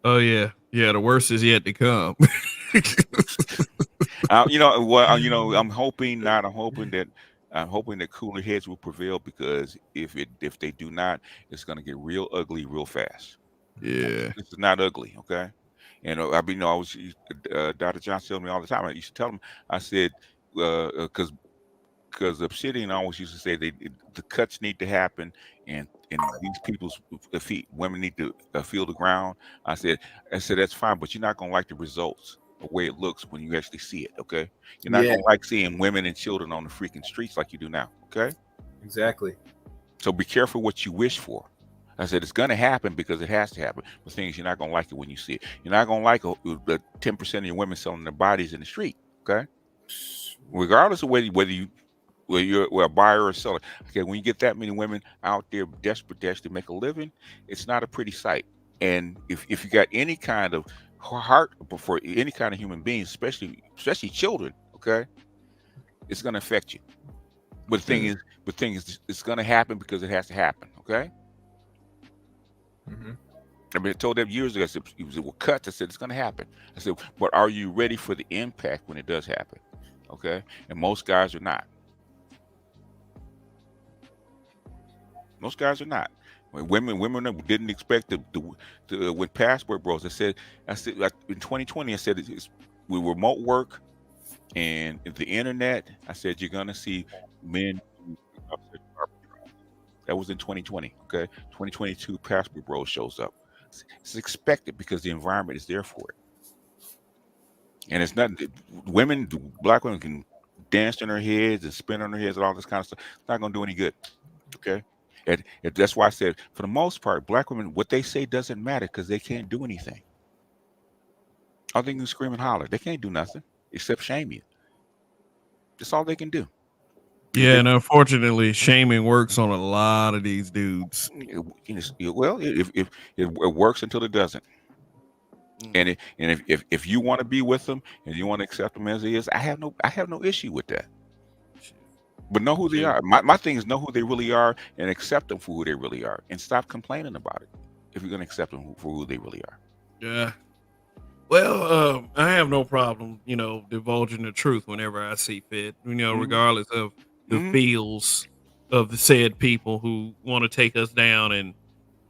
Oh yeah, yeah. The worst is yet to come. I'm hoping not. I'm hoping that cooler heads will prevail, because if they do not, it's going to get real ugly real fast. Yeah. This is not ugly, okay? And I was Dr. Johnson tells me all the time. I used to tell him, I said, because Obsidian always used to say the cuts need to happen, and these people's feet, women need to feel the ground. I said that's fine, but you're not gonna like the results, the way it looks when you actually see it. Okay, you're not Yeah, gonna like seeing women and children on the freaking streets like you do now. Okay, exactly. so be careful what you wish for. I said it's gonna happen because it has to happen. The thing is, you're not gonna like it when you see it. You're not gonna like the 10% of your women selling their bodies in the street. Okay, regardless of whether you're a buyer or a seller. Okay, when you get that many women out there desperate to make a living, it's not a pretty sight. And if you got any kind of heart for any kind of human beings, especially children, okay, it's going to affect you. But the thing is, it's going to happen because it has to happen. Okay. Mm-hmm. I mean, I told them years ago, I said, it was cuts. I said, it's going to happen. I said, but are you ready for the impact when it does happen? Okay. And most guys are not. Most guys are not. Women didn't expect the with Passport Bros. I said like, in 2020, I said with remote work and the internet, I said you're gonna see men. That was in 2020. Okay, 2022, Passport Bros shows up. It's expected because the environment is there for it, and it's not black women can dance in their heads and spin on their heads and all this kind of stuff. It's not gonna do any good. Okay. And that's why I said, for the most part, black women, what they say doesn't matter because they can't do anything. All they can scream and holler. They can't do nothing except shame you. That's all they can do. Yeah, and unfortunately, shaming works on a lot of these dudes. Well, if it works until it doesn't. And if you want to be with them and you want to accept them as he is, I have no issue with that. But know who they are. My thing is know who they really are and accept them for who they really are, and stop complaining about it. If you're going to accept them for who they really are. Yeah. Well, I have no problem, divulging the truth whenever I see fit. Regardless of the feels of the said people who want to take us down and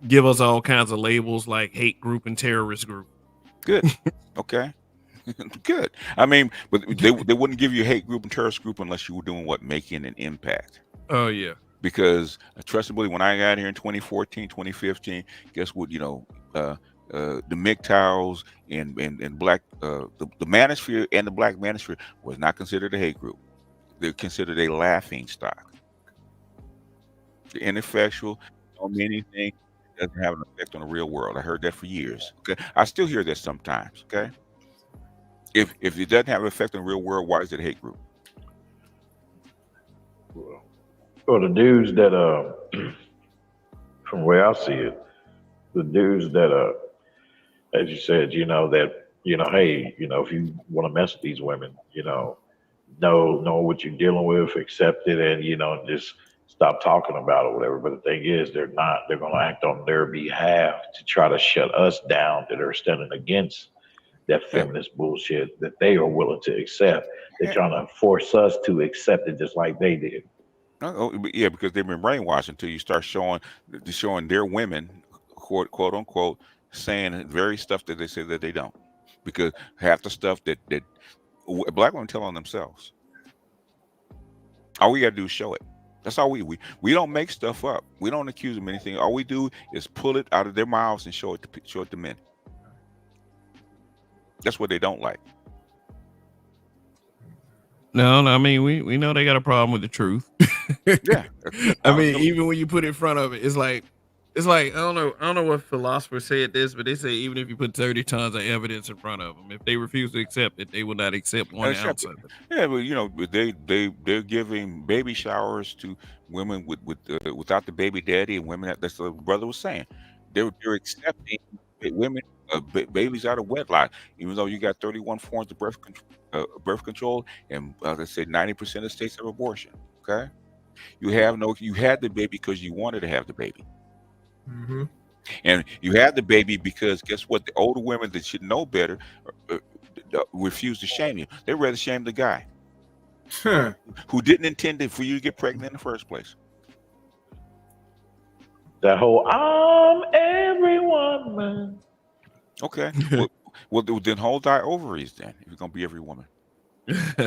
give us all kinds of labels like hate group and terrorist group. Good. Okay. Good. I mean, but they wouldn't give you a hate group and terrorist group unless you were doing what? Making an impact. Oh, yeah. Because trust and believe, when I got here in 2014, 2015, guess what? The MGTOWs and black, the Manosphere and the Black Manosphere was not considered a hate group. They're considered a laughing stock. They're ineffectual, don't mean anything, it doesn't have an effect on the real world. I heard that for years. Okay. I still hear that sometimes. Okay. If it doesn't have an effect on the real world, why is it a hate group? Well, the dudes that from where I see it, the dudes that as you said, hey, if you want to mess with these women, know what you're dealing with, accept it, and just stop talking about it, whatever. But the thing is, they're going to act on their behalf to try to shut us down, that are standing against that feminist bullshit that they are willing to accept. They're trying to force us to accept it just like they did. Oh, yeah, because they've been brainwashed until you start showing their women, quote unquote, saying very stuff that they say that they don't. Because half the stuff that black women tell on themselves. All we gotta do is show it. That's all we don't make stuff up. We don't accuse them of anything. All we do is pull it out of their mouths and show it to men. That's what they don't like. No, I mean we know they got a problem with the truth. Yeah. I mean, even when you put it in front of it, it's like It's like I don't know what philosopher said this, but they say even if you put 30 tons of evidence in front of them, if they refuse to accept it, they will not accept 1 ounce Accept it. of it. Yeah, but they're giving baby showers to women without the baby daddy and women that's what the brother was saying. They're accepting women babies out of wedlock, even though you got 31 forms of birth control, and let's say 90% of states have abortion. Okay, you had the baby because you wanted to have the baby. Mm-hmm. And you had the baby because guess what? The older women that should know better refuse to shame you. They rather shame the guy who didn't intend for you to get pregnant in the first place. That whole I'm everyone, man. Okay. Well, then hold thy ovaries then, if you're going to be every woman.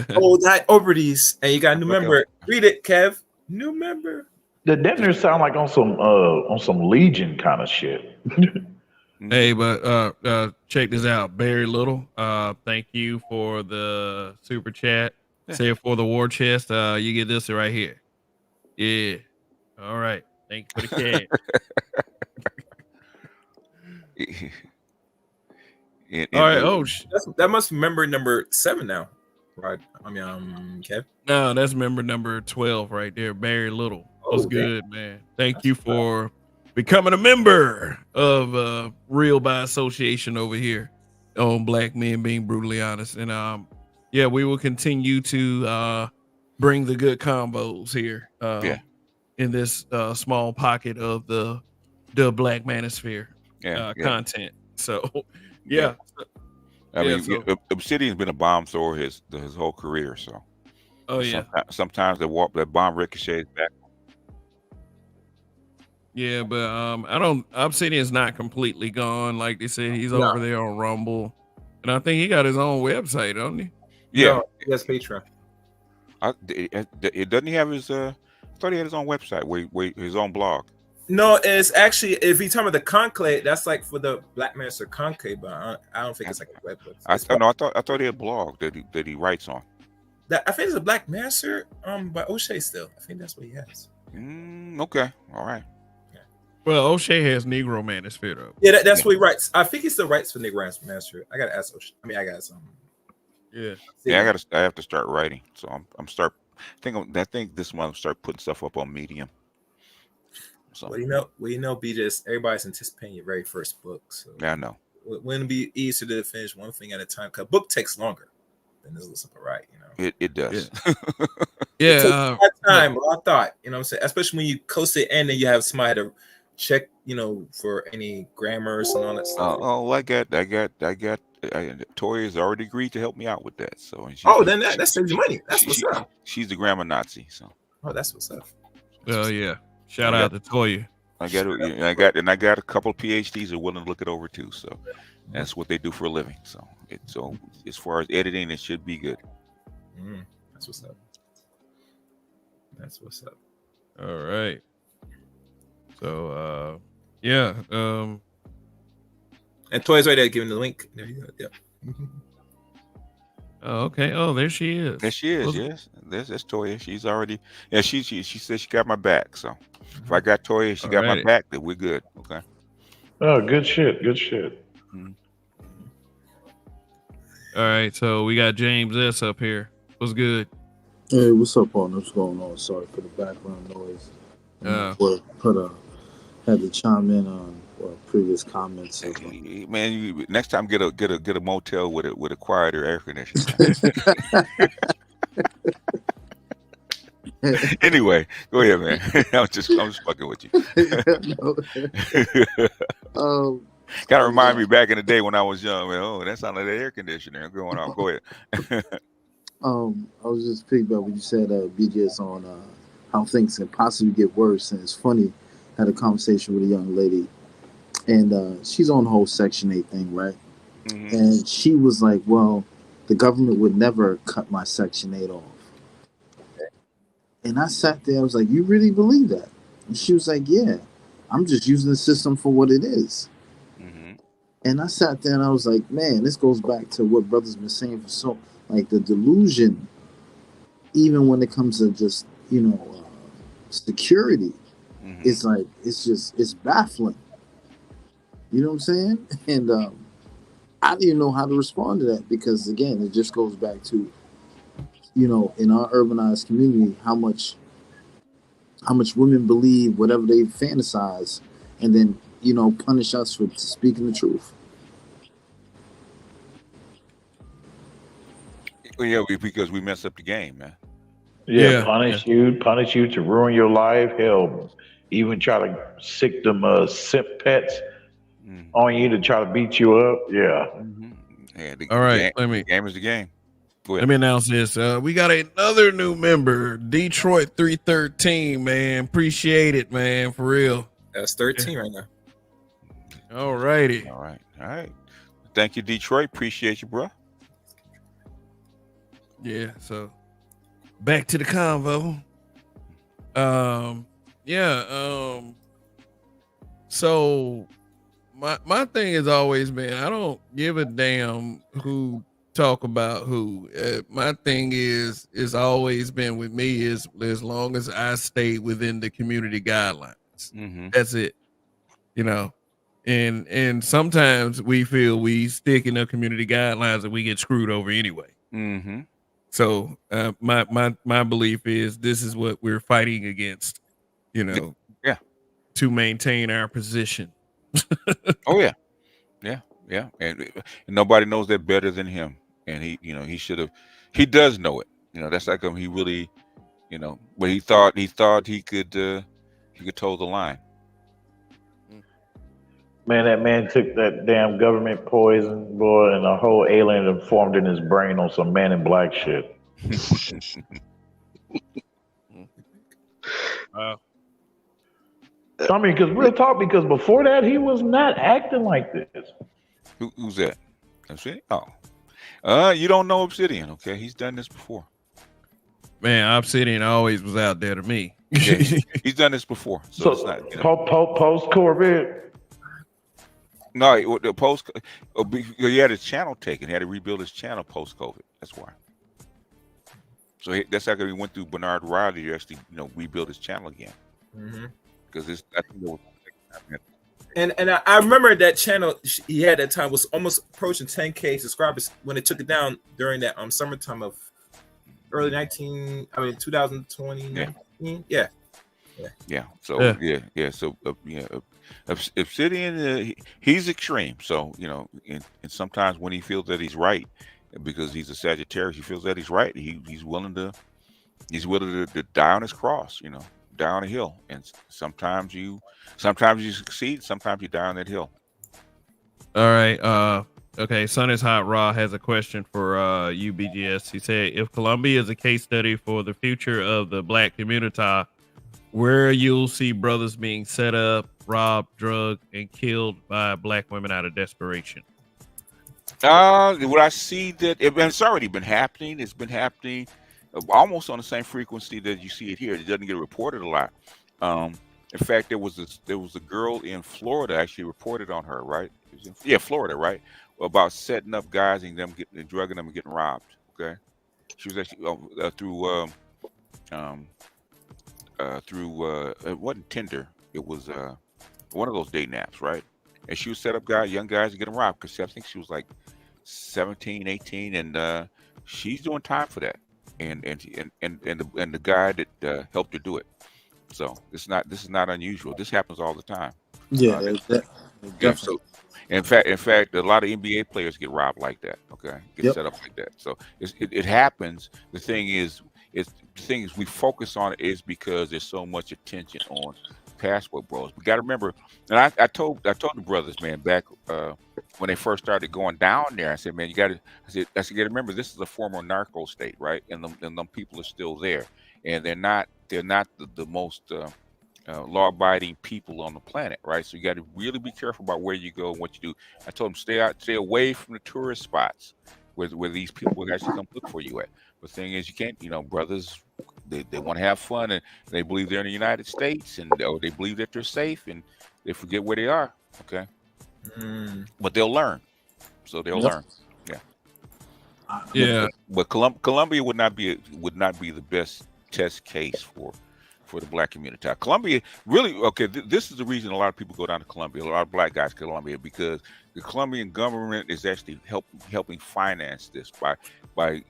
Oh, that ovaries. And you got a new member. Read it, Kev. New member. The Denver sound like on some Legion kind of shit. Hey, but check this out. Barry Little, thank you for the super chat. Yeah. Say it for the war chest. You get this right here. Yeah. All right. Thank you for the cash. All right. Oh, that must be member number 7 now, right? I mean, Kev. No, that's member number 12 right there. Barry Little. What's good, man? Thank you for becoming a member of Real by Association over here on Black Men Being Brutally Honest. And yeah, we will continue to bring the good combos here in this small pocket of the Black Manosphere content. So yeah. I mean, Obsidian's been a bomb thrower his whole career, so sometimes that bomb ricochets back. Yeah, but Obsidian's not completely gone. Like they said, he's over there on Rumble, and I think he got his own website, don't he? Yeah, he has Patreon. It doesn't he have his? I thought he had his own website, where his own blog. No, it's actually, if you talk about the conclave, that's like for the Black Master conclave, but I don't think it's like a web. I thought he had a blog that he writes on. I think it's a Black Master by O'Shea still. I think that's what he has. Okay, all right. Well, O'Shea has Negro Manosphere though. Yeah, that's what he writes. I think he still writes for Negro Master. I gotta ask O'Shea. I mean, I got some. Yeah. I have to start writing. So I think this month I'll start putting stuff up on Medium. So Well, you know, BJ, everybody's anticipating your very first book. So yeah, I know. It wouldn't be easier to finish one thing at a time, because book takes longer than this listen, right? You know, it does. Yeah, it takes a lot of time, a lot of thought. You know what I'm saying? Especially when you close the end and you have somebody to check, you know, for any grammars and all that stuff. I got Toya's already agreed to help me out with that. So then that saves you money. That's what's up. She's the grammar Nazi. So that's what's up. Oh yeah. Shout out to Toya. I got a couple of PhDs that are willing to look it over too. So that's what they do for a living. So as far as editing, it should be good. That's what's up. That's what's up. All right. So yeah. And Toya's right there giving the link. There you go. Yeah. Oh, okay. Oh, there she is. There she is. Yes, that's Toya. She's already. Yeah, she said she got my back. So if I got Toya, she got my back. Then we're good. Okay. Oh, good shit. Good shit. All right, so we got James S up here. What's good? Hey, what's up, partner? What's going on? Sorry for the background noise. Had to chime in on previous comments. Man, next time get a motel with a quieter air conditioning. Anyway, go ahead, man. I'm just fucking with you. Gotta remind me back in the day when I was young, man. Oh, that sounded like the air conditioner going off. Go ahead. I was just thinking about what you said, BJ's on how things can possibly get worse, and it's funny. Had a conversation with a young lady, and she's on the whole Section 8 thing, right? Mm-hmm. And she was like, well, the government would never cut my Section 8 off. And I sat there, I was like, you really believe that? And she was like, yeah, I'm just using the system for what it is. Mm-hmm. And I sat there and I was like, man, this goes back to what brother's been saying for so, like the delusion, even when it comes to just, security. It's like it's baffling. You know what I'm saying? And I didn't know how to respond to that because again, it just goes back to, you know, in our urbanized community, how much women believe whatever they fantasize, and then, you know, punish us for speaking the truth. Yeah, because we messed up the game, man. Yeah, punish you to ruin your life. Hell, even try to sick them simp pets on you to try to beat you up. Yeah. Yeah, All right, the game is the game. Go ahead. Let me announce this. We got another new member, Detroit 313, man. Appreciate it, man, for real. That's 13 right now. All righty. All right. Thank you, Detroit. Appreciate you, bro. Yeah, so back to the convo. So my thing has always been, I don't give a damn who talk about who. My thing is always been with me is as long as I stay within the community guidelines. That's it. You know, and sometimes we feel we stick in the community guidelines and we get screwed over anyway. So my belief is this is what we're fighting against, you know, to maintain our position. Oh yeah. And nobody knows that better than him. And he does know it. You know, that's like him. He really, you know, but he thought he could toe the line. Man, that man took that damn government poison, boy, and a whole alien and formed in his brain on some Man in Black shit. I mean, because real talk, because before that, he was not acting like this. Who's that? Obsidian? Oh. You don't know Obsidian, okay? He's done this before. Man, Obsidian always was out there to me. Yeah, he's done this before. So it's not, you know. Post Corvette. No, the post. He had his channel taken. He had to rebuild his channel post COVID. That's why. So that's how he went through Bernard Riley to actually, you know, rebuild his channel again. Because I think it was. And I remember that channel he had that time was almost approaching 10K subscribers when it took it down during that summertime of early 2020. Yeah. So So Obsidian, he's extreme. So, you know, and sometimes when he feels that he's right, because he's a Sagittarius, he feels that he's right. He's willing to die on his cross. You know, die on a hill. And sometimes you succeed. Sometimes you die on that hill. All right. Okay. Sun is Hot Raw has a question for you, BGS. He said, if Colombia is a case study for the future of the black community, where you'll see brothers being set up, robbed, drugged, and killed by black women out of desperation. What I see that it's already been happening. It's been happening almost on the same frequency that you see it here. It doesn't get reported a lot. In fact, there was a girl in Florida actually reported on her, right? Florida, right? About setting up guys and them drugging them and getting robbed. Okay, she was actually through it wasn't Tinder. It was one of those dating apps, right? And she would set up young guys to get them robbed because I think she was like 17, 18, and she's doing time for that. And the guy that helped her do it. So this is not unusual. This happens all the time. So in fact, a lot of NBA players get robbed like that. Okay, set up like that. So it happens. The thing is we focus on it is because there's so much attention on passport bros. We got to remember, and I told the brothers, man, back when they first started going down there, I said, man, you got to remember, this is a former narco state, right? And them people are still there, and they're not the most law-abiding people on the planet, right? So you got to really be careful about where you go and what you do. I told them stay away from the tourist spots where these people will actually come look for you at. The thing is, you can't, brothers, they want to have fun and they believe they're in the United States or they believe that they're safe and they forget where they are. Okay. But they'll learn. So they'll learn. Yeah. But Colombia would not be the best test case for for the black community. Columbia really okay. This is the reason a lot of people go down to Columbia. A lot of black guys go to Columbia because the Colombian government is actually helping finance this by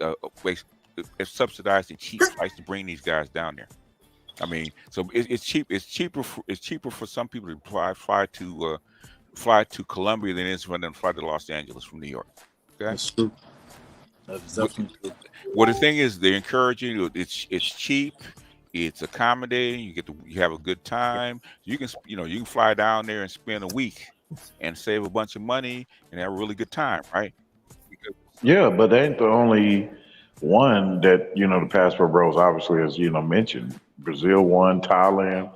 subsidizing cheap flights to bring these guys down there. I mean, so it's cheap. It's cheaper for some people to fly to Columbia than it is for them to fly to Los Angeles from New York. Okay, That's true. That's definitely true. Well, the thing is, they're encouraging you. It's cheap. It's accommodating. You have a good time. You can fly down there and spend a week and save a bunch of money and have a really good time, right? Yeah, but they ain't the only one that the Passport Bros obviously as mentioned. Brazil won, Thailand.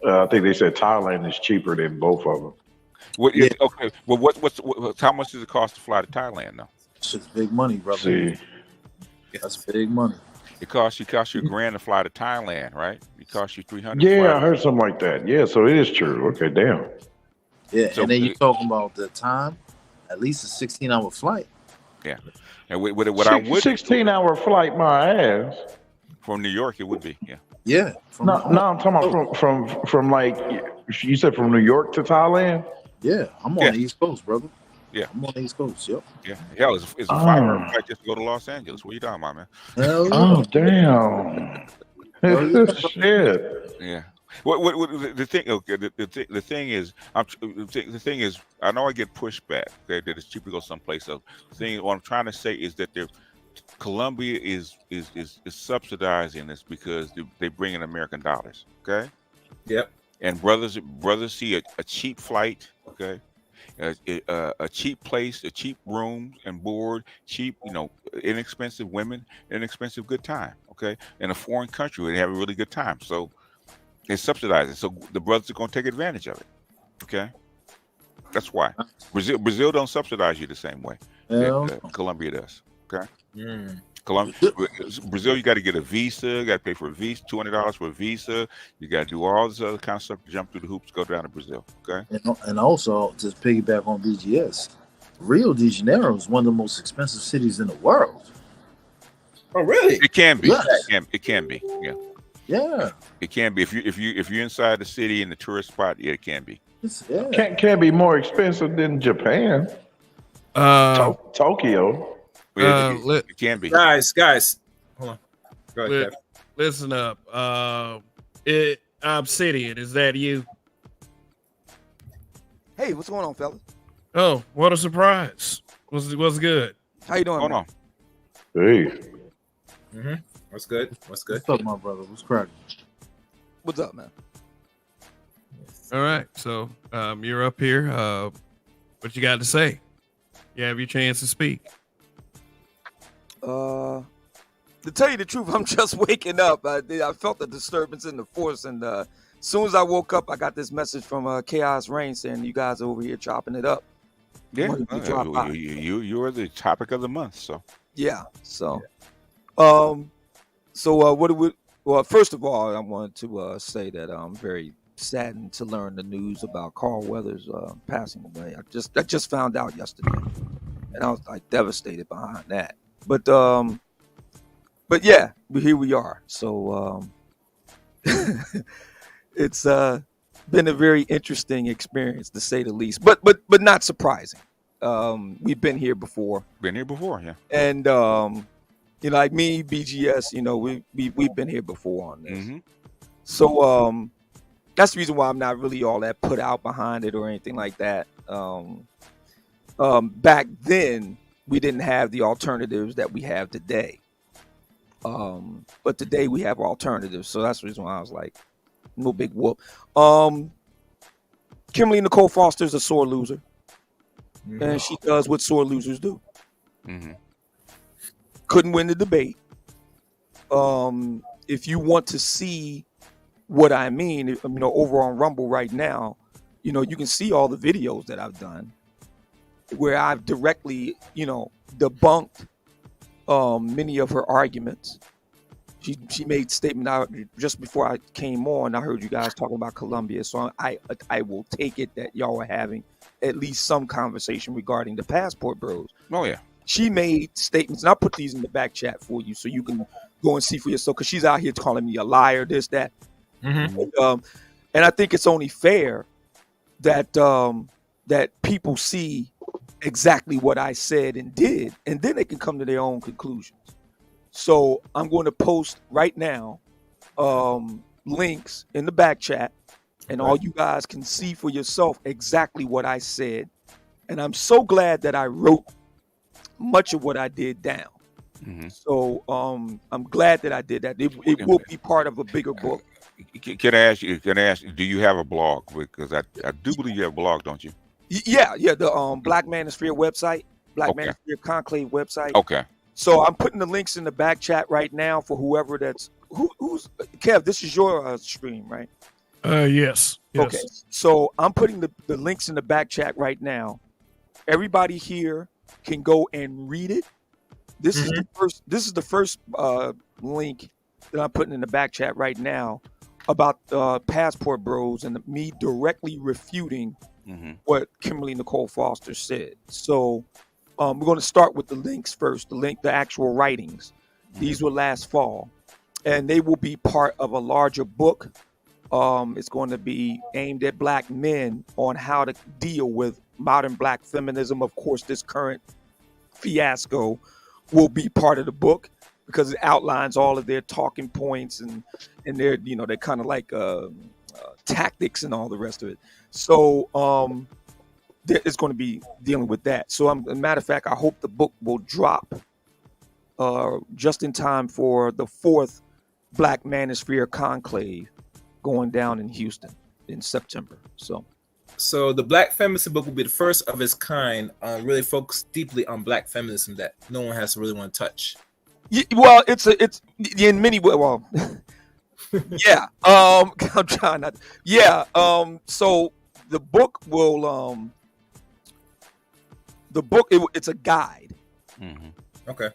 I think they said Thailand is cheaper than both of them. Okay. Well, how much does it cost to fly to Thailand though? Shit's big money, brother. See, That's big money. It costs you $1,000 to fly to Thailand, right? It costs you $300. Yeah, I heard something like that. Yeah, so it is true. Okay, damn. Yeah, So and then you're talking about the time, at least a 16-hour flight. Yeah, and what I would 16-hour flight, my ass. from New York, it would be Yeah. No, I'm talking about from like you said from New York to Thailand. Yeah, I'm on the East Coast, brother. Yeah. I'm on the East Coast. Yep. Yeah, hell, it's a 5-hour flight just to go to Los Angeles. What are you talking about, man? Hell yeah. Oh damn! Shit. Yeah. What the thing? Okay, the thing is, the thing is, I know I get pushback. Okay, that it's cheaper to go someplace else. The thing, what I'm trying to say is that Colombia is subsidizing this because they bring in American dollars. Okay. Yep. And brothers see a cheap flight. Okay. A cheap place, a cheap room and board, cheap, inexpensive women, inexpensive good time. Okay. In a foreign country, they have a really good time. So they subsidize it. So the brothers are going to take advantage of it. Okay. That's why Brazil don't subsidize you the same way that Colombia does. Okay. Brazil, you got to get a visa. You got to pay for a visa, $200 for a visa. You got to do all this other kind of stuff to jump through the hoops to go down to Brazil. Okay. And also, to piggyback on BGS, Rio de Janeiro is one of the most expensive cities in the world. Oh, really? It can be. Yes. It can be. Yeah. Yeah. It can be if you're inside the city in the tourist spot. Yeah, it can be. Yeah. Can't be more expensive than Japan. Tokyo. It can be. Guys, hold on. Go ahead, listen up. Obsidian, is that you? Hey, what's going on, fellas? Oh, what a surprise! What's good? How you doing? Hold on. Hey. What's good? What's up, my brother? What's cracking? What's up, man? All right, so you're up here. What you got to say? You have your chance to speak. To tell you the truth, I'm just waking up. I felt a disturbance in the force, and as soon as I woke up, I got this message from Chaos Reign saying you guys are over here chopping it up. Yeah, you are the topic of the month. So yeah, so what do we? Well, first of all, I wanted to say that I'm very saddened to learn the news about Carl Weathers passing away. I just found out yesterday, and I was like devastated behind that. But yeah, here we are. So it's been a very interesting experience to say the least, but not surprising. We've been here before. Yeah. And like me, BGS, we've been here before on this. Mm-hmm. So that's the reason why I'm not really all that put out behind it or anything like that. Back then, we didn't have the alternatives that we have today. But today we have alternatives. So that's the reason why I was like, no big whoop. Kimberly Nicole Foster's a sore loser. Mm-hmm. And she does what sore losers do. Mm-hmm. Couldn't win the debate. If you want to see what I mean, over on Rumble right now, you can see all the videos that I've done where I've directly, debunked many of her arguments. She made statement out just before I came on. I heard you guys talking about Colombia, so I will take it that y'all are having at least some conversation regarding the Passport Bros. Oh yeah. She made statements, and I'll put these in the back chat for you so you can go and see for yourself, because she's out here calling me a liar, this, that. And I think it's only fair that that people see exactly what I said and did, and then they can come to their own conclusions. So I'm going to post right now links in the back chat, and all you guys can see for yourself exactly what I said. And I'm so glad that I wrote much of what I did down. So I'm glad that I did that. It will be part of a bigger book. Can I ask you? Do you have a blog? Because I do believe you have a blog, don't you? Yeah. The Black Manosphere website, Black Manosphere Conclave website. Okay. So I'm putting the links in the back chat right now for whoever who's Kev. This is your stream, right? Yes. Okay. So I'm putting the links in the back chat right now. Everybody here can go and read it. This is the first. This is the first link that I'm putting in the back chat right now about Passport Bros and me directly refuting what Kimberly Nicole Foster said. So we're going to start with the links first. The actual writings. These were last fall, and they will be part of a larger book. It's going to be aimed at Black men on how to deal with modern Black feminism. Of course, this current fiasco will be part of the book because it outlines all of their talking points and their, they're kind of like tactics and all the rest of it. So it's going to be dealing with that. So as a matter of fact, I hope the book will drop just in time for the 4th Black Manosphere Conclave going down in Houston in September. So the Black Feminism book will be the first of its kind, really focused deeply on Black feminism that no one has to really want to touch. Well, it's in many ways. Well, yeah. I'm trying not. Yeah. So the book will. The book it's a guide. Okay.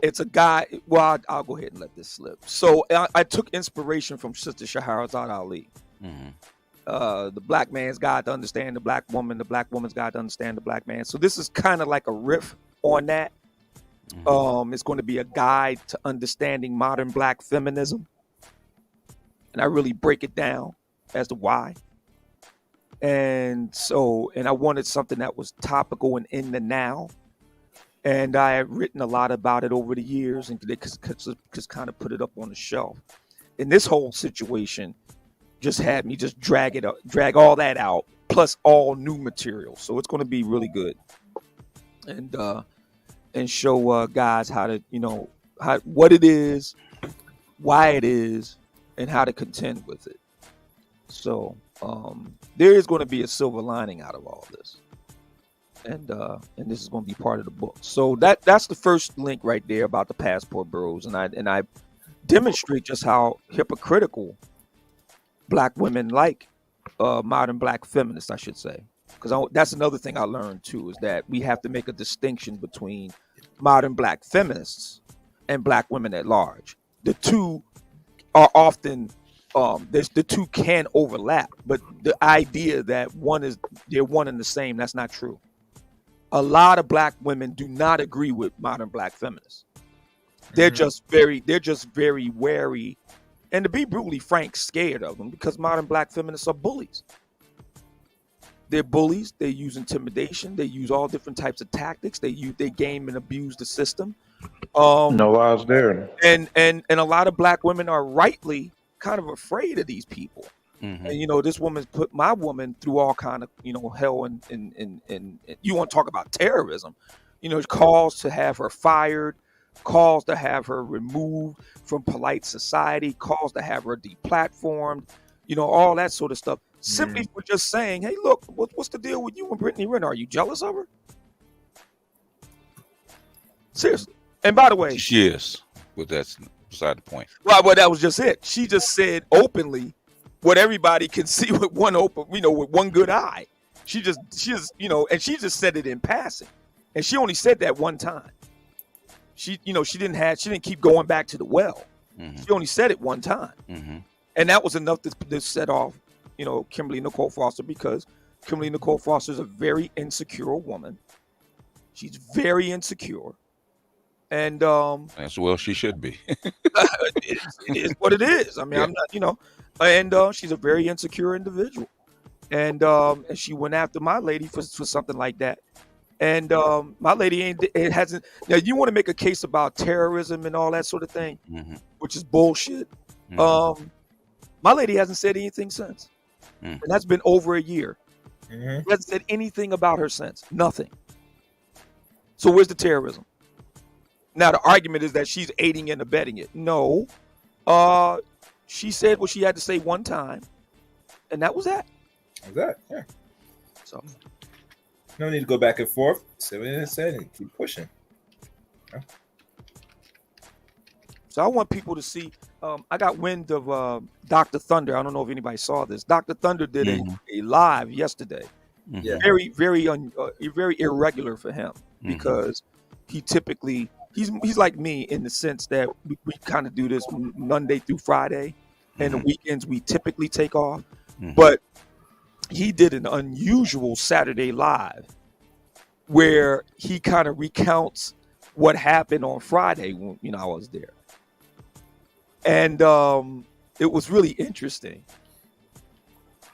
It's a guide. Well, I'll go ahead and let this slip. So I took inspiration from Sister Shahrazad Ali. The Black man's guide to understand the Black woman, the Black woman's guide to understand the Black man. So this is kind of like a riff on that. It's going to be a guide to understanding modern Black feminism, and I really break it down as to why. And I wanted something that was topical and in the now. And I had written a lot about it over the years, and just kind of put it up on the shelf. And this whole situation just had me just drag all that out, plus all new material. So it's going to be really good, and show guys how to, what it is, why it is, and how to contend with it. So there is going to be a silver lining out of all this, and this is going to be part of the book. So that's the first link right there about the Passport Bros, and I demonstrate just how hypocritical Black women like modern Black feminists, I should say, because that's another thing I learned too, is that we have to make a distinction between modern Black feminists and Black women at large. The two are often the two can overlap, but the idea that they're one and the same, that's not true. A lot of Black women do not agree with modern Black feminists. They're just very wary, and to be brutally frank, scared of them, because modern Black feminists are bullies. They're bullies. They use intimidation. They use all different types of tactics. They game and abuse the system. No lies there. And a lot of Black women are rightly kind of afraid of these people. And this woman's put my woman through all kind of hell, and you want to talk about terrorism? Calls to have her fired, calls to have her removed from polite society, calls to have her deplatformed, all that sort of stuff, simply for just saying, hey, look, what's the deal with you and Brittany Renner? Are you jealous of her? Seriously. And by the way, she is, but that's beside the point. Well, that was just it. She just said openly what everybody can see with one with one good eye. She just and she just said it in passing, and she only said that one time. She didn't keep going back to the well. She only said it one time, and that was enough to set off, Kimberly Nicole Foster, because Kimberly Nicole Foster is a very insecure woman. She's very insecure, and as well she should be. it is what it is. I mean, I'm not, and she's a very insecure individual, and she went after my lady for something like that. And my lady it hasn't. Now you want to make a case about terrorism and all that sort of thing, Mm-hmm. which is bullshit. Mm-hmm. My lady hasn't said anything since, and that's been over a year. Mm-hmm. She hasn't said anything about her since. Nothing. So where's the terrorism? Now the argument is that she's aiding and abetting it. No, she said what she had to say one time, and that was that. That, yeah. So no need to go back and forth. Say what it said and keep pushing. Yeah. So I want people to see. I got wind of Dr. Thunder. I don't know if anybody saw this. Dr. Thunder did a live yesterday. Yeah. Very, very irregular for him because he typically he's like me in the sense that we kind of do this Monday through Friday, and the weekends we typically take off. But he did an unusual Saturday live where he kind of recounts what happened on Friday when I was there. And it was really interesting.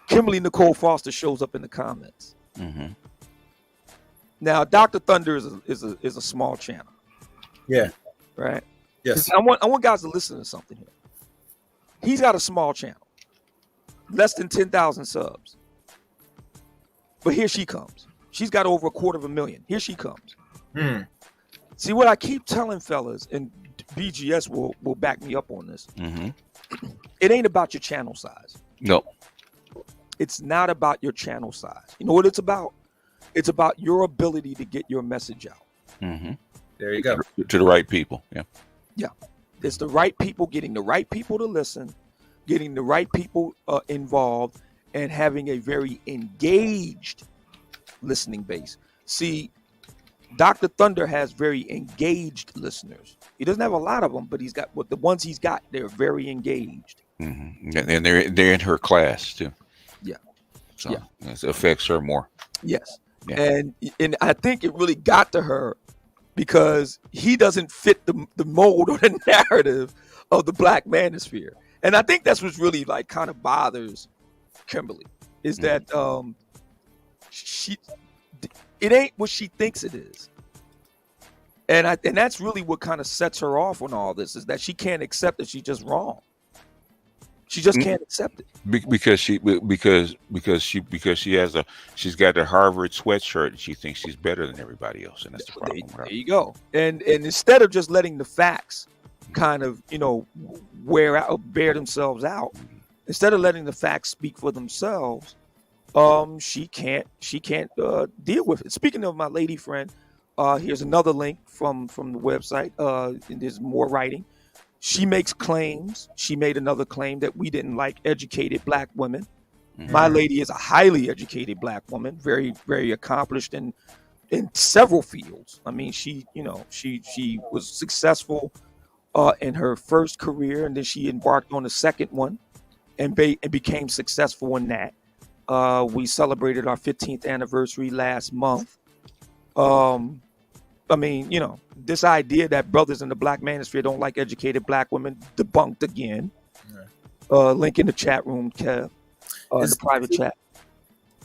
Kimberly Nicole Foster shows up in the comments. Now, Dr. Thunder is a small channel. Yeah. Right? Yes. I want guys to listen to something here. He's got a small channel. Less than 10,000 subs. But here she comes. She's got over 250,000. Here she comes. See, what I keep telling fellas, and BGS will back me up on this. It ain't about your channel size. No. It's not about your channel size. You know what it's about? It's about your ability to get your message out. There you go. To the right people. Yeah. Yeah. It's the right people, getting the right people to listen, getting the right people involved, and having a very engaged listening base. See, Dr. Thunder has very engaged listeners. He doesn't have a lot of them, but he's got the ones he's got. They're very engaged, and they're in her class too. Yeah, so it affects her more. Yes, and I think it really got to her because he doesn't fit the mold or the narrative of the Black Manosphere, and I think that's what's really like kind of bothers Kimberly is that it ain't what she thinks it is. And that's really what kind of sets her off on all this is that she can't accept that she's just wrong. She just can't accept it. Because she she's got a Harvard sweatshirt and she thinks she's better than everybody else, and that's the problem. There you go. And instead of just letting the facts kind of bear themselves out, instead of letting the facts speak for themselves, she can't deal with it. Speaking of my lady friend, here's another link from the website. And there's more writing. She makes claims. She made another claim that we didn't like educated Black women. My lady is a highly educated Black woman, very, very accomplished in several fields. I mean, she was successful in her first career, and then she embarked on the second one and became successful in that. We celebrated our 15th anniversary last month. I mean, this idea that brothers in the Black Manosphere don't like educated Black women, debunked again. Link in the chat room, Kev, the private chat.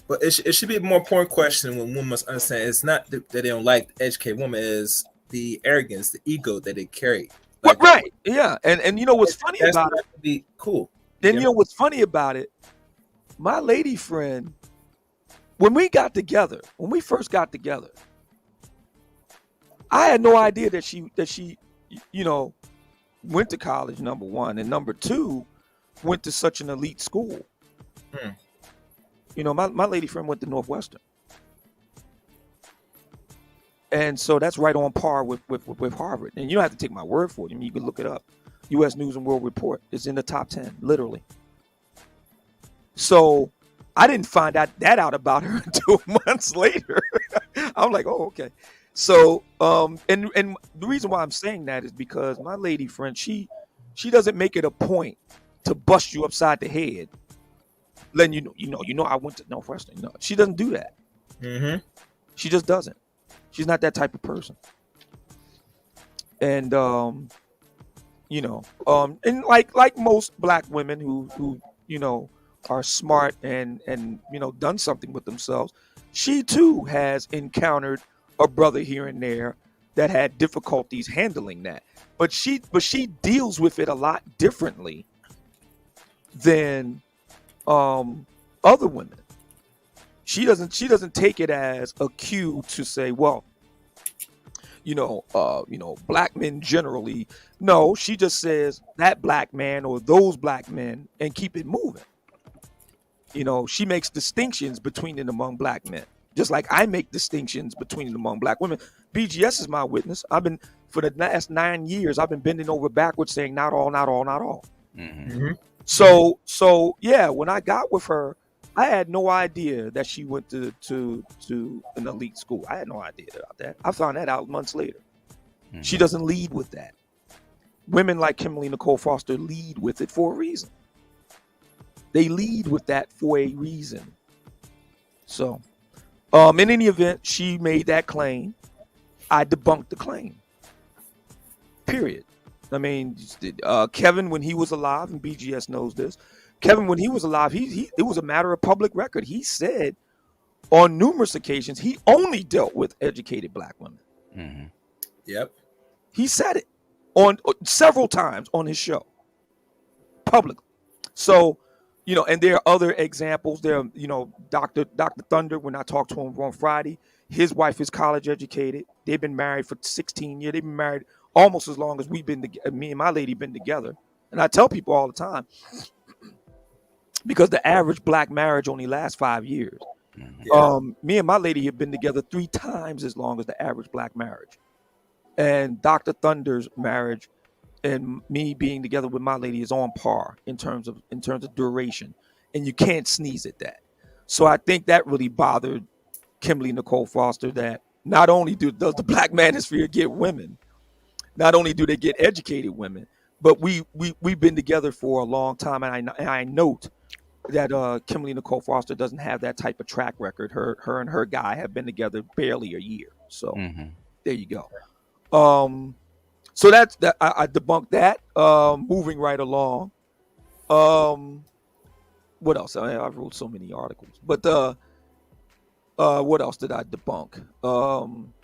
But it should be a more important question when one must understand it's not that they don't like educated women, is the arrogance, the ego that they carry. Like, right, yeah. And you know what's funny about it? Be cool. Then you know what's funny about it? My lady friend, when we first got together, I had no idea that she went to college, number one, and number two, went to such an elite school. My lady friend went to Northwestern, and so that's right on par with Harvard. And you don't have to take my word for it. I mean, you can look it up. U.S. News and World Report is in the top 10, literally. So I didn't find that out about her until months later. I'm like, oh, okay. So, and the reason why I'm saying that is because my lady friend, she doesn't make it a point to bust you upside the head, letting you know, I went to Northwestern. No, she doesn't do that. She just doesn't. She's not that type of person. And and like most Black women who are smart and done something with themselves, she too has encountered a brother here and there that had difficulties handling that. But she deals with it a lot differently than other women. She doesn't take it as a cue to say, well, black men generally. No, she just says that black man or those black men and keep it moving. She makes distinctions between and among black men, just like I make distinctions between and among black women. BGS is my witness. I've been, for the last 9 years, I've been bending over backwards saying not all, not all, not all. Mm-hmm. So yeah, when I got with her, I had no idea that she went to an elite school. I had no idea about that. I found that out months later. Mm-hmm. She doesn't lead with that. Women like Kimberly Nicole Foster lead with it for a reason. They lead with that for a reason. So, in any event, she made that claim. I debunked the claim. Period. I mean, Kevin, when he was alive, and BGS knows this, Kevin, when he was alive, it was a matter of public record. He said on numerous occasions he only dealt with educated black women. Mm-hmm. Yep. He said it on several times on his show, publicly. So, and there are other examples. There, Dr. Thunder, when I talked to him on Friday, his wife is college educated. They've been married for 16 years. They've been married almost as long as we've been together. Me and my lady been together. And I tell people all the time, because the average black marriage only lasts 5 years. Yeah. Me and my lady have been together 3 times as long as the average black marriage. And Dr. Thunder's marriage and me being together with my lady is on par in terms of duration, and you can't sneeze at that. So I think that really bothered Kimberly Nicole Foster, that not only does the black manosphere get women, not only do they get educated women, but we've been together for a long time, and I note that Kimberly Nicole Foster doesn't have that type of track record. Her and her guy have been together barely a year. So There you go. So that's that. I debunked that. Moving right along. What else? I wrote so many articles, but what else did I debunk?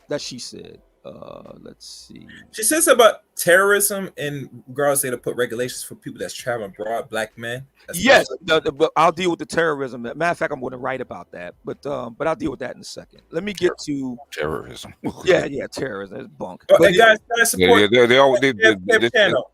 That she said. Let's see. She says about terrorism in regards to put regulations for people that's traveling abroad, black men. Yes, but I'll deal with the terrorism. Matter of fact, I'm going to write about that, but I'll deal with that in a second. Let me get to terrorism. yeah, terrorism. That's bunk. But guys support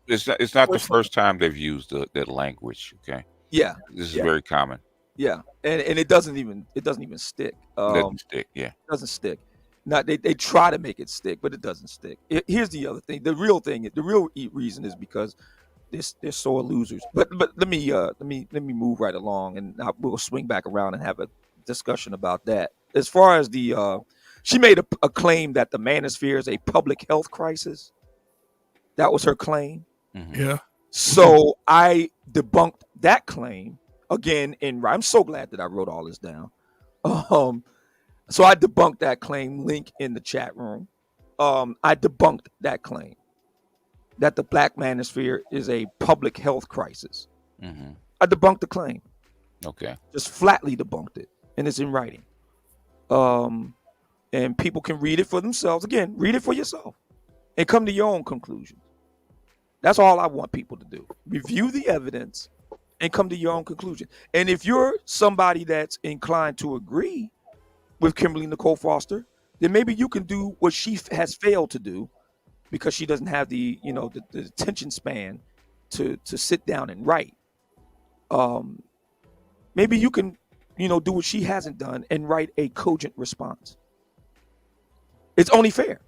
it's not the first time they've used that language. Okay. Yeah. This is very common. Yeah, and it doesn't even stick. It doesn't stick. Yeah. It doesn't stick. Not they try to make it stick, but it doesn't stick. Here's the other thing. The real reason is because they're sore losers. But let me move right along, and we'll swing back around and have a discussion about that. As far as she made a claim that the manosphere is a public health crisis. That was her claim. Mm-hmm. Yeah. So I debunked that claim again. I'm so glad that I wrote all this down. So I debunked that claim. Link in the chat room. I debunked that claim that the black manosphere is a public health crisis. Mm-hmm. I debunked the claim. Okay. Just flatly debunked it, and it's in writing. And people can read it for themselves. Again, read it for yourself, and come to your own conclusions. That's all I want people to do. Review the evidence, and come to your own conclusion. And if you're somebody that's inclined to agree with Kimberly Nicole Foster, then maybe you can do what she has failed to do, because she doesn't have the attention span to sit down and write. Maybe you can do what she hasn't done and write a cogent response. It's only fair.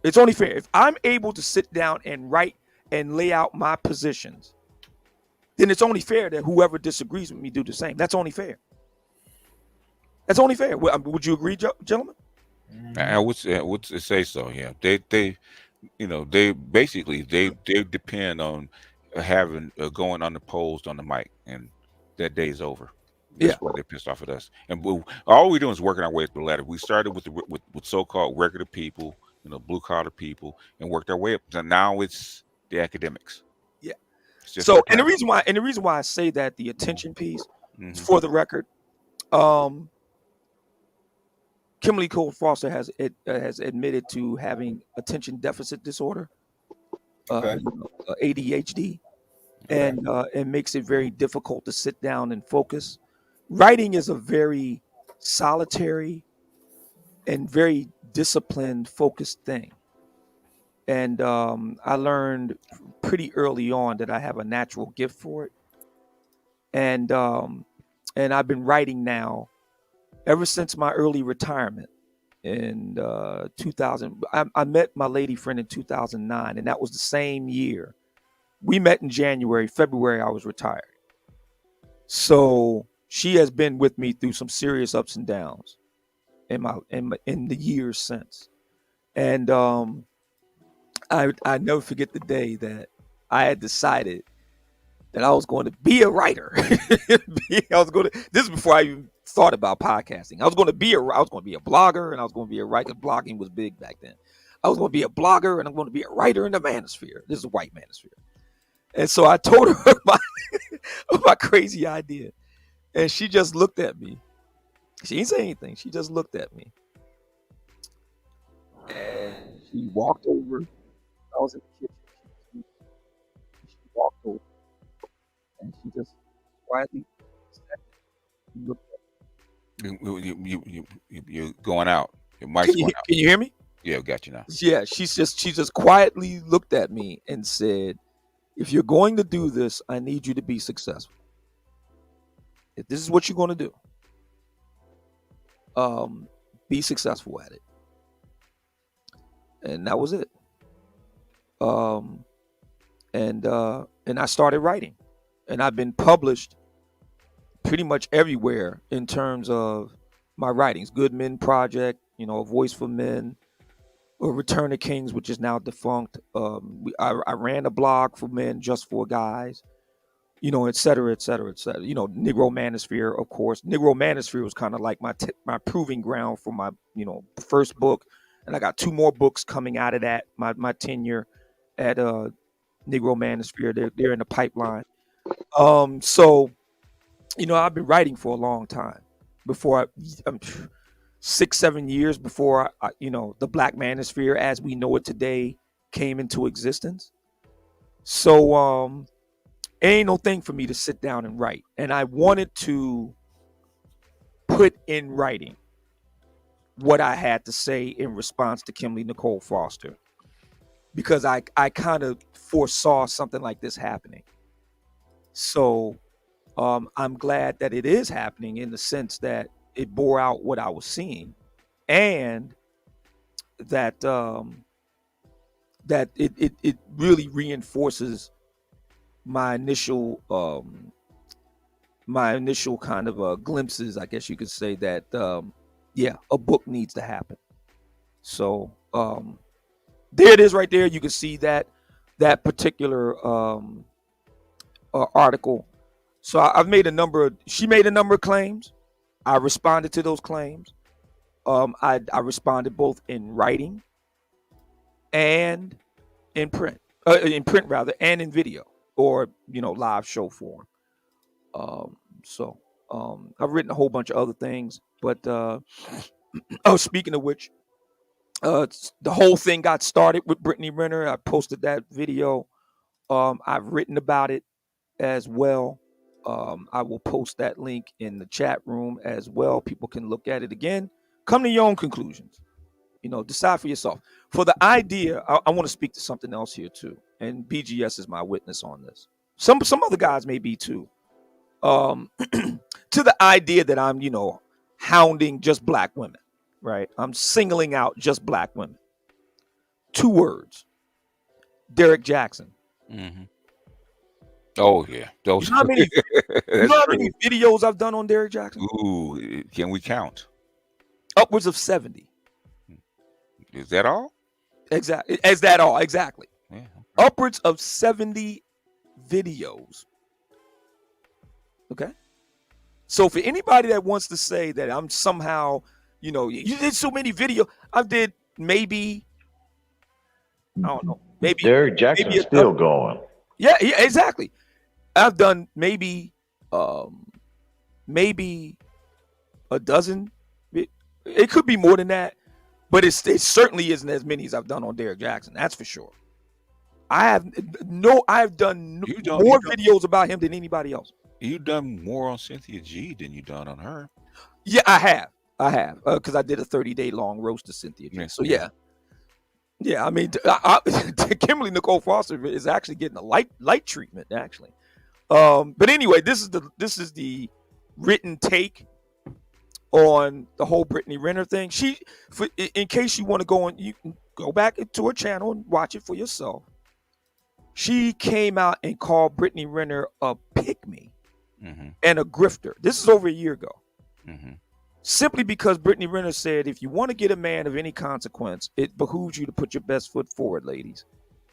It's only fair. If I'm able to sit down and write and lay out my positions, then it's only fair that whoever disagrees with me do the same. That's only fair. That's only fair. Would you agree, gentlemen? I would say so. Yeah, they basically depend on having going unopposed on the mic, and that day's over. That's why they're pissed off at us. And all we're doing is working our way up the ladder. We started with so-called regular people, blue collar people, and worked our way up. So now it's the academics. Yeah. It's just So, her and the talent. reason why I say that the attention piece, Hmm. for the record, Kimberly Cole Foster has admitted to having attention deficit disorder, Okay. ADHD, Okay. and it makes it very difficult to sit down and focus. Writing is a very solitary and very disciplined, focused thing. And I learned pretty early on that I have a natural gift for it, and I've been writing now ever since my early retirement in 2000. I met my lady friend in 2009, and that was the same year. We met in January. February, I was retired. So she has been with me through some serious ups and downs in the years since. And I never forget the day that I had decided that I was going to be a writer. This is before I even thought about podcasting. I was going to be a blogger, and I was going to be a writer. Blogging was big back then. I was going to be a blogger, and I'm going to be a writer in the Manosphere. This is a white Manosphere. And so I told her my crazy idea. And she just looked at me. She didn't say anything. She just looked at me. And she walked over. I was in the kitchen. She walked over. And she just quietly sat and looked at me. You're going out. Your mic's going out. Can you hear me? Yeah, got you now. Yeah, she just quietly looked at me and said, "If you're going to do this, I need you to be successful. If this is what you're going to do, be successful at it." And that was it. And I started writing, and I've been published pretty much everywhere in terms of my writings. Good Men Project, A Voice for Men, or Return of Kings, which is now defunct. I ran a blog for men, Just for Guys, et cetera, et cetera, et cetera. Negro Manosphere, of course. Negro Manosphere was kind of like my proving ground for my, first book. And I got 2 more books coming out of that, my tenure at Negro Manosphere. They're in the pipeline. So, I've been writing for a long time. Before 6-7 years before the Black Manosphere as we know it today came into existence. So it ain't no thing for me to sit down and write. And I wanted to put in writing what I had to say in response to Kimberly Nicole Foster, because I kind of foresaw something like this happening. So I'm glad that it is happening, in the sense that it bore out what I was seeing, and that that it really reinforces my initial kind of glimpses, I guess you could say, that a book needs to happen. So there it is right there. You can see that particular article. So she made a number of claims. I responded to those claims. I responded both in writing and in print, and in video, or live show form. So I've written a whole bunch of other things, but speaking of which, the whole thing got started with Brittany Renner. I posted that video. I've written about it as well. I will post that link in the chat room as well. People can look at it again. Come to your own conclusions. Decide for yourself. For the idea, I want to speak to something else here too. And BGS is my witness on this. Some other guys may be too. To the idea that I'm, hounding just black women, right? I'm singling out just black women. 2 words: Derek Jackson. Mm-hmm. Oh yeah, those. You know how many videos I've done on Derek Jackson? Ooh, can we count? Upwards of 70. Is that all? Exactly. Is that all? Exactly. Yeah. Upwards of 70 videos. Okay. So for anybody that wants to say that I'm somehow, you did so many videos, I did maybe, I don't know, maybe Derek Jackson's maybe still going. Yeah, exactly. I've done maybe maybe a dozen. It could be more than that, but it certainly isn't as many as I've done on Derek Jackson. That's for sure. I've done more videos about him than anybody else. You've done more on Cynthia G than you've done on her. Yeah, I have, because I did a 30-day long roast to Cynthia G. So yeah. I mean, Kimberly Nicole Foster is actually getting a light treatment, actually. But anyway, this is the written take on the whole Brittany Renner thing. In case you want to go on, you can go back into her channel and watch it for yourself. She came out and called Brittany Renner a pygmy and a grifter. This is over a year ago. Simply because Brittany Renner said, if you want to get a man of any consequence, it behooves you to put your best foot forward, ladies.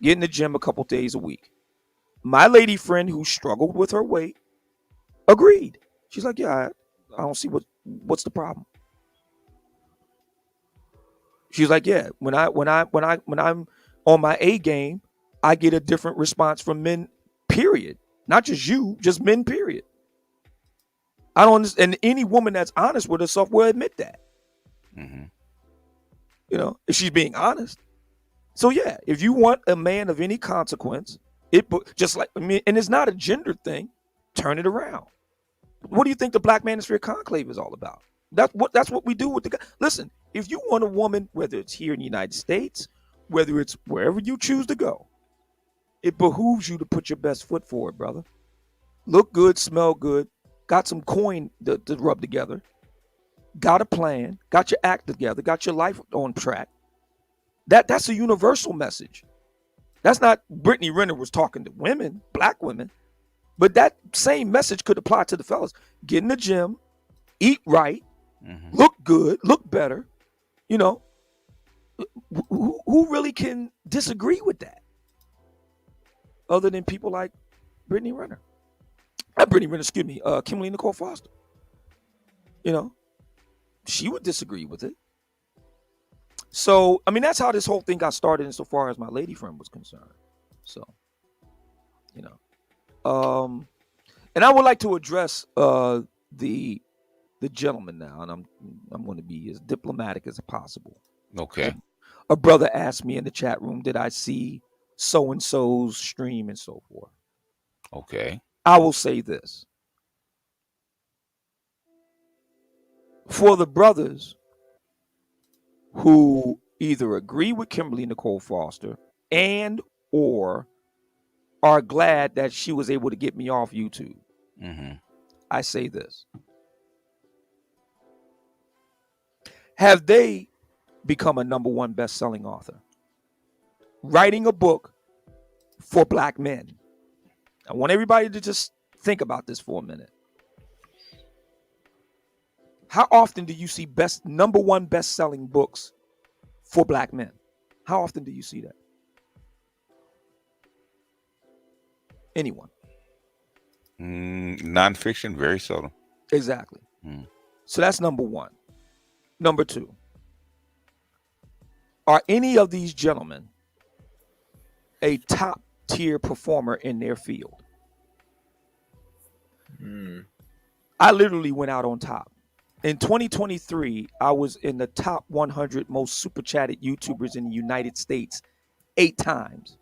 Get in the gym a couple days a week. My lady friend who struggled with her weight agreed. She's like, yeah, I don't see what's the problem. She's like, yeah, when I'm on my A game, I get a different response from men, period. Not just you, just men, period. I don't understand. And any woman that's honest with herself will admit that. You know, if she's being honest. So yeah, if you want a man of any consequence, just like, I mean, and it's not a gender thing, turn it around. What do you think the Black Manosphere Conclave is all about? That's what we do with the guy. Listen, if you want a woman, whether it's here in the United States, whether it's wherever you choose to go, it behooves you to put your best foot forward, brother. Look good, smell good, got some coin to rub together, got a plan, got your act together, got your life on track. That's a universal message. That's not Brittany Renner was talking to women, black women, but that same message could apply to the fellas. Get in the gym, eat right, look good, look better. You know, who really can disagree with that? Other than people like Brittany Renner. Not Brittany Renner, excuse me, Kimberly Nicole Foster. You know, she would disagree with it. So, I mean, that's how this whole thing got started insofar as my lady friend was concerned. So, you know. And I would like to address the gentleman now, and I'm going to be as diplomatic as possible. Okay. A brother asked me in the chat room, did I see so-and-so's stream and so forth? Okay. I will say this. For the brothers who either agree with Kimberly Nicole Foster and or are glad that she was able to get me off YouTube, I say this. Have they become a #1 best-selling author? Writing a book for black men. I want everybody to just think about this for a minute. How often do you see #1 best-selling books for black men? How often do you see that? Anyone? Nonfiction, very seldom. Exactly. So that's #1. #2. Are any of these gentlemen a top tier performer in their field? I literally went out on top. In 2023, I was in the top 100 most super chatted YouTubers in the United States 8 times.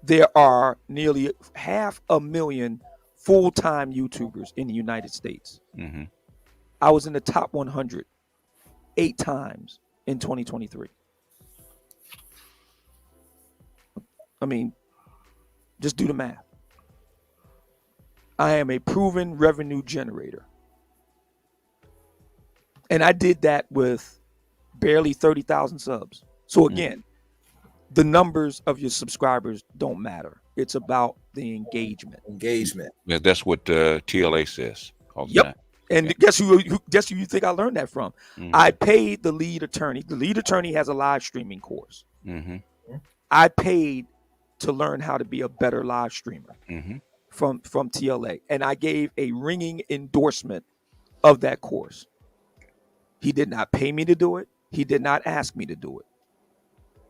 There are nearly 500,000 full-time YouTubers in the United States. I was in the top 100 8 times in 2023. I mean, just do the math. I am a proven revenue generator. And I did that with barely 30,000 subs. So again, the numbers of your subscribers don't matter. It's about the engagement. Yeah, that's what TLA says. Yep. And guess who you think I learned that from? I paid the lead attorney. The lead attorney has a live streaming course. I paid to learn how to be a better live streamer from TLA. And I gave a ringing endorsement of that course. He did not pay me to do it. He did not ask me to do it.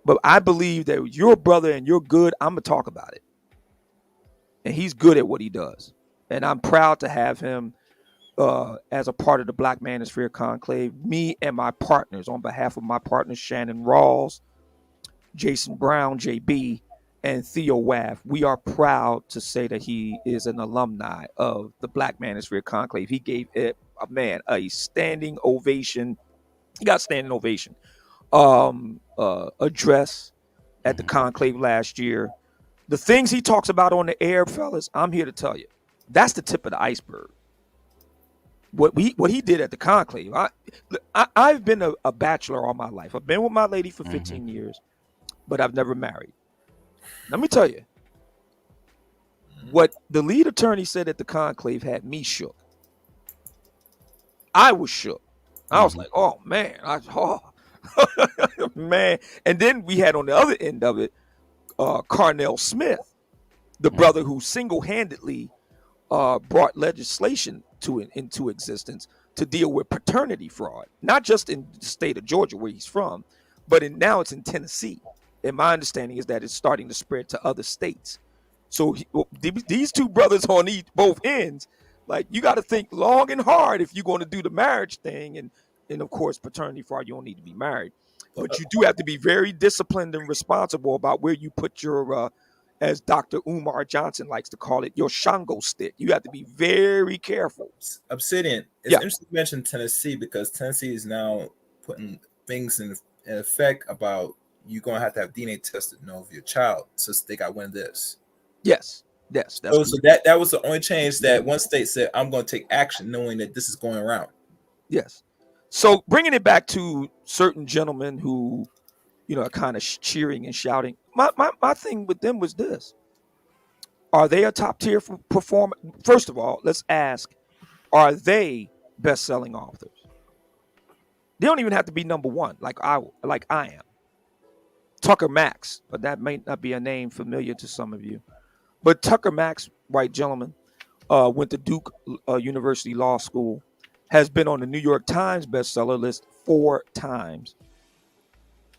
But I believe that you're a brother and you're good. I'm gonna talk about it, and he's good at what he does, and I'm proud to have him as a part of the Black Manosphere Conclave. Me and my partners, on behalf of my partners Shannon Rawls, Jason Brown, JB, and Theo Waff, we are proud to say that he is an alumni of the Black Manosphere Conclave. He gave it a standing ovation. He got standing ovation address at the conclave last year. The things he talks about on the air, fellas, I'm here to tell you, that's the tip of the iceberg. What he did at the conclave. I've been a bachelor all my life. I've been with my lady for 15 years, but I've never married. Let me tell you, what the lead attorney said at the conclave had me shook. I was shook. I was like, oh man, man. And then we had on the other end of it, Carnell Smith, the brother who single-handedly brought legislation into existence to deal with paternity fraud, not just in the state of Georgia where he's from, but now it's in Tennessee. And my understanding is that it's starting to spread to other states. So these two brothers on both ends, like, you got to think long and hard if you're going to do the marriage thing. And of course, paternity fraud, you don't need to be married. But you do have to be very disciplined and responsible about where you put your, as Dr. Umar Johnson likes to call it, your Shango stick. You have to be very careful. Obsidian, it's interesting you mentioned Tennessee, because Tennessee is now putting things in effect about you're going to have DNA tested to know if your child, so they got one of this. Yes. That's so that was the only change, that one state said, I'm going to take action knowing that this is going around. Yes. So bringing it back to certain gentlemen who, are kind of cheering and shouting, my thing with them was this. Are they a top tier performer? First of all, let's ask, are they best-selling authors? They don't even have to be number one like I am. Tucker Max, but that may not be a name familiar to some of you. But Tucker Max, white gentleman, went to Duke University Law School, has been on the New York Times bestseller list 4 times.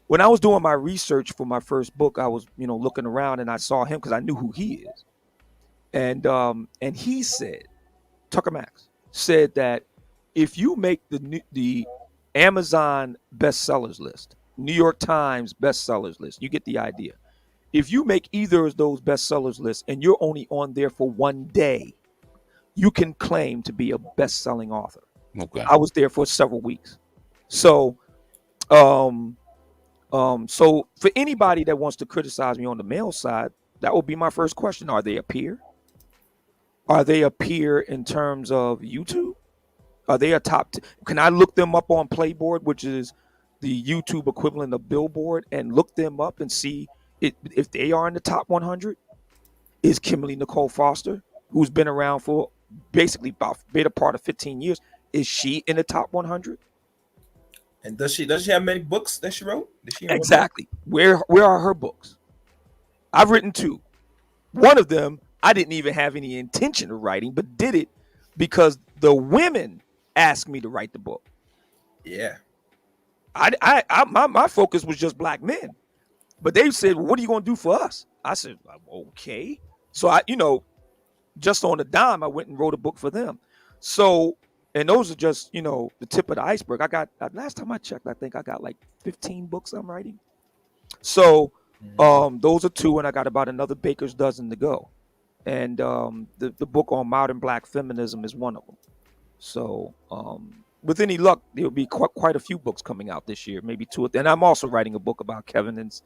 When I was doing my research for my first book, I was, looking around and I saw him because I knew who he is. And he said, Tucker Max said that if you make the Amazon bestsellers list, New York Times bestsellers list, you get the idea. If you make either of those bestsellers lists and you're only on there for one day, you can claim to be a best-selling author. Okay. I was there for several weeks. So, so for anybody that wants to criticize me on the male side, that will be my first question. Are they a peer? Are they a peer in terms of YouTube? Are they a top? Can I look them up on Playboard, which is the YouTube equivalent of Billboard, and look them up and see if they are in the top 100? Is Kimberly Nicole Foster, who's been around for basically about better part of 15 years, is she in the top 100? And does she have many books that she wrote? Exactly. Where are her books? I've written 2. One of them I didn't even have any intention of writing, but did it because the women asked me to write the book. Yeah. My focus was just black men, but they said, well, "What are you going to do for us?" I said, "Okay." So I, just on a dime, I went and wrote a book for them. So, and those are just, the tip of the iceberg. I got, last time I checked, I think I got like 15 books I'm writing. So, those are 2, and I got about another baker's dozen to go. And the book on modern black feminism is one of them. So, with any luck, there'll be quite a few books coming out this year, maybe 2. And I'm also writing a book about Kevin, and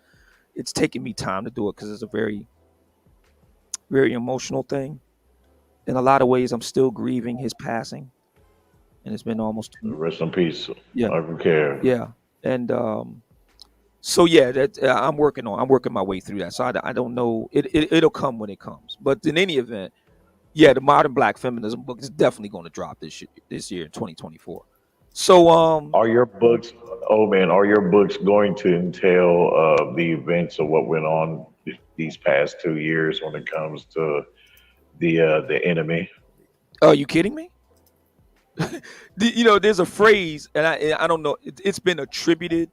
it's taking me time to do it because it's a very, very emotional thing. In a lot of ways, I'm still grieving his passing, and it's been almost 2 years. Rest in peace. Yeah, I don't care. Yeah, and so yeah, that I'm working my way through that. So I don't know. It'll come when it comes. But in any event, yeah, the modern black feminism book is definitely going to drop this year in 2024. So are your books going to entail the events of what went on these past 2 years when it comes to the enemy? Are you kidding me? There's a phrase, and I don't know. It's been attributed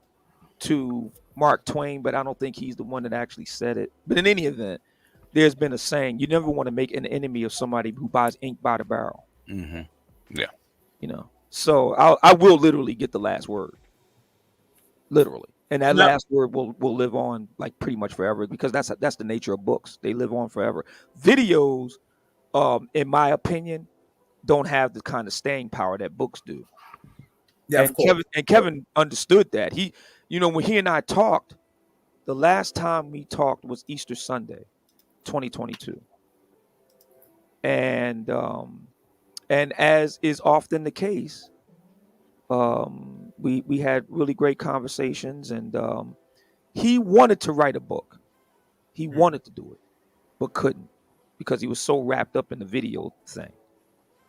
to Mark Twain, but I don't think he's the one that actually said it. But in any event, there's been a saying: you never want to make an enemy of somebody who buys ink by the barrel. Mm-hmm. Yeah. You know. So I will literally get the last word, literally, and that last word will live on like pretty much forever, because that's the nature of books. They live on forever. Videos, in my opinion, don't have the kind of staying power that books do. Yeah, and of course. Kevin understood that. He, when he and I talked, the last time we talked was Easter Sunday, 2022, and as is often the case, we had really great conversations, and he wanted to write a book. He wanted to do it, but couldn't, because he was so wrapped up in the video thing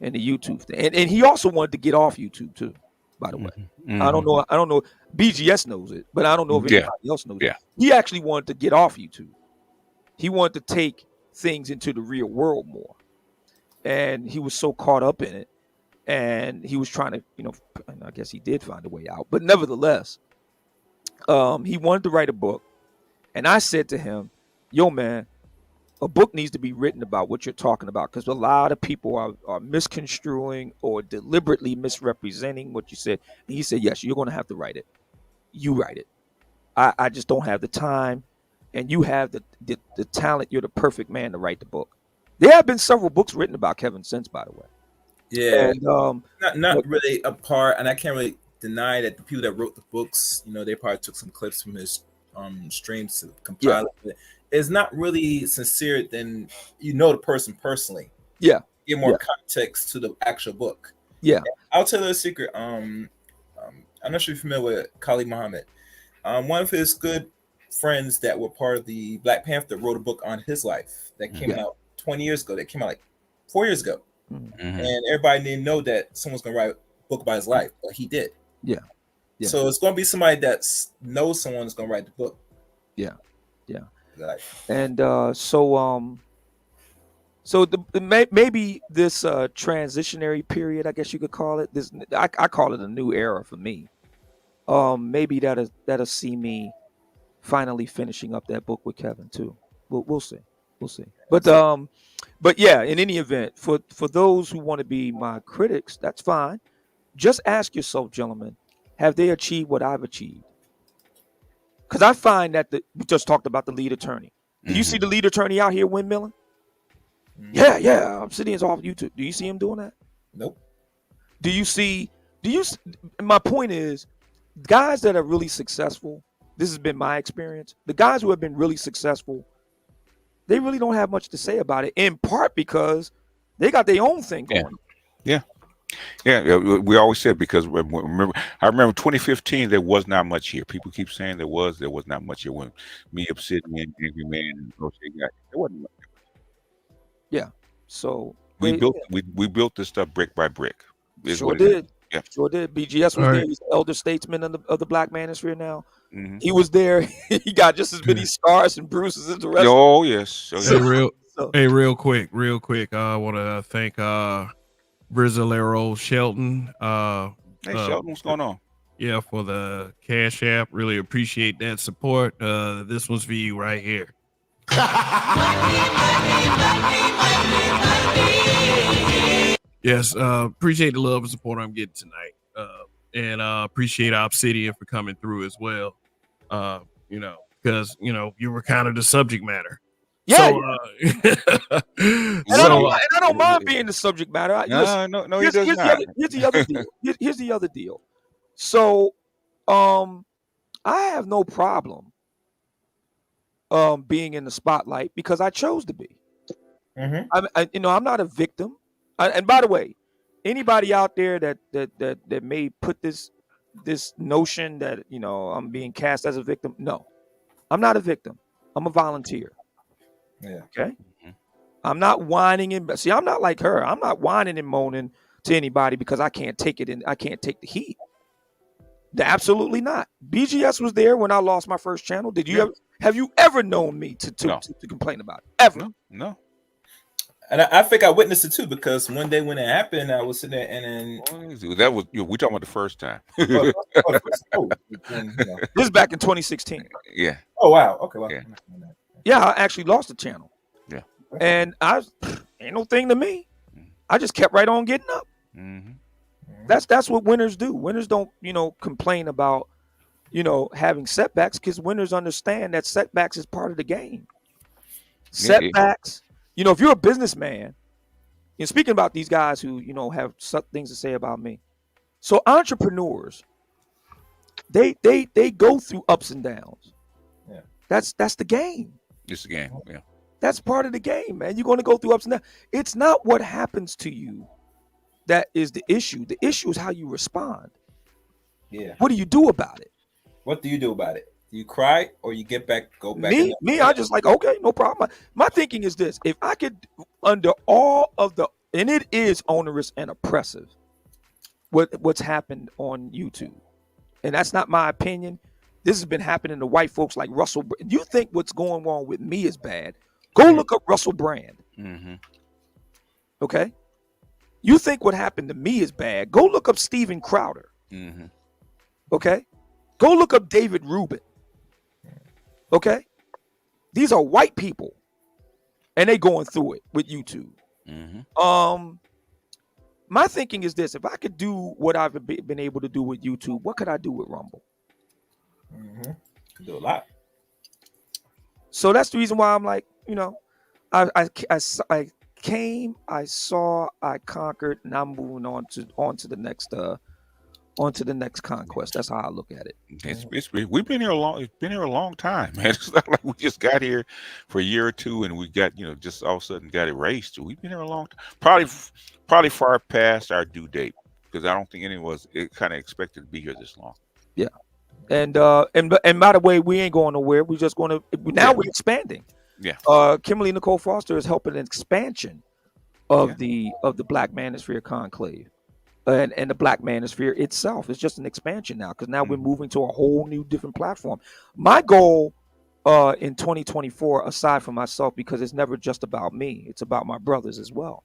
and the YouTube thing, and he also wanted to get off YouTube too. By the way, I don't know. BGS knows it, but I don't know if anybody else knows it. He actually wanted to get off YouTube. He wanted to take things into the real world more, and he was so caught up in it, and he was trying to, and I guess he did find a way out, but nevertheless, he wanted to write a book, and I said to him, "Yo, man, a book needs to be written about what you're talking about, because a lot of people are misconstruing or deliberately misrepresenting what you said." And he said, "Yes, you're going to have to write it. You write it. I just don't have the time, and you have the talent. You're the perfect man to write the book." There have been several books written about Kevin since, by the way. Yeah, and, not really a part, and I can't really deny that the people that wrote the books, they probably took some clips from his streams to compile it. But it's not really sincere than the person personally. Yeah, get more context to the actual book. Yeah, and I'll tell you a secret. I'm not sure if you're familiar with Khalid Muhammad. One of his good friends that were part of the Black Panther wrote a book on his life that came out 20 years ago. That came out like 4 years ago. And everybody didn't know that someone's gonna write a book about his life, but he did. Yeah. So it's gonna be somebody that knows someone is gonna write the book. Yeah. Like, and so maybe this transitionary period, I guess you could call it. I call it a new era for me. Maybe that'll see me finally finishing up that book with Kevin too. We'll see. But yeah, in any event, for those who want to be my critics, that's fine. Just ask yourself, gentlemen, have they achieved what I've achieved? Because I find that we just talked about the lead attorney. Do you see the lead attorney out here windmilling? Yeah. Obsidian's off YouTube. Do you see him doing that? Nope. My point is, guys that are really successful, this has been my experience, the guys who have been really successful, they really don't have much to say about it, in part because they got their own thing going. Yeah. We always said, because I remember 2015, there was not much here. People keep saying there was not much here when me, Obsidian, Angry Man, and there wasn't much. Yeah. So we built this stuff brick by brick. Sure did. Yeah. Sure did. BGS was there. He's the elder statesman of the Black Manosphere now. He was there. He got just as many scars and bruises as the rest. Oh yes. Real quick. I want to thank Brizzolero Shelton. Hey Shelton, what's going on? Yeah, for the Cash App. Really appreciate that support. This one's for you right here. Yes, appreciate the love and support I'm getting tonight. And appreciate Obsidian for coming through as well. Because you were kind of the subject matter. Yeah. So, I don't mind being the subject matter. No, he does not. Here's the other deal. Here's the other deal. So, I have no problem being in the spotlight because I chose to be. I'm not a victim. And by the way, anybody out there that may put this notion that I'm being cast as a victim, no, I'm not a victim. I'm a volunteer. Yeah. Okay. I'm not whining and see. I'm not like her. I'm not whining and moaning to anybody because I can't take it and I can't take the heat. Absolutely not. BGS was there when I lost my first channel. Did you have you ever known me to complain about it? Ever? No. And I think I witnessed it too, because one day when it happened, I was sitting there and then That was we talking about the first time. then, This is back in 2016. Yeah. Oh wow. Okay. Well, Yeah. Yeah, I actually lost the channel. Yeah. And ain't no thing to me. I just kept right on getting up. Mm-hmm. That's what winners do. Winners don't, complain about, having setbacks, because winners understand that setbacks is part of the game. Setbacks, if you're a businessman, speaking about these guys who, have some things to say about me. So entrepreneurs, they go through ups and downs. Yeah. That's the game. It's the game. Yeah. That's part of the game, man. You're going to go through ups and downs. It's not what happens to you that is the issue. The issue is how you respond. Yeah. What do you do about it? What do you do about it? Do you cry or you go back? Me, I just like, okay, no problem. My thinking is this: if I could, under all of the, and it is onerous and oppressive, what's happened on YouTube, and that's not my opinion. This has been happening to white folks like Russell. You think what's going wrong with me is bad? Go look up Russell Brand. Mm-hmm. Okay. You think what happened to me is bad? Go look up Steven Crowder. Mm-hmm. Okay. Go look up David Rubin. Okay. These are white people, and they going through it with YouTube. Mm-hmm. My thinking is this: if I could do what I've been able to do with YouTube, what could I do with Rumble? Mm-hmm. Could do a lot. So that's the reason why I'm like, I came, I saw, I conquered, and I'm moving on to the next conquest. That's how I look at it. We've been here a long. It's been here a long time, man. It's not like we just got here for a year or two and we got just all of a sudden got erased. We've been here a long time. Probably far past our due date, because I don't think anyone was kind of expected to be here this long. Yeah. And by the way, we ain't going nowhere. We're just going to we're expanding. Yeah. Kimberly Nicole Foster is helping an expansion of the Black Manosphere Conclave, and the Black Manosphere itself is just an expansion now, because now we're moving to a whole new different platform. My goal in 2024, aside from myself, because it's never just about me, it's about my brothers as well.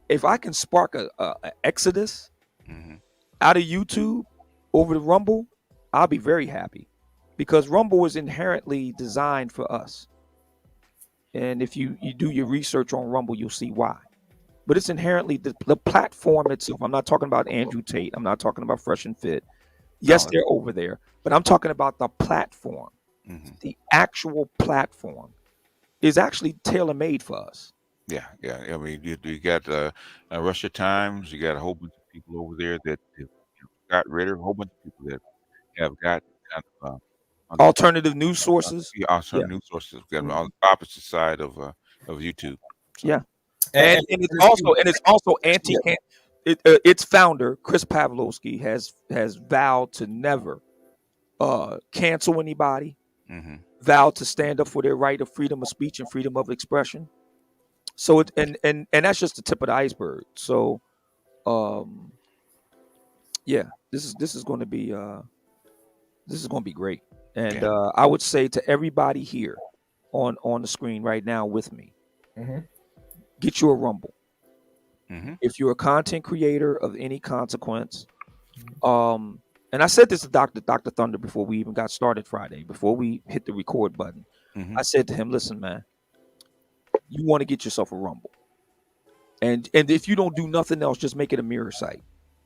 If I can spark a exodus out of YouTube over to Rumble, I'll be very happy, because Rumble is inherently designed for us. And if you do your research on Rumble, you'll see why. But it's inherently the platform itself. I'm not talking about Andrew Tate. I'm not talking about Fresh and Fit. Yes, they're over there, but I'm talking about the platform. The actual platform is actually tailor-made for us. Yeah. I mean, you got Russia Times. You got a whole bunch of people over there that got rid of, a whole bunch of people that have got kind of alternative news sources. Alternative news sources on the opposite side of YouTube. So. Yeah, and it's also anti. Its founder, Chris Pavlovsky, has vowed to never cancel anybody. Vowed to stand up for their right of freedom of speech and freedom of expression. So and that's just the tip of the iceberg. So, this is going to be great. And I would say to everybody here on the screen right now with me, get you a Rumble. If you're a content creator of any consequence, and I said this to Dr. Thunder before we even got started Friday, before we hit the record button. I said to him, listen, man, you want to get yourself a Rumble. And if you don't do nothing else, just make it a mirror site.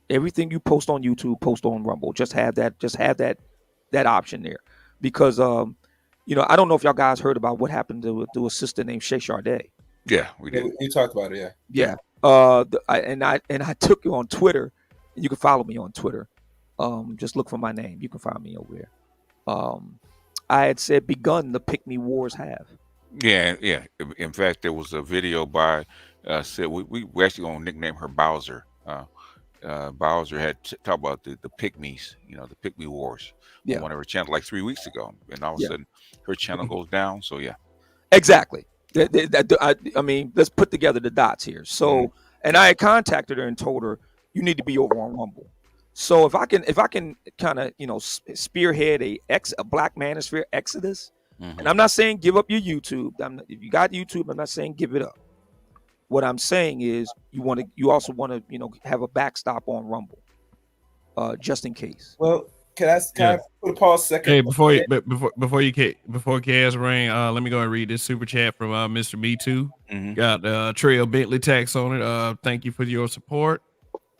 Everything you post on YouTube, post on Rumble. Just have that option there. Because I don't know if y'all guys heard about what happened to a sister named Shay Sharday. Yeah, we did. You talked about it, yeah. I took you on Twitter. You can follow me on Twitter. Just look for my name. You can find me over there. I had said begun the Pick Me Wars have. Yeah. In fact, there was a video by said we actually gonna nickname her Bowser. Bowser had talked about the Pygmies, the Pygmy Wars on one of her channels like 3 weeks ago, and all of a sudden her channel goes down. So exactly. I mean, let's put together the dots here. So, and I had contacted her and told her you need to be over on Rumble. So if I can kind of spearhead a Black Manosphere exodus, And I'm not saying give up your YouTube. If you got YouTube, I'm not saying give it up. What I'm saying is you also want to have a backstop on Rumble, just in case. Well, can I put a pause a second? Hey, before Cash ring, let me go and read this super chat from Mr. B2. Got Trail Bentley tax on it. Thank you for your support.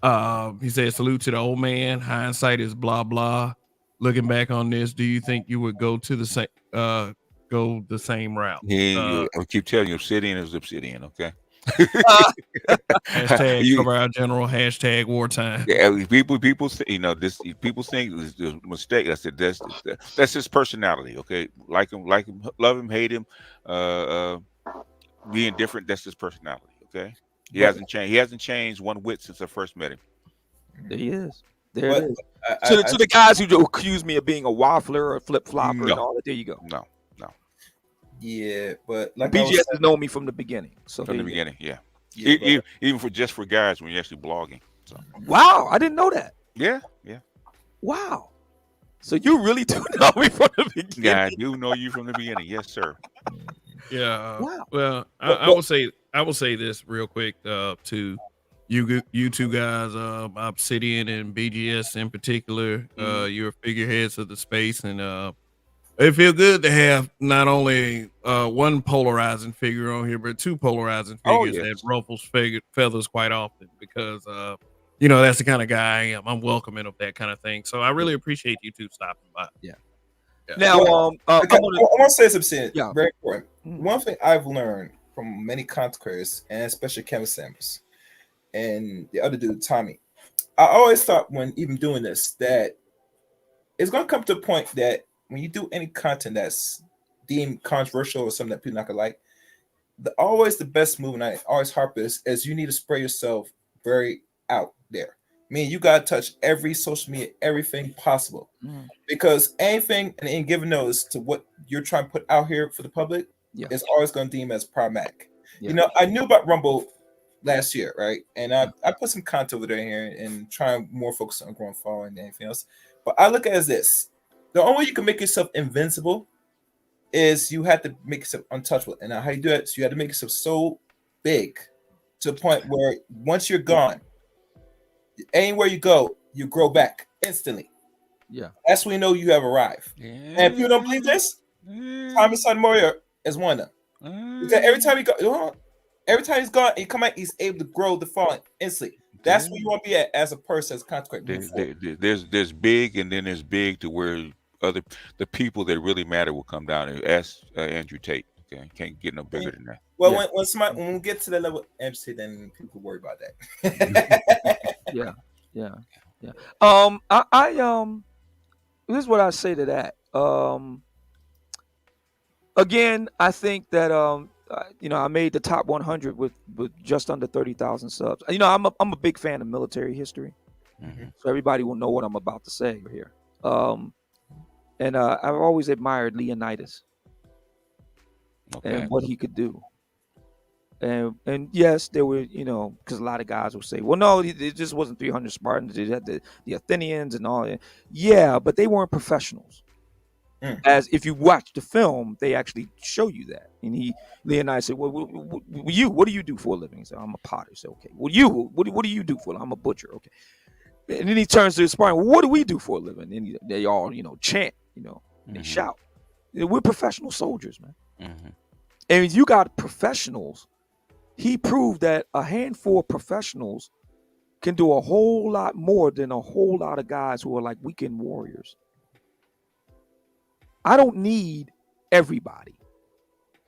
He said, salute to the old man. Hindsight is blah blah. Looking back on this, do you think you would go the same route? I keep telling you, Obsidian is Obsidian, okay? Hashtag cover our general, hashtag wartime. Yeah, people this. People think it's a mistake. I said that's his personality. Okay, like him, love him, hate him, being different. That's his personality. Okay, he hasn't changed. He hasn't changed one whit since I first met him. There he is. There it is. To the guys who accuse me of being a waffler or a flip flopper and all that, there you go. No. Yeah, but like BGS has known me from the beginning. So from the beginning, yeah. Even for guys when you're actually blogging. So. Wow, I didn't know that. Yeah. Wow. So you really do know me from the beginning? Yeah, I do know you from the beginning. Yes, sir. Yeah. Wow. Well, I will say this real quick to you two guys, Obsidian and BGS in particular. You're figureheads of the space, and it feels good to have not only one polarizing figure on here, but two polarizing figures that ruffles feathers quite often, because that's the kind of guy I am. I'm welcoming of that kind of thing. So I really appreciate you two stopping by. Yeah. Now, I want to say something very important. Mm-hmm. One thing I've learned from many content creators, and especially Kevin Samuels and the other dude, Tommy, I always thought when even doing this that it's going to come to a point that when you do any content that's deemed controversial or something that people not gonna like, always the best move, and I always harp this, is you need to spray yourself very out there. I mean, you gotta touch every social media, everything possible, because anything and any given notice to what you're trying to put out here for the public is always going to deem as problematic. I knew about Rumble last year, right? And I put some content over there here and trying more focus on growing following than anything else. But I look at it as this: the only way you can make yourself invincible is you have to make yourself untouchable. And how you do it, so you have to make yourself so big to the point where once you're gone, anywhere you go, you grow back instantly. Yeah. That's when you know you have arrived. Yeah. And if you don't believe this, Tommy Son Moyer is one of them. Because every time he's gone, he come out, he's able to grow the falling instantly. That's where you want to be at as a person, as a content creator. There's big, and then there's big to where the people that really matter will come down and ask Andrew Tate. Okay, can't get no bigger than that. Well, when we get to the level of MC, then people worry about that. Yeah. This is what I say to that. Again, I think that I made the top 100 with just under 30,000 subs. I'm a big fan of military history, so everybody will know what I'm about to say here. And I've always admired Leonidas and what he could do. And yes, there were, because a lot of guys will say, well, no, it just wasn't 300 Spartans. They had the Athenians and all that. Yeah, but they weren't professionals. As if you watch the film, they actually show you that. And Leonidas said, well, what do you do for a living? He said, I'm a potter. He said, okay. Well, what do you do for a living? I'm a butcher. Okay. And then he turns to the Spartan, well, what do we do for a living? And they all, chant, they shout. We're professional soldiers, man. And if you got professionals, he proved that a handful of professionals can do a whole lot more than a whole lot of guys who are like weekend warriors. I don't need everybody.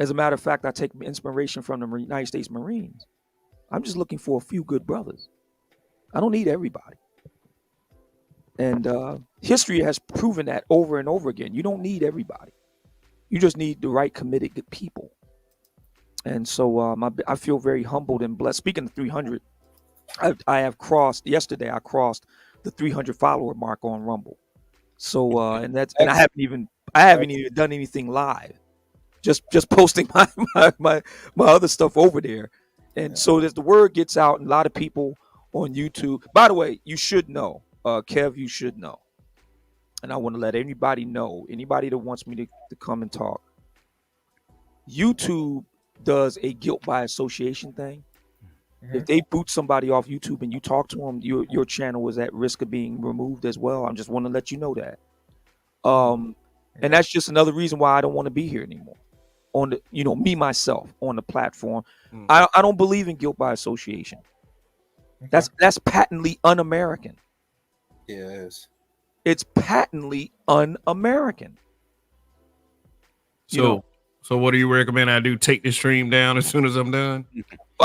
As a matter of fact, I take inspiration from the United States Marines. I'm just looking for a few good brothers. I don't need everybody. And history has proven that over and over again. You don't need everybody. You just need the right committed good people. And so I feel very humbled and blessed. Speaking of 300, yesterday I crossed the 300 follower mark on Rumble. So I haven't even done anything live. Just posting my other stuff over there. And so as the word gets out, and a lot of people on YouTube. By the way, you should know, Kev, you should know. And I want to let anybody know, anybody that wants me to come and talk. YouTube does a guilt by association thing. If they boot somebody off YouTube and you talk to them, your channel is at risk of being removed as well. I just want to let you know that. And that's just another reason why I don't want to be here anymore. On the, me myself on the platform, I don't believe in guilt by association. That's patently un-American. Yeah, it is. It's patently un-American. So what do you recommend I do? Take the stream down as soon as I'm done?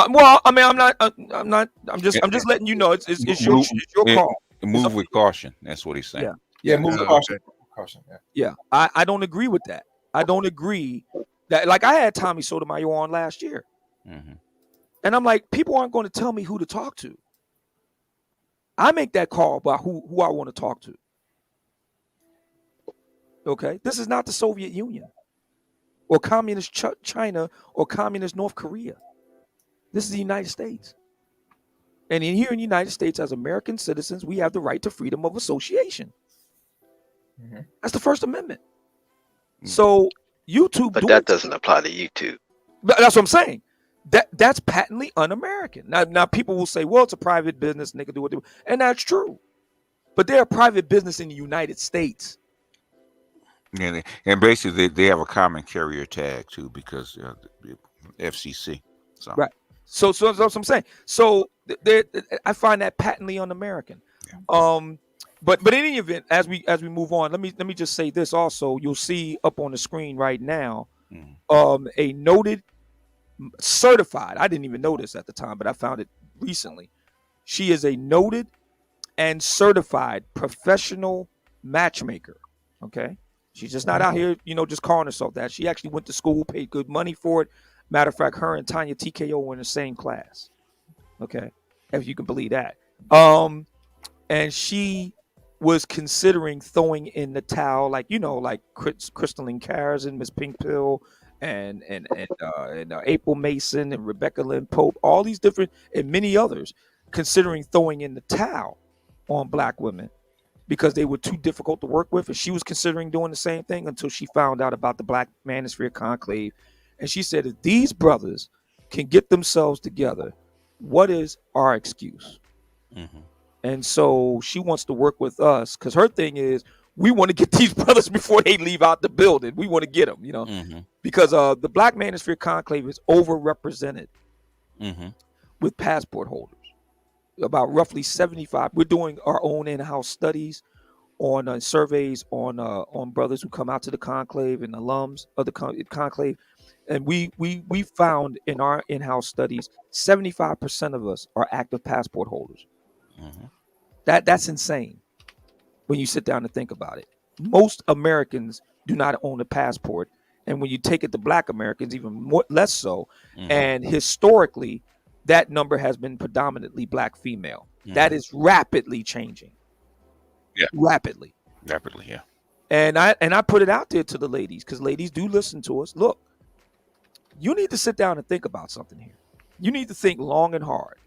Well, I mean, I'm just letting you know it's your call. Move with caution. That's what he's saying. Yeah, move with caution. Caution. Yeah. I don't agree with that. I don't agree that, like, I had Tommy Sotomayor on last year, and I'm like, people aren't going to tell me who to talk to. I make that call about who I want to talk to. Okay, this is not the Soviet Union or communist China or communist North Korea. This is the United States. And here in the United States, as American citizens, we have the right to freedom of association. That's the First Amendment. So YouTube, but that doesn't apply to YouTube. But that's what I'm saying. That's patently un-American. Now people will say, well, it's a private business and they can do what they want. And that's true. But they're a private business in the United States. Yeah, and basically they have a common carrier tag too, because FCC. So. Right. So that's what I'm saying. So I find that patently un-American. Yeah. But in any event, as we move on, let me just say this also. You'll see up on the screen right now, a noted, certified. I didn't even know this at the time, but I found it recently. She is a noted and certified professional matchmaker. Okay, she's just not out here, just calling herself that. She actually went to school, paid good money for it. Matter of fact, her and Tanya TKO were in the same class. Okay, if you can believe that. And she was considering throwing in the towel, like Crystalline Cares and Miss Pink Pill and April Mason and Rebecca Lynn Pope, all these different and many others, considering throwing in the towel on black women because they were too difficult to work with. And she was considering doing the same thing until she found out about the Black Manosphere Conclave. And she said, if these brothers can get themselves together, what is our excuse? And so she wants to work with us because her thing is, we want to get these brothers before they leave out the building. We want to get them, because the Black Manosphere Conclave is overrepresented with passport holders. About roughly 75. We're doing our own in-house studies on surveys on brothers who come out to the conclave and alums of the conclave. And we found in our in-house studies, 75% of us are active passport holders. That's insane when you sit down and think about it. Most Americans do not own a passport, and when you take it to Black Americans, even less so. And historically, that number has been predominantly Black female. That is rapidly changing. Yeah, rapidly, yeah. And I put it out there to the ladies, because ladies do listen to us. Look, you need to sit down and think about something here. You need to think long and hard.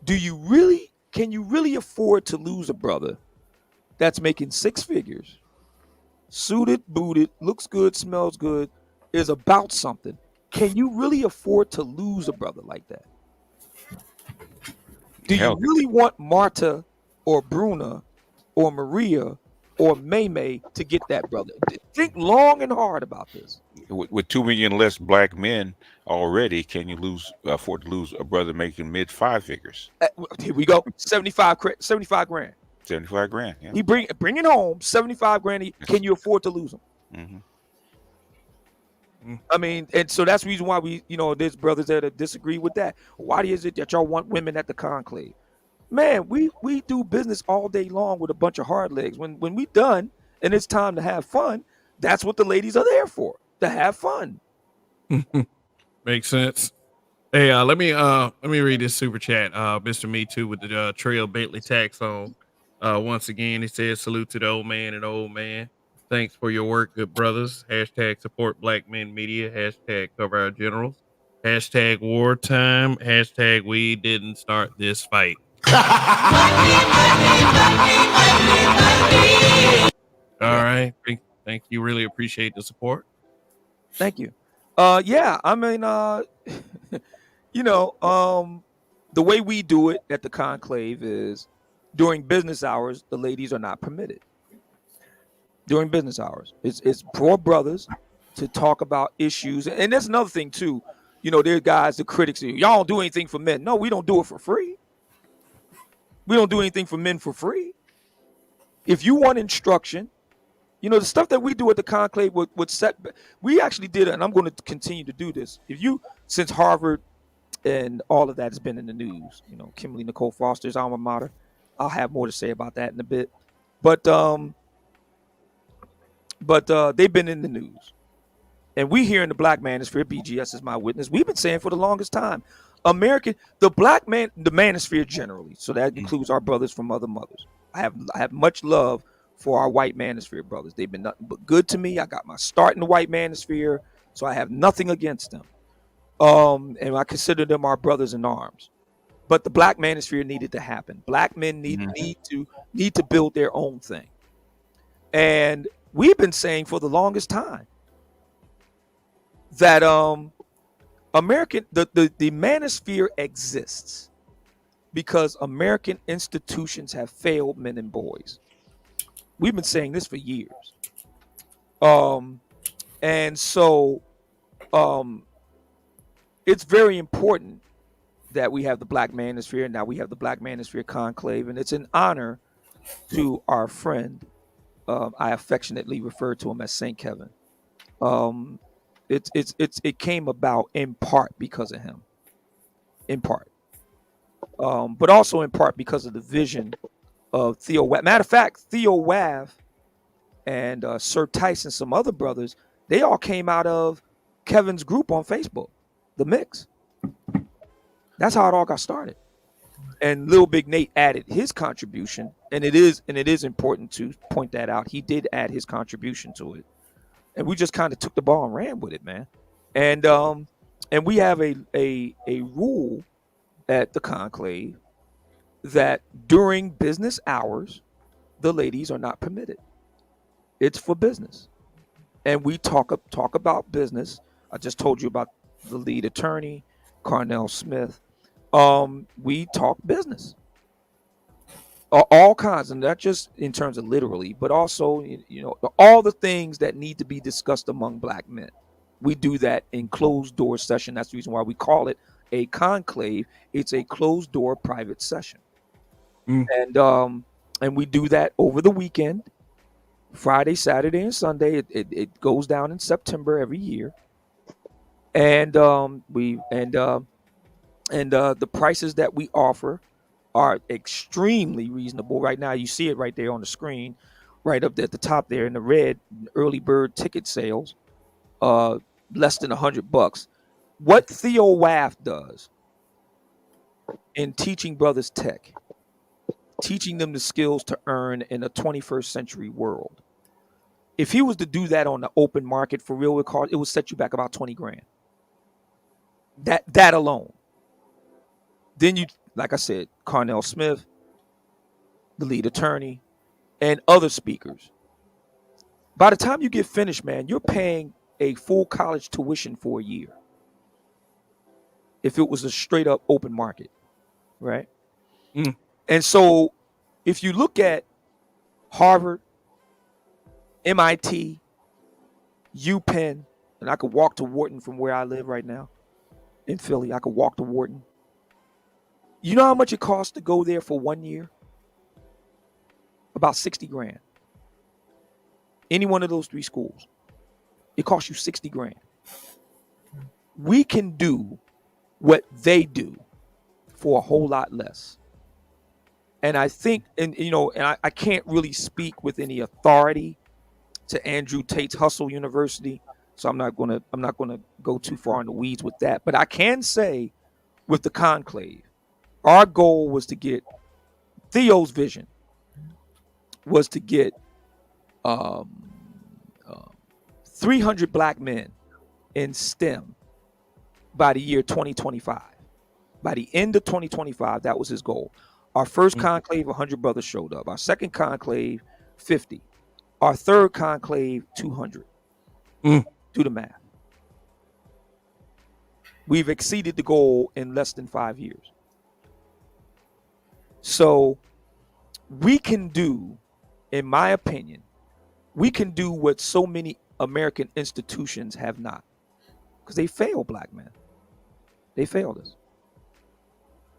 Can you really afford to lose a brother that's making 6 figures, suited, booted, looks good, smells good, is about something? Can you really afford to lose a brother like that? Do you really want Marta or Bruna or Maria or May to get that brother? Think long and hard about this. With 2 million less Black men already, can you afford to lose a brother making mid 5 figures? Here we go. 75 grand. 75 grand. Yeah. He bringing home 75 grand. Can you afford to lose him? I mean, and so that's the reason why there's brothers that disagree with that. Why is it that y'all want women at the conclave? Man, we do business all day long with a bunch of hard legs. When we done and it's time to have fun, that's what the ladies are there for, to have fun. Makes sense. Hey, let me read this super chat. Mr. Me Too with the Trail Bentley tax on. Once again, he says, salute to the old man and old man. Thanks for your work, good brothers. Hashtag support Black Men Media. Hashtag cover our generals. Hashtag wartime. Hashtag we didn't start this fight. All right. Thank you. Really appreciate the support. Thank you. Yeah, I mean, you know, the way we do it at the conclave is during business hours, the ladies are not permitted. During business hours, it's for brothers to talk about issues, and that's another thing too. You know, there are guys, the critics, say, y'all don't do anything for men. No, we don't do it for free. We don't do anything for men for free. If you want instruction, you know, the stuff that we do at the conclave would set. We actually did it, and I'm going to continue to do this. If you, since Harvard and all of that has been in the news, you know, Kimberly Nicole Foster's alma mater. I'll have more to say about that in a bit. But they've been in the news. And we here in the Black Manosphere, BGS is my witness, we've been saying for the longest time, the Manosphere generally, so that includes our brothers from other mothers. I have much love for our white Manosphere brothers. They've been nothing but good to me. I got my start in the white Manosphere, so I have nothing against them. And I consider them our brothers in arms. But the Black Manosphere needed to happen. Black men need to build their own thing. And we've been saying for the longest time that the Manosphere exists because American institutions have failed men and boys. We've been saying this for years. And so it's very important that we have the Black Manosphere. Now we have the Black Manosphere Conclave, and it's an honor to our friend. I affectionately refer to him as Saint Kevin. It came about in part because of him, in part, but also in part because of the vision of Theo. Matter of fact, Theo Wav and Sir Tyson, some other brothers, they all came out of Kevin's group on Facebook, The Mix. That's how it all got started. And Lil Big Nate added his contribution, and it is important to point that out. He did add his contribution to it, and we just kind of took the ball and ran with it, man. And we have a rule at the conclave that during business hours, the ladies are not permitted. It's for business, and we talk about business. I just told you about the lead attorney, Carnell Smith. We talk business, all kinds, and not just in terms of literally, but also, you know, all the things that need to be discussed among Black men. We do that in closed door session. That's the reason why we call it a conclave. It's a closed door private session, and we do that over the weekend, Friday, Saturday, and Sunday. It goes down in September every year, and the prices that we offer are extremely reasonable. Right now, you see it right there on the screen, right up at the top there in the red, early bird ticket sales, less than $100. What Theo Waff does in teaching brothers tech, teaching them the skills to earn in a 21st century world. If he was to do that on the open market for real, it would set you back about 20 grand. That alone. Then you, like I said, Carnell Smith, the lead attorney, and other speakers. By the time you get finished, man, you're paying a full college tuition for a year. If it was a straight up open market, right? And so if you look at Harvard, MIT, UPenn, and I could walk to Wharton from where I live right now in Philly. I could walk to Wharton. You know how much it costs to go there for 1 year? About 60 grand. Any one of those three schools, it costs you 60 grand. We can do what they do for a whole lot less. And I think, and I can't really speak with any authority to Andrew Tate's Hustle University, so I'm not gonna go too far in the weeds with that. But I can say, with the conclave, our goal was to get Theo's vision was to get 300 Black men in STEM by the year 2025. By the end of 2025, that was his goal. Our first conclave, 100 brothers showed up. Our second conclave, 50. Our third conclave, 200. Do the math. We've exceeded the goal in less than 5 years. So we can do, in my opinion, we can do what so many American institutions have not, because they failed black men. They failed us,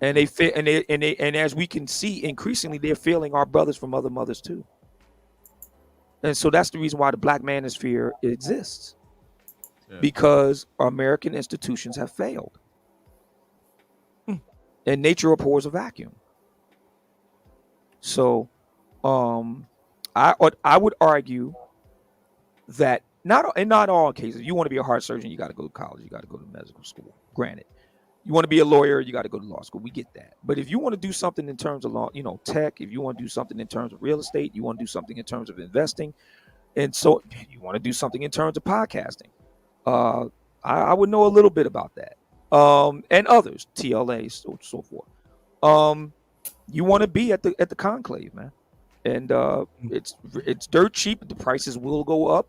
and and as we can see, increasingly they're failing our brothers from other mothers too. And so that's the reason why the Black Manosphere exists, because American institutions have failed, and nature abhors a vacuum. So, I would argue that not all cases. You want to be a heart surgeon, you got to go to college, you got to go to medical school. Granted, you want to be a lawyer, you got to go to law school. We get that. But if you want to do something in terms of law, tech, if you want to do something in terms of real estate, you want to do something in terms of investing, and so you want to do something in terms of podcasting, I would know a little bit about that, and others, TLA, so forth. You want to be at the conclave, man, and it's dirt cheap. The prices will go up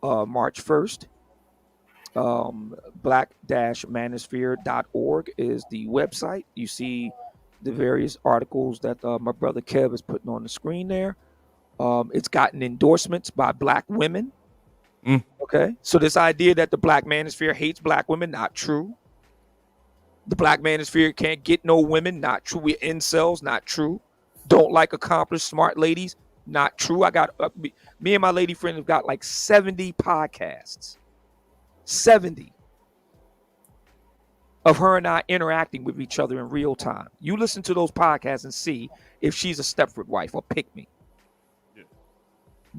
March 1st. Black-manosphere.org is the website. You see the various articles that my brother Kev is putting on the screen there. It's gotten endorsements by black women. Okay, so this idea that the Black Manosphere hates black women, not true. The Black Manosphere can't get no women, not true. We're incels, not true. Don't like accomplished, smart ladies, not true. I got me and my lady friend have got like 70 podcasts. 70 of her and I interacting with each other in real time. You listen to those podcasts and see if she's a Stepford wife or pick me.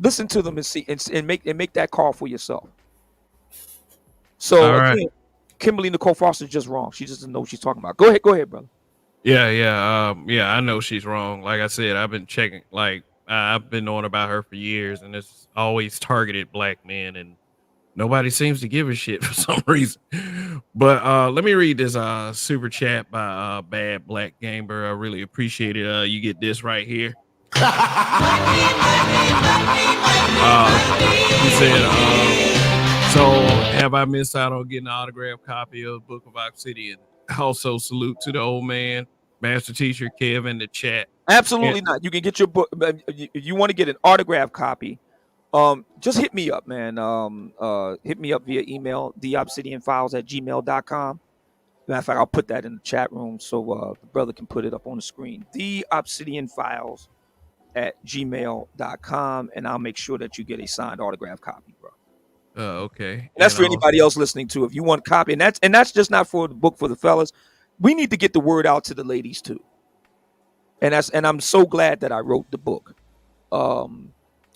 Listen to them and see and make that call for yourself. So again, Kimberly Nicole Foster's just wrong. She just doesn't know what she's talking about. Go ahead, brother. Yeah. I know she's wrong. Like I said, I've been checking. Like I've been knowing about her for years, and it's always targeted black men, and nobody seems to give a shit for some reason. But let me read this super chat by Bad Black Gamer. I really appreciate it. You get this right here. He said, so have I missed out on getting an autographed copy of the Book of Obsidian? Also, salute to the old man, Master Teacher Kev in the chat. Absolutely not. You can get your book. If you want to get an autographed copy, just hit me up, man. Hit me up via email, theobsidianfiles@gmail.com. Matter of fact, I'll put that in the chat room so the brother can put it up on the screen. theobsidianfiles@gmail.com, and I'll make sure that you get a signed autograph copy, bro. Okay. And that's for anybody else listening too. If you want a copy, and that's just not for the book for the fellas. We need to get the word out to the ladies too. And I'm so glad that I wrote the book.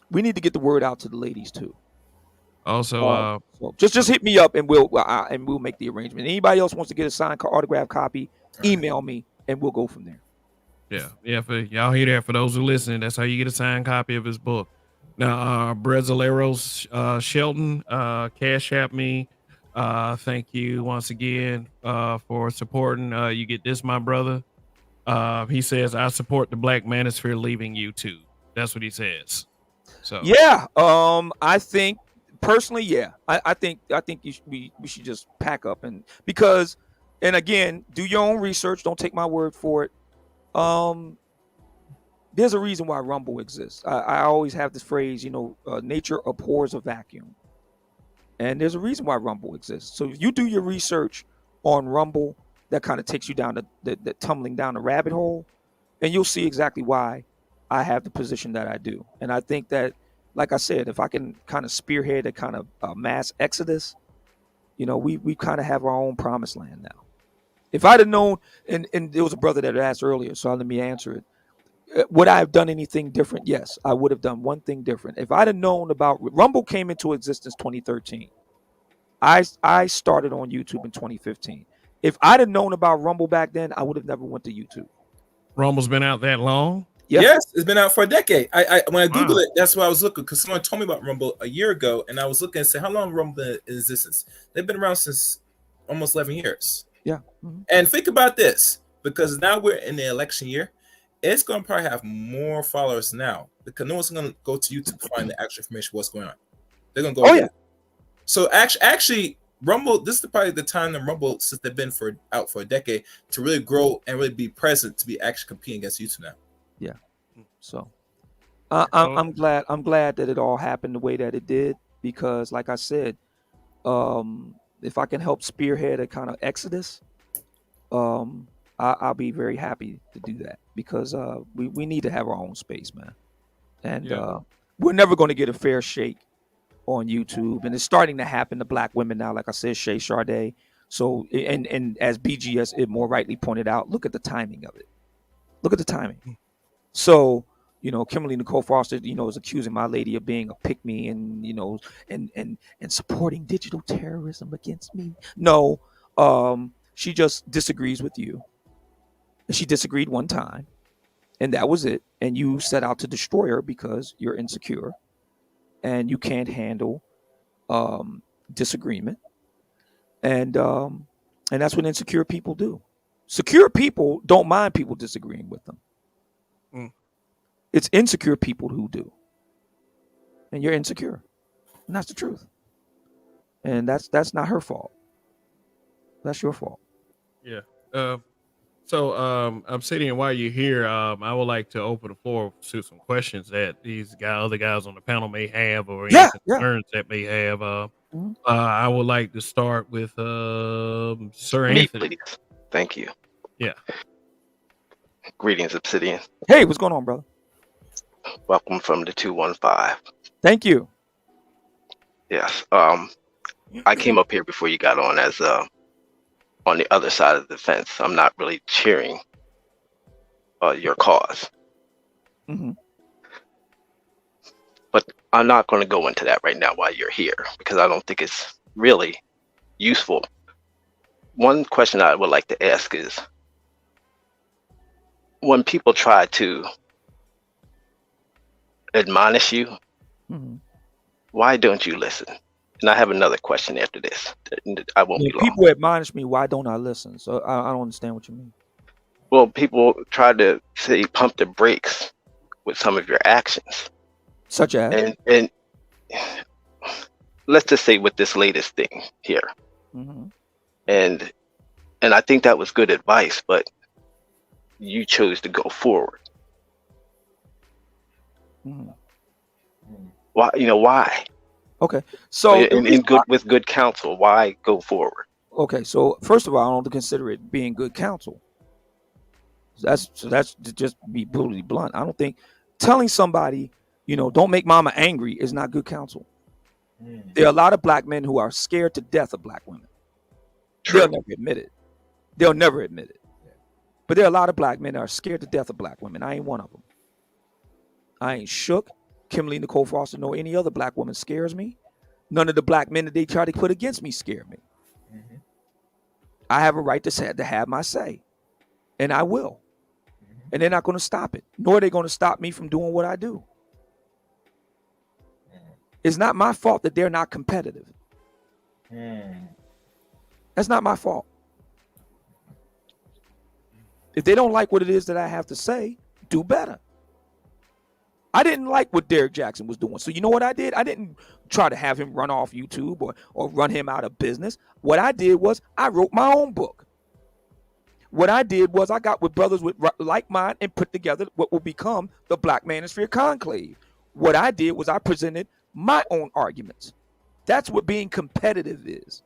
We need to get the word out to the ladies too. Also, so just hit me up and we'll make the arrangement. Anybody else wants to get a signed autograph copy, email me and we'll go from there. Yeah. For y'all hear that? For those who listen, that's how you get a signed copy of his book. Now, Brezileros Shelton, Cash App me. Thank you once again for supporting. You get this, my brother. He says, I support the Black Manosphere leaving YouTube. That's what he says. So yeah, I think personally, yeah, I think we should just pack up and again, do your own research. Don't take my word for it. There's a reason why Rumble exists. I always have this phrase, nature abhors a vacuum. And there's a reason why Rumble exists. So if you do your research on Rumble, that kind of takes you down the tumbling down the rabbit hole, and you'll see exactly why I have the position that I do. And I think that, like I said, if I can kind of spearhead a kind of mass exodus, we kind of have our own promised land now. If I'd have known, and there was a brother that asked earlier, so let me answer it. Would I have done anything different? Yes, I would have done one thing different. If I'd have known about Rumble came into existence 2013. I started on YouTube in 2015. If I'd have known about Rumble back then, I would have never went to YouTube. Rumble's been out that long? Yeah. Yes, it's been out for a decade. When I Googled it, that's why I was looking, because someone told me about Rumble a year ago, and I was looking and said, how long Rumble been in existence? They've been around since almost 11 years. Yeah. Mm-hmm. And think about this, because now we're in the election year. It's going to probably have more followers now, because no one's going to go to YouTube to find the actual information what's going on. They're going to go. Oh, yeah. So actually, Rumble, this is probably the time the Rumble, since they've been out for a decade, to really grow and really be present, to be actually competing against YouTube now. Yeah. So Oh. I'm glad that it all happened the way that it did, because like I said, if I can help spearhead a kind of exodus, I'll be very happy to do that, because we need to have our own space, man. And we're never going to get a fair shake on YouTube, and it's starting to happen to black women now. Like I said, Shay Sade. So, and as BGS it more rightly pointed out, look at the timing of it. Look at the timing. So, Kimberly Nicole Foster, is accusing my lady of being a pick me, and and supporting digital terrorism against me. No, she just disagrees with you. She disagreed one time, and that was it. And you set out to destroy her because you're insecure and you can't handle disagreement. And that's what insecure people do. Secure people don't mind people disagreeing with them. It's insecure people who do. And you're insecure. And that's the truth. And that's not her fault. That's your fault. Yeah. So, Obsidian, while you're here, I would like to open the floor to some questions that these other guys on the panel may have, or any concerns that may have. I would like to start with Sir Me, Anthony. please. Thank you. Yeah. Greetings, Obsidian. Hey, what's going on, brother? Welcome from the 215. Thank you. Yes. I came up here before you got on as on the other side of the fence. I'm not really cheering your cause. Mm-hmm. But I'm not going to go into that right now while you're here, because I don't think it's really useful. One question I would like to ask is, when people try to admonish you, why don't you listen? And I have another question after this. I won't be long. People admonish me. Why don't I listen? So I don't understand what you mean. Well, people try to say pump the brakes with some of your actions. Such as? And let's just say with this latest thing here. And I think that was good advice, but you chose to go forward. Why? Why? Okay, so with good counsel, why go forward? Okay, so first of all, I don't consider it being good counsel. That's to just be brutally blunt. I don't think telling somebody, don't make mama angry is not good counsel. There are a lot of black men who are scared to death of black women. True. They'll never admit it. They'll never admit it. But there are a lot of black men that are scared to death of black women. I ain't one of them. I ain't shook. Kimberly Nicole Foster, nor any other black woman scares me. None of the black men that they try to put against me scare me. I have a right to have my say, and I will. And they're not going to stop it, nor are they going to stop me from doing what I do. It's not my fault that they're not competitive. That's not my fault. If they don't like what it is that I have to say, do better. I didn't like what Derek Jackson was doing. So you know what I did? I didn't try to have him run off YouTube or run him out of business. What I did was I wrote my own book. What I did was I got with brothers with like mine and put together what will become the Black Manosphere Conclave. What I did was I presented my own arguments. That's what being competitive is.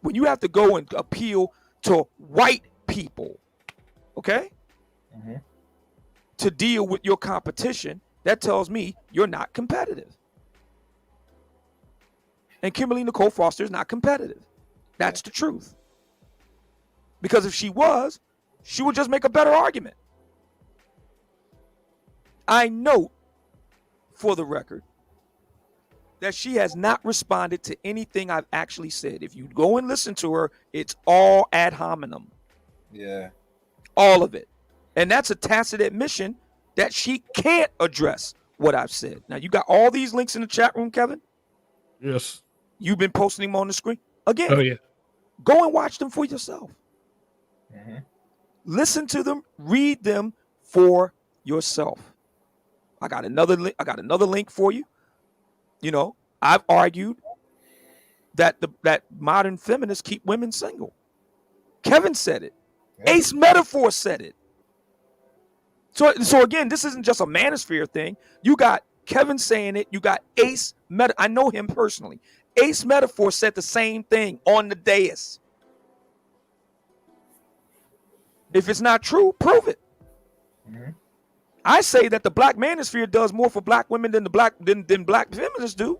When you have to go and appeal to white people, okay? To deal with your competition, that tells me you're not competitive. And Kimberly Nicole Foster is not competitive. That's the truth. Because if she was, she would just make a better argument. I note, for the record, that she has not responded to anything I've actually said. If you go and listen to her, it's all ad hominem. Yeah. All of it. And that's a tacit admission that she can't address what I've said. Now, you got all these links in the chat room, Kevin? Yes. You've been posting them on the screen? Again, oh, yeah. Go and watch them for yourself. Listen to them, read them for yourself. I got another link for you. I've argued that modern feminists keep women single. Kevin said it. Ace Metaphor said it. So again, this isn't just a Manosphere thing. You got Kevin saying it. You got Ace Meta. I know him personally. Ace Metaphor said the same thing on the dais. If it's not true, prove it. I say that the Black Manosphere does more for black women than black feminists do.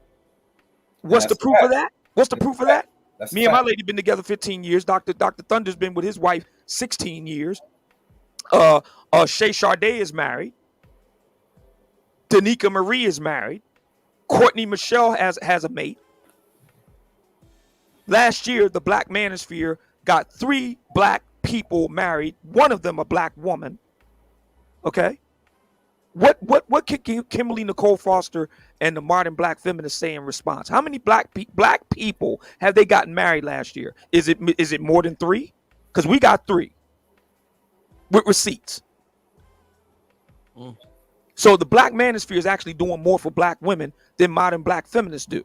What's the proof of that? What's the proof of that? Me and my lady been together 15 years. Dr. Thunder's been with his wife 16 years. Shay Sharday is married. Danica Marie is married. Courtney Michelle has a mate. Last year, the Black Manosphere got 3 black people married. One of them a black woman. Okay. What can Kimberly Nicole Foster and the modern black feminists say in response? How many black people have they gotten married last year? Is it more than 3? Because we got 3 with receipts. So the Black Manosphere is actually doing more for black women than modern black feminists do.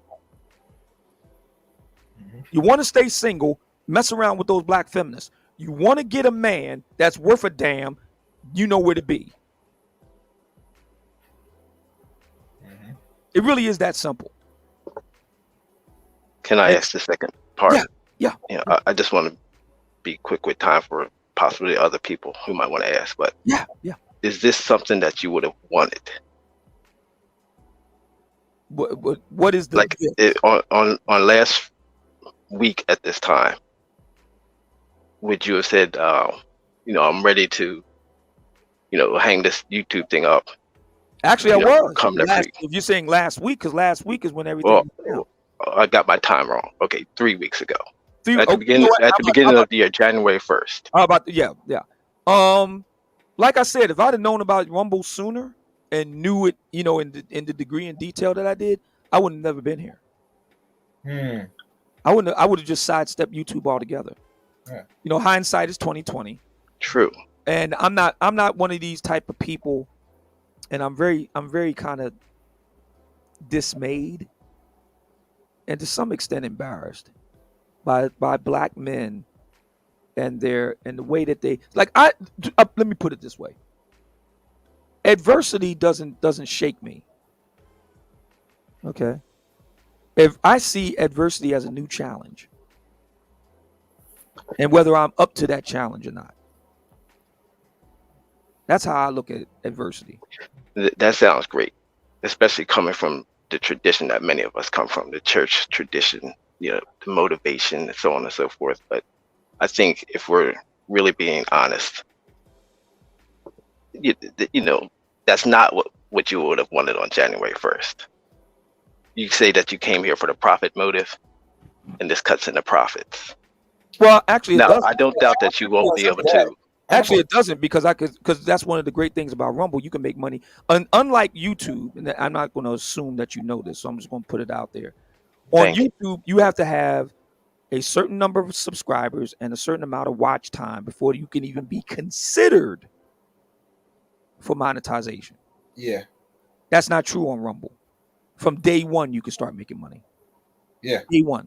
You want to stay single, mess around with those black feminists. You want to get a man that's worth a damn, you know where to be. It really is that simple. Can I ask the second part? Yeah. I just want to be quick with time for possibly other people who might want to ask, but yeah. Is this something that you would have wanted? What is the like on last week at this time? Would you have said, I'm ready to, hang this YouTube thing up? Actually, I was. Come next week. If you're saying last week, because last week is when everything. Well, I got my time wrong. Okay, 3 weeks ago. At the beginning of the year, January 1st. How about yeah. Like I said, if I'd have known about Rumble sooner and knew it, in the degree and detail that I did, I would have never been here. I would have just sidestepped YouTube altogether. Yeah. Hindsight is 20/20. True. And I'm not one of these type of people, and I'm very kind of dismayed and to some extent embarrassed by black men and the way that they let me put it this way. Adversity doesn't shake me. Okay. If I see adversity as a new challenge, and whether I'm up to that challenge or not, that's how I look at adversity. That sounds great, especially coming from the tradition that many of us come from, the church tradition, the motivation and so on and so forth. But I think if we're really being honest, that's not what you would have wanted on January 1st. You say that you came here for the profit motive, and this cuts into profits. Well, actually, I don't doubt that you won't be able to. Actually, it doesn't, because that's one of the great things about Rumble. You can make money, unlike YouTube. And I'm not going to assume that you know this, so I'm just going to put it out there. On YouTube, you have to have a certain number of subscribers and a certain amount of watch time before you can even be considered for monetization. Yeah, that's not true on Rumble. From day one, you can start making money. Yeah, day one.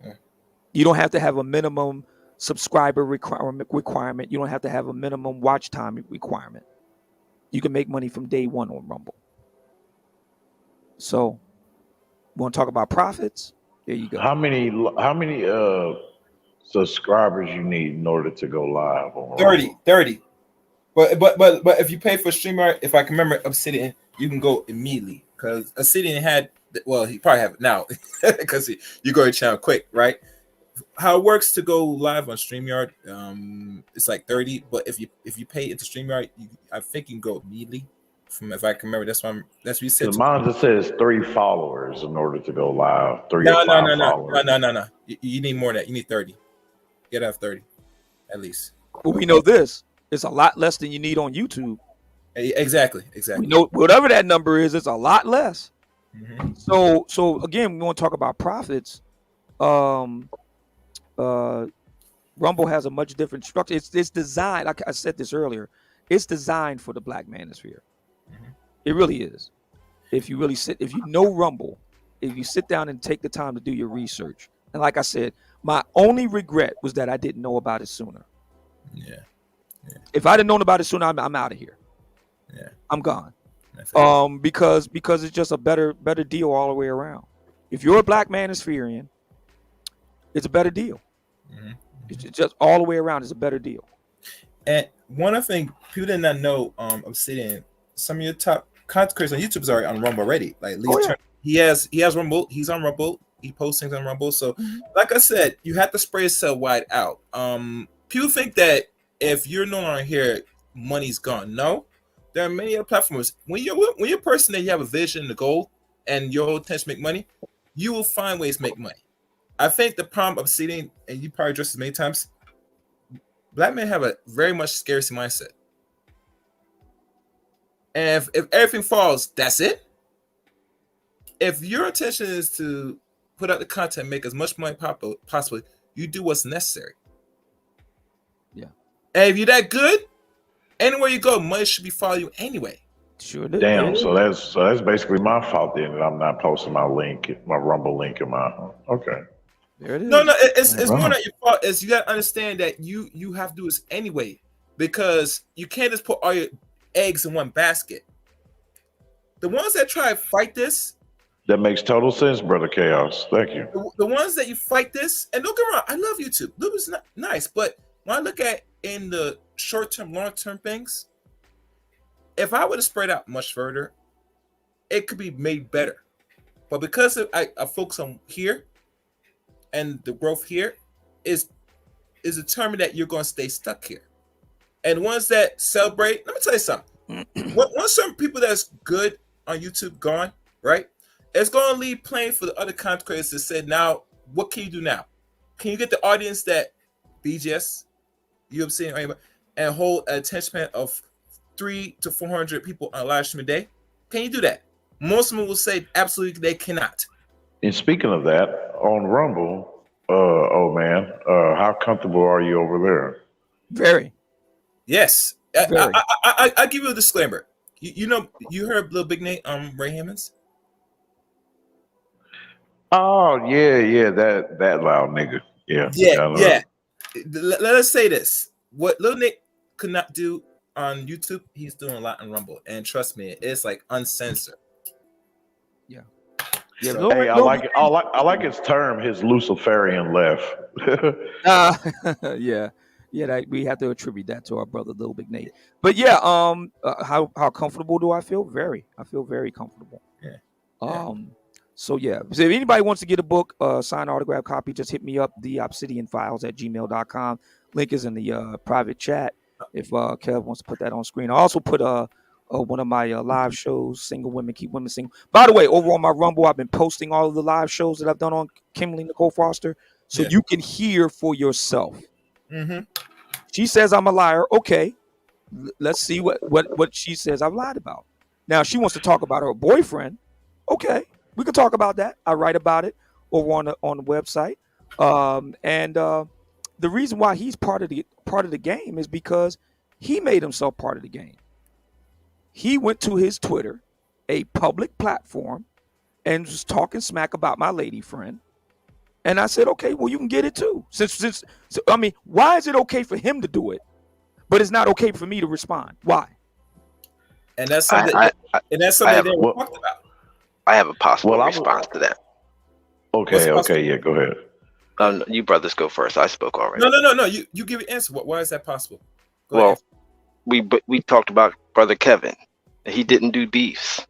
Yeah. You don't have to have a minimum subscriber requirement. You don't have to have a minimum watch time requirement. You can make money from day one on Rumble. So, we want to talk about profits? There you go. How many subscribers you need in order to go live on 30. But if you pay for StreamYard, if I can remember Obsidian, you can go immediately, because Obsidian had, well, he probably have it now because you go to channel quick, right? How it works to go live on StreamYard, it's like 30, but if you pay into StreamYard, I think you can go immediately. From, if I can remember, that's what you said. Mine just says 3 followers in order to go live. No. Followers. You need more than that. You need 30. You gotta have 30, at least. But we know this. It's a lot less than you need on YouTube. Exactly. We know whatever that number is, it's a lot less. Mm-hmm. So again, we want to talk about profits. Rumble has a much different structure. It's designed, like I said this earlier, it's designed for the Black Manosphere. Mm-hmm. It really is. If you know Rumble, if you sit down and take the time to do your research, and like I said, my only regret was that I didn't know about it sooner. Yeah. If I'd have known about it sooner, I'm out of here. Yeah. I'm gone. That's it. Because it's just a better deal all the way around. If you're a black Manospherean, it's a better deal. It's just all the way around. It's a better deal. And one other thing people did not know, Obsidian, some of your top content creators on YouTube is already on Rumble already. Like he has Rumble. He's on Rumble. He posts things on Rumble. So, like I said, you have to spread yourself wide out. People think that if you're no longer here, money's gone. No, there are many other platforms. When you're a person that you have a vision and a goal, and your whole intention to make money, you will find ways to make money. I think the problem of Obsidian, and you probably addressed it many times, black men have a very much scarcity mindset. And if everything falls, that's it. If your intention is to put out the content, make as much money possible, you do what's necessary. Yeah. And if you're that good, anywhere you go, money should be following you anyway. Sure. Damn. So that's basically my fault then that I'm not posting my Rumble link in my. Okay. There it is. No, it's more not your fault. Is you gotta understand that you have to do this anyway, because you can't just put all your eggs in one basket. The ones that try to fight this, that makes total sense, Brother Chaos. Thank you. The ones that you fight this, and don't get me wrong, I love YouTube. YouTube's nice, but when I look at in the short term, long term things, if I would have spread out much further, it could be made better. But because I focus on here, and the growth here is determined that you're going to stay stuck here. And ones that celebrate, let me tell you something. Once certain people that's good on YouTube gone, right? It's going to leave playing for the other content creators to say, now, what can you do now? Can you get the audience that BGS, UFC, or anybody, and hold an attention span of 300 to 400 people on a live stream a day? Can you do that? Most of them will say absolutely they cannot. And speaking of that, on Rumble, how comfortable are you over there? Very. Yes. Very. I give you a disclaimer. You heard Little Big Nate Ray Hammonds? Oh yeah, that loud nigga. Yeah. Let us say this: what Lil Nick could not do on YouTube, he's doing a lot on Rumble, and trust me, it's like uncensored. Yeah. So, hey, I like his term, his Luciferian left. Yeah. We have to attribute that to our brother Little Big Nate. But yeah, how comfortable do I feel? I feel very comfortable. Yeah. So yeah, so if anybody wants to get a book, signed autograph copy, just hit me up, theobsidianfiles@gmail.com. Link is in the private chat. If Kev wants to put that on screen. I also put one of my live shows, Single Women Keep Women Single. By the way, over on my Rumble, I've been posting all of the live shows that I've done on Kimberly Nicole Foster, so you can hear for yourself. She says I'm a liar. Okay, let's see what she says I've lied about. Now she wants to talk about her boyfriend. Okay, we can talk about that. I write about it over on the website. And the reason why he's part of the game is because he made himself part of the game. He went to his Twitter, a public platform, and was talking smack about my lady friend. And I said, okay, well, you can get it too. Why is it okay for him to do it, but it's not okay for me to respond? Why? And that's something they were talked about. I have a possible response to that. Okay, yeah, go ahead. You brothers go first. I spoke already. No. You give an answer. Why is that possible? Go ahead. We talked about Brother Kevin. He didn't do beefs.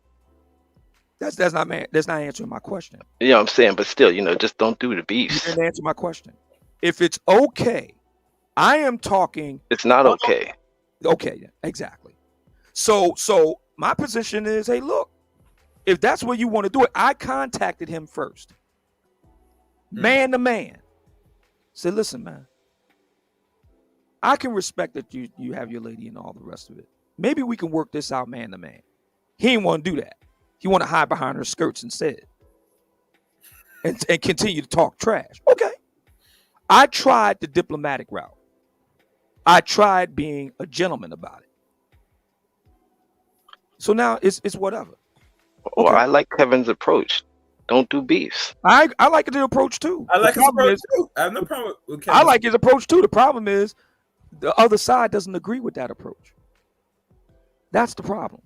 That's not answering my question. You know what I'm saying? But still, just don't do the beefs. You didn't answer my question. If it's okay, I am talking. It's not okay. Okay, exactly. So my position is, hey, look, if that's what you want to do it, I contacted him first. Man to man. Said, listen, man, I can respect that you have your lady and all the rest of it. Maybe we can work this out man to man. He didn't want to do that. He want to hide behind her skirts instead and continue to talk trash. Okay. I tried the diplomatic route. I tried being a gentleman about it. So now it's whatever. Well, I like Kevin's approach. don't do beefs. I like the approach too. I like the his problem approach is, too. I have no problem with I Kevin. like his approach too. The problem is the other side doesn't agree with that approach. That's the problem.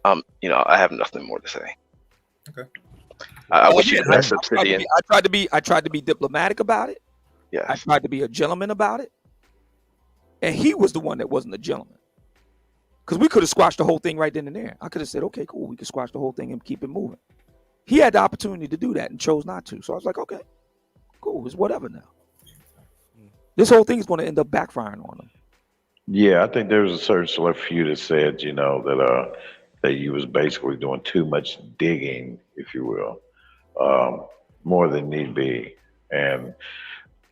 I have nothing more to say. Okay. I wish you Again, the best, Obsidian. I tried to be diplomatic about it. I Yes. tried to be a gentleman about it. And he was the one that wasn't a gentleman. Because we could have squashed the whole thing right then and there. I could have said, okay, cool, we could squash the whole thing and keep it moving. He had the opportunity to do that and chose not to. So I was like, okay, cool, it's whatever now. This whole thing is going to end up backfiring on him. Yeah, I think there was a certain select few that said, that you was basically doing too much digging, if you will, more than need be, and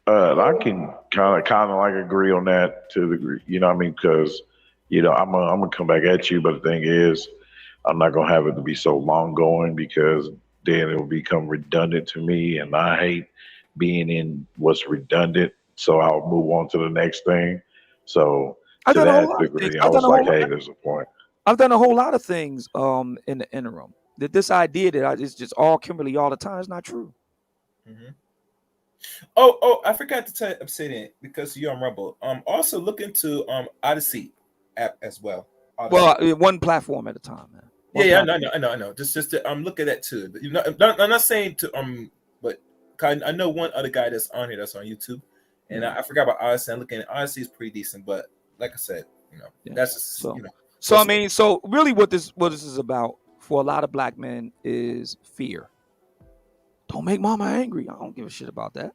I can kind of like agree on that to the degree, you know what I mean? Because I'm gonna come back at you, but the thing is, I'm not gonna have it to be so long going because then it will become redundant to me, and I hate being in what's redundant. So I'll move on to the next thing. So I've to done a whole that lot of things. degree, I was like, hey, there's a point. I've done a whole lot of things in the interim. That this idea that it's just all Kimberly all the time is not true. Mm-hmm. Oh, I forgot to tell you, Obsidian, because you're on Rumble. Also look into Odyssey app as well. Odyssey. Well, one platform at a time, man. I know. Just to, look at that too. I'm not saying to but I know one other guy that's on here that's on YouTube, and I forgot about Odyssey. I'm looking at Odyssey is pretty decent, but like I said, that's just so. So I mean, so really, what this is about for a lot of black men is fear. Don't make mama angry. I don't give a shit about that.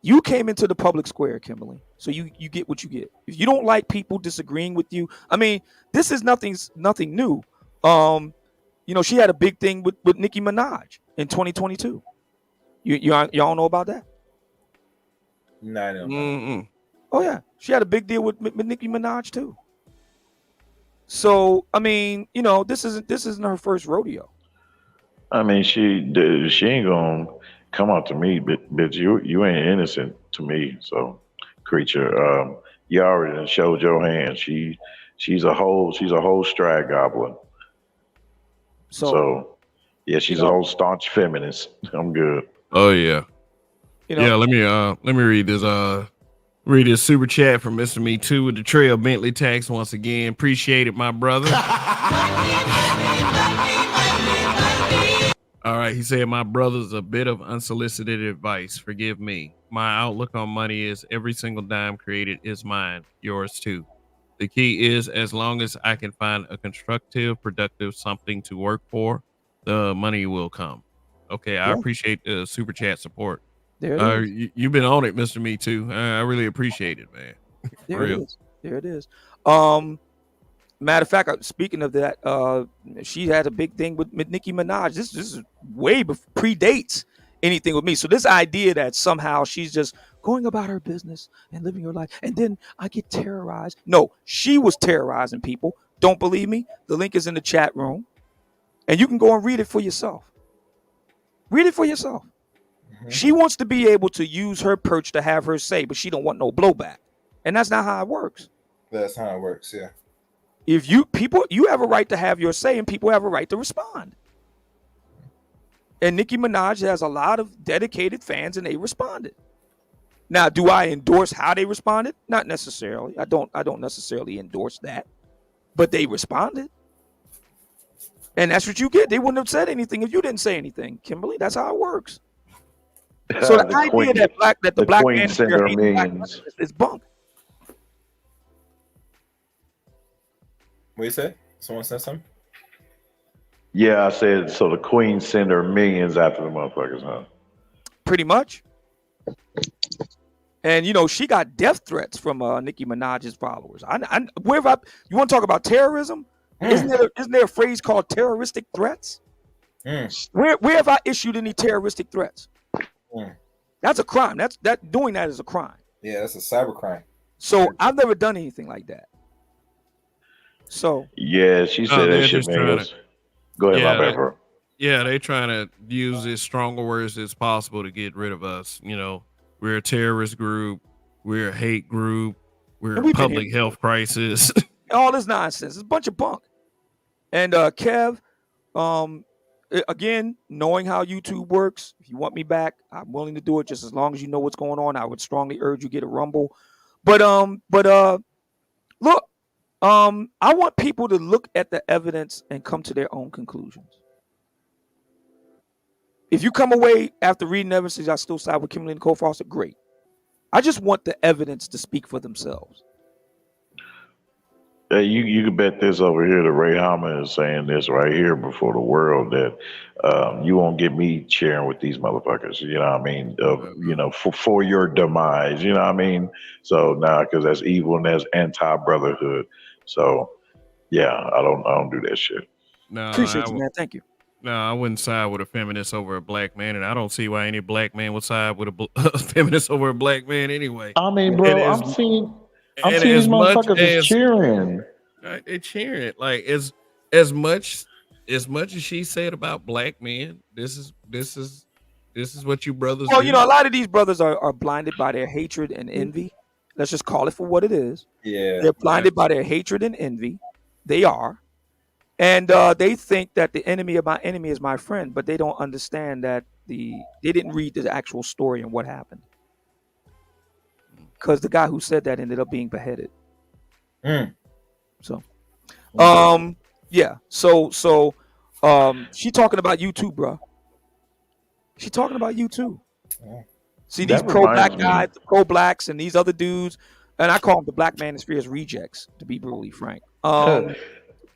You came into the public square, Kimberly, so you get what you get. If you don't like people disagreeing with you, I mean, this is nothing new. She had a big thing with Nicki Minaj in 2022. Y'all know about that? No, I don't. Oh yeah, she had a big deal with Nicki Minaj too. So I mean, this isn't her first rodeo. I mean, she ain't gonna come out to me, but you ain't innocent to me. So, creature, you already done showed your hand. She's a whole strag goblin. So yeah, she's a whole staunch feminist. I'm good. Oh yeah, yeah. Let me read this. Read this super chat from Mr. Me Too with the Trail Bentley tax once again. Appreciate it, my brother. All right, he said, my brother's a bit of unsolicited advice. Forgive me. My outlook on money is every single dime created is mine, yours too. The key is as long as I can find a constructive, productive something to work for, the money will come. Okay, I appreciate the super chat support. You've been on it, Mr. Me Too. I really appreciate it, man. There it is. Matter of fact, speaking of that, she had a big thing with Nicki Minaj. This is way predates anything with me. So this idea that somehow she's just going about her business and living her life, and then I get terrorized. No, she was terrorizing people. Don't believe me? The link is in the chat room, and you can go and read it for yourself. Read it for yourself. Mm-hmm. She wants to be able to use her perch to have her say, but she don't want no blowback, and that's not how it works. That's how it works, yeah. If you have a right to have your say, and people have a right to respond. And Nicki Minaj has a lot of dedicated fans, and they responded. Now, do I endorse how they responded? Not necessarily. I don't necessarily endorse that, but they responded, and that's what you get. They wouldn't have said anything if you didn't say anything, Kimberly. That's how it works. So the idea that the black man is bunk. What you say? Someone said something? Yeah, I said, so the queen send her millions after the motherfuckers, huh? Pretty much. And, she got death threats from Nicki Minaj's followers. You want to talk about terrorism? Isn't there a phrase called terroristic threats? Where have I issued any terroristic threats? That's a crime. Doing that is a crime. Yeah, that's a cyber crime. So I've never done anything like that. So yeah, she said that shit, man. Go ahead, my bad, bro. Yeah, they trying to use as stronger words as possible to get rid of us. We're a terrorist group. We're a hate group. We're a public health crisis. All this nonsense. It's a bunch of bunk. And Kev, again, knowing how YouTube works, if you want me back, I'm willing to do it. Just as long as you know what's going on, I would strongly urge you get a Rumble. But look, I want people to look at the evidence and come to their own conclusions. If you come away after reading evidence and I still side with Kimberly Nicole Foster, great. I just want the evidence to speak for themselves. You can bet this over here. The Ray Hama is saying this right here before the world that you won't get me sharing with these motherfuckers. You know what I mean? For your demise. You know what I mean? So because that's evil and that's anti-brotherhood. So yeah, I don't do that shit. No, Appreciate you, man. Thank you. No, I wouldn't side with a feminist over a black man, and I don't see why any black man would side with a feminist over a black man anyway. I mean, bro, I'm seeing these motherfuckers is cheering. Right, they're cheering. Like as much as she said about black men, this is what you brothers Well, do. a lot of these brothers are blinded by their hatred and envy. Let's just call it for what it is. Yeah. They're blinded by their hatred and envy. They are. And they think that the enemy of my enemy is my friend, but they don't understand that they didn't read the actual story and what happened. Because the guy who said that ended up being beheaded. So, yeah. So, she talking about you too, bro. She talking about you too. See these pro-black guys, the pro-blacks, and these other dudes, and I call them the Black Manosphere's rejects, to be brutally frank.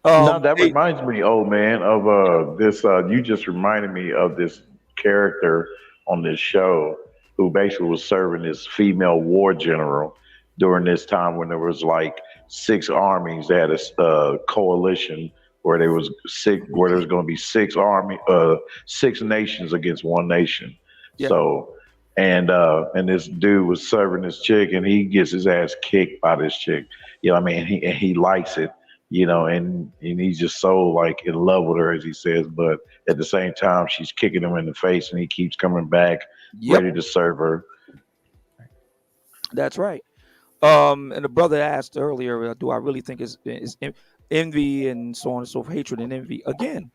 That reminds me, old man, of this. You just reminded me of this character on this show who basically was serving as female war general during this time when there was like 6 armies. They had a coalition where there was going to be 6 nations against 1 nation. Yeah. So, and this dude was serving this chick, and he gets his ass kicked by this chick. You know what I mean? He likes it. And he's just so like in love with her, as he says, but at the same time, she's kicking him in the face, and he keeps coming back, ready to serve her. That's right. And the brother asked earlier, do I really think is envy and so on and so forth, hatred and envy? Again,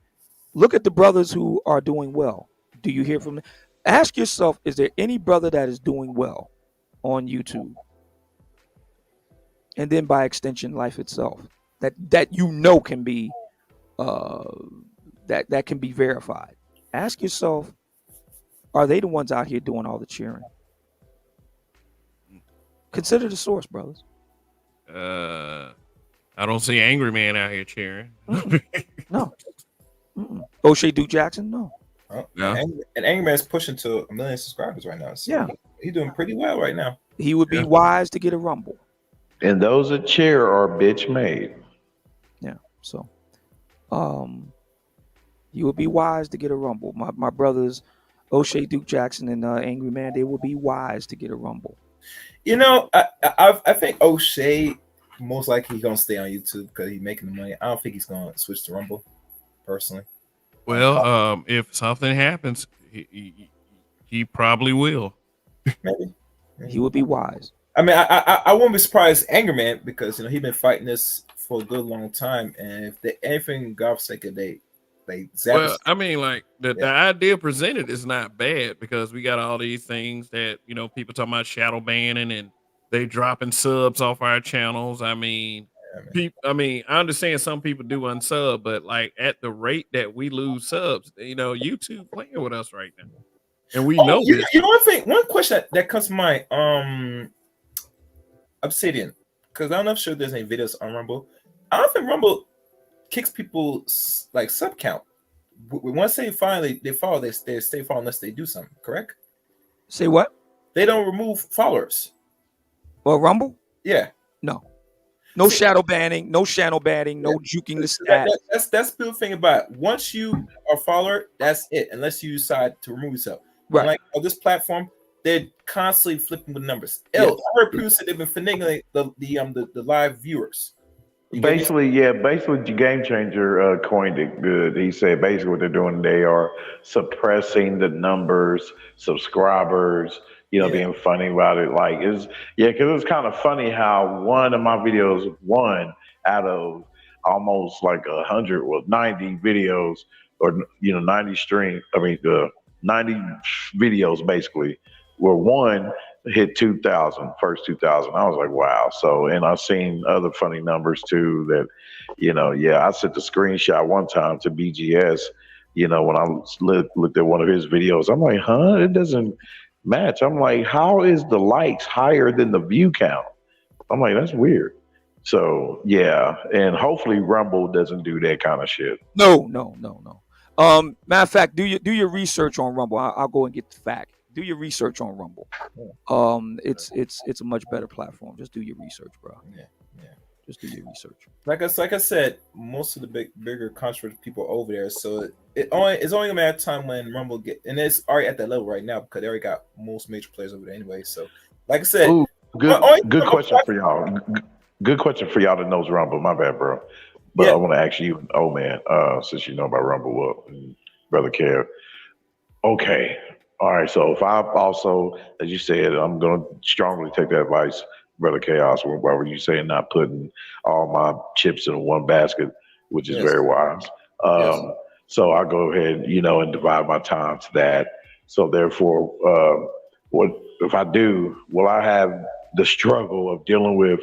look at the brothers who are doing well. Do you hear from them? Ask yourself, is there any brother that is doing well on YouTube? And then by extension, life itself. That can be that can be verified. Ask yourself, are they the ones out here doing all the cheering? Consider the source, brothers. I don't see Angry Man out here cheering. No. O'Shea Duke Jackson, no. No. And Angry Man's pushing to 1 million subscribers right now. So yeah, he's doing pretty well right now. He would be wise to get a Rumble. And those that cheer are bitch made. Yeah. So, you would be wise to get a Rumble. My brothers, O'Shea Duke Jackson and Angry Man, they would be wise to get a Rumble. I think O'Shea most likely he's gonna stay on YouTube because he's making the money. I don't think he's gonna switch to Rumble, personally. Well, if something happens, he probably will. Maybe he would be wise. I mean, I won't be surprised, Angry Man, because he's been fighting this for a good long time, and if anything, God's sake, they well, I mean, like the idea presented is not bad because we got all these things that people talking about shadow banning and they dropping subs off our channels. I mean, I understand some people do unsub, but like at the rate that we lose subs, YouTube playing with us right now, and we know this. One question that comes to mind, Obsidian, because I'm not sure there's any videos on Rumble. I don't think Rumble kicks people like sub count. Once they finally follow, they stay follow unless they do something. Correct? Say what? They don't remove followers. Well, Rumble? Yeah. No shadow banning, no channel banning, no juking the stats. That's the thing about it. Once you are a follower, that's it. Unless you decide to remove yourself. Right. And like on this platform, they're constantly flipping with numbers. I heard people say they've been finagling the live viewers. Basically, Game Changer coined it good. He said basically what they're doing, they are suppressing the numbers, subscribers, being funny about it. Like, because it's kind of funny how one of my videos won out of almost like 90 videos, or 90 stream. I mean, 90 videos basically, where one hit 2,000, first 2,000. I was like, wow. So, and I've seen other funny numbers too. That, yeah, I sent the screenshot one time to BGS. When I looked at one of his videos, I'm like, huh, it doesn't match. I'm like, how is the likes higher than the view count? I'm like, that's weird. So yeah, and hopefully Rumble doesn't do that kind of shit. No. Matter of fact, do your research on Rumble. I'll go and get the fact. Do your research on Rumble. It's a much better platform. Just do your research, bro. Yeah. Just do your research. Like I said, most of the bigger controversial people are over there. So it's only a matter of time when Rumble and it's already at that level right now because they already got most major players over there anyway. So, like I said, ooh, good question for y'all. Good question for y'all that knows Rumble. My bad, bro. But I want to ask you, man, since you know about Rumble, brother Kev. Okay. All right. So if I also, as you said, I'm going to strongly take that advice, brother Chaos. Why were you saying not putting all my chips in one basket, which is very wise. So I go ahead, and divide my time to that. So therefore, what if I do? Will I have the struggle of dealing with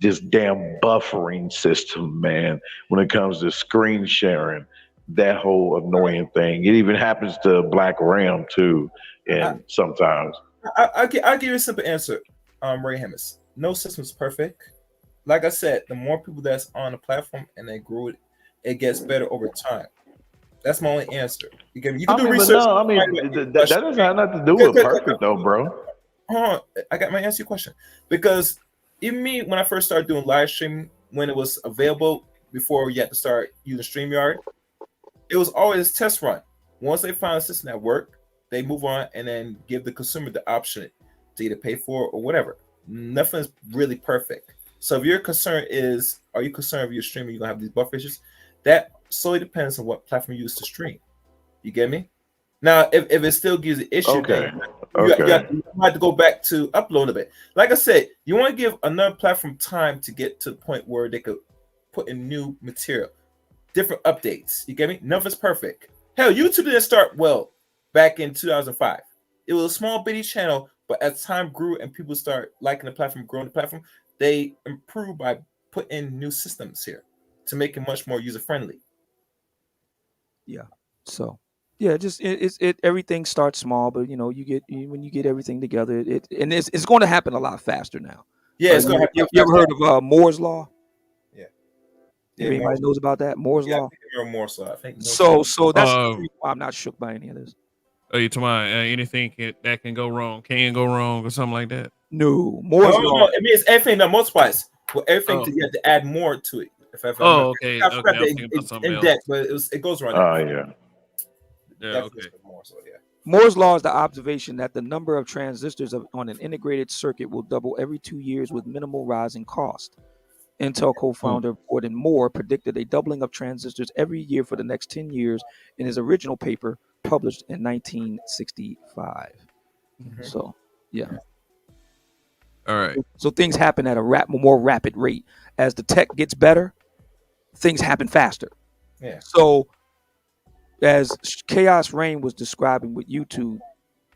this damn buffering system, man, when it comes to screen sharing? That whole annoying thing. It even happens to Black Ram too, and sometimes. I'll give you a simple answer, Ray Hammis. No system's perfect. Like I said, the more people that's on the platform and they grow it gets better over time. That's my only answer. You can do research. No, that doesn't have nothing to do with perfect though, bro. Hold on, I got my answer your question. Because even me, when I first started doing live streaming, when it was available before you had to start using StreamYard, it was always a test run. Once they find a system that worked, they move on and then give the consumer the option to either pay for it or whatever. Nothing's really perfect. So if your concern is, are you concerned if you're streaming, you're going to have these buffer issues? That solely depends on what platform you use to stream. You get me? Now, if it still gives an issue, then you have to go back to upload a bit. Like I said, you want to give another platform time to get to the point where they could put in new material. Different updates. You get me? Nothing's perfect. Hell, YouTube didn't start well back in 2005. It was a small bitty channel, but as time grew and people start liking the platform, growing the platform, they improved by putting new systems here to make it much more user friendly. Yeah. So just everything starts small, but when you get everything together, it's going to happen a lot faster now. Yeah, it's going to happen. You ever heard of Moore's law? Anybody knows about that Moore's law? Moore's law. I think. So that's why I'm not shook by any of this. Are you talking about anything that can go wrong, or something like that? No, Moore's law. No, it means everything that multiplies. Well, everything you have to add more to it. Okay. I forgot the index, but it goes around. Okay. Moore's law is the observation that the number of transistors on an integrated circuit will double every 2 years with minimal rise in cost. Intel co-founder Gordon Moore predicted a doubling of transistors every year for the next 10 years in his original paper published in 1965. So, yeah. All right. So things happen at a more rapid rate. As the tech gets better, things happen faster. Yeah. So, as Chaos Rain was describing with YouTube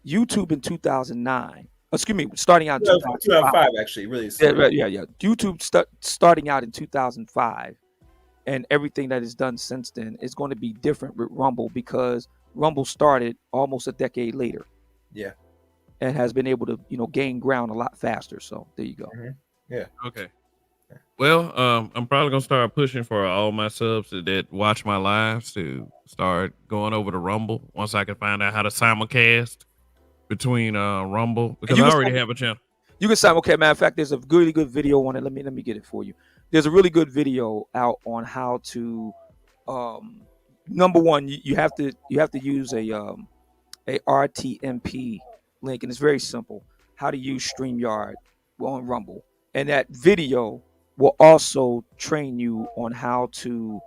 in 2009, starting out in 2005, actually, really. Yeah. YouTube starting out in 2005, and everything that is done since then is going to be different with Rumble because Rumble started almost a decade later. Yeah. And has been able to, gain ground a lot faster. So there you go. Yeah. Okay. Well, I'm probably gonna start pushing for all my subs that watch my lives to start going over to Rumble once I can find out how to simulcast between Rumble because I already have a channel. You can simulcast. Matter of fact, there's a really good video on it. Let me get it for you. There's a really good video out on how to. Number one, you have to use a RTMP link, and it's very simple. How to use StreamYard on Rumble, and that video will also train you on how to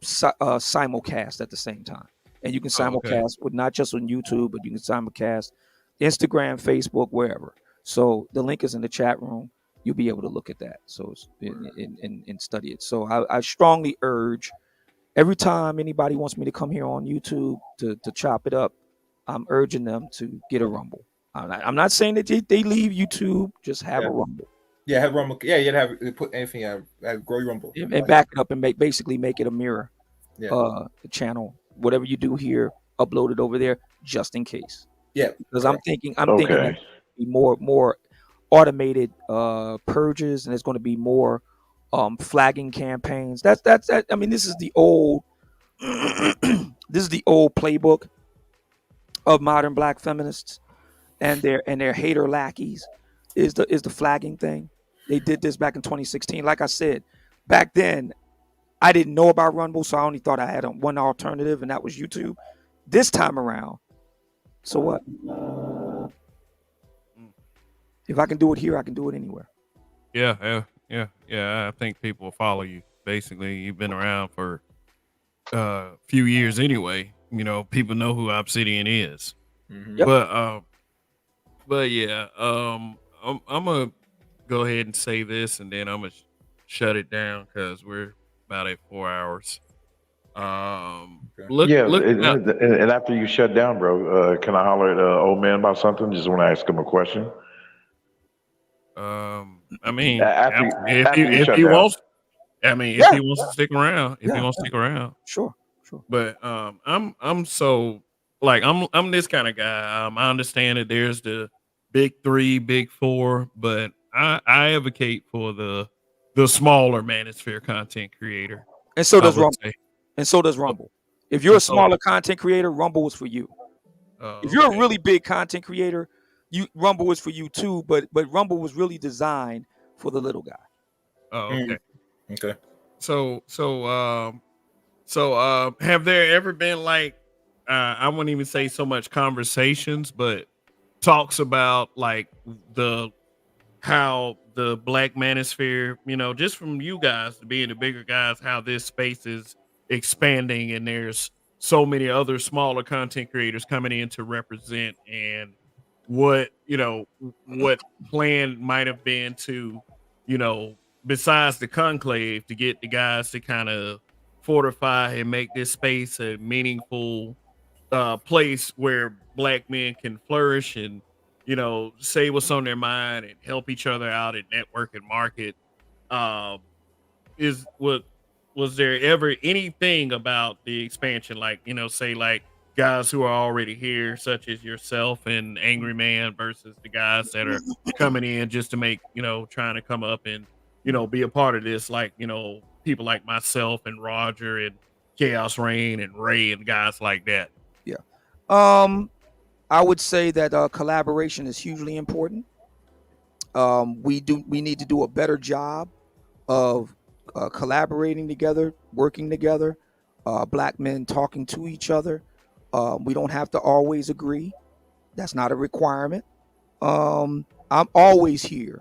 simulcast at the same time. And you can simulcast with not just on YouTube, but you can simulcast Instagram, Facebook, wherever. So the link is in the chat room. you'll be able to look at that. So and study it. So I strongly urge every time anybody wants me to come here on YouTube to chop it up, I'm urging them to get a Rumble. I'm not saying that they leave YouTube, just have a Rumble. Yeah, have Rumble. Yeah, you have put anything. Grow your Rumble and back it up and basically make it a mirror. Yeah. Channel. Whatever you do here, upload it over there just in case. Yeah, because I'm thinking Okay. there's be more automated purges, and there's going to be more flagging campaigns. That's I mean, this is the old this is the old playbook of modern black feminists and their hater lackeys is the flagging thing. They did this back in 2016. Like I said, back then I didn't know about Rumble, so I only thought I had one alternative, and that was YouTube. This time around, so what? If I can do it here, I can do it anywhere. Yeah. I think people will follow you. Basically, you've been around for a few years anyway. You know, people know who Obsidian is. Yep. But yeah, I'm gonna go ahead and say this, and then I'm gonna shut it down because we're about at 4 hours. And after you shut down, bro, can I holler at old man about something? Just want to ask him a question. I mean, after you if shut he down. wants, I mean, if he wants to stick around, sure. But I'm so like I'm this kind of guy. I understand that there's the big three, big four, but I advocate for the smaller Manosphere content creator. And so does Rumble. If you're a smaller content creator, Rumble is for you. If you're a really big content creator, Rumble is for you too. But Rumble was really designed for the little guy. Oh, okay. Okay. So have there ever been like I wouldn't even say so much conversations, but talks about like how the Black Manosphere, you know, just from you guys being the bigger guys, how this space is expanding, and there's so many other smaller content creators coming in to represent, and what plan might have been to, you know, besides the conclave, to get the guys to kind of fortify and make this space a meaningful place where black men can flourish and, you know, say what's on their mind and help each other out at network and market. Was there ever anything about the expansion, like, you know, say like guys who are already here, such as yourself and Angry Man, versus the guys that are coming in just to make, you know, trying to come up and, you know, be a part of this, like, you know, people like myself and Roger and Chaos Rain and Ray and guys like that? Yeah. I would say that collaboration is hugely important. We need to do a better job of collaborating together, working together, black men talking to each other. We don't have to always agree. That's not a requirement. I'm always here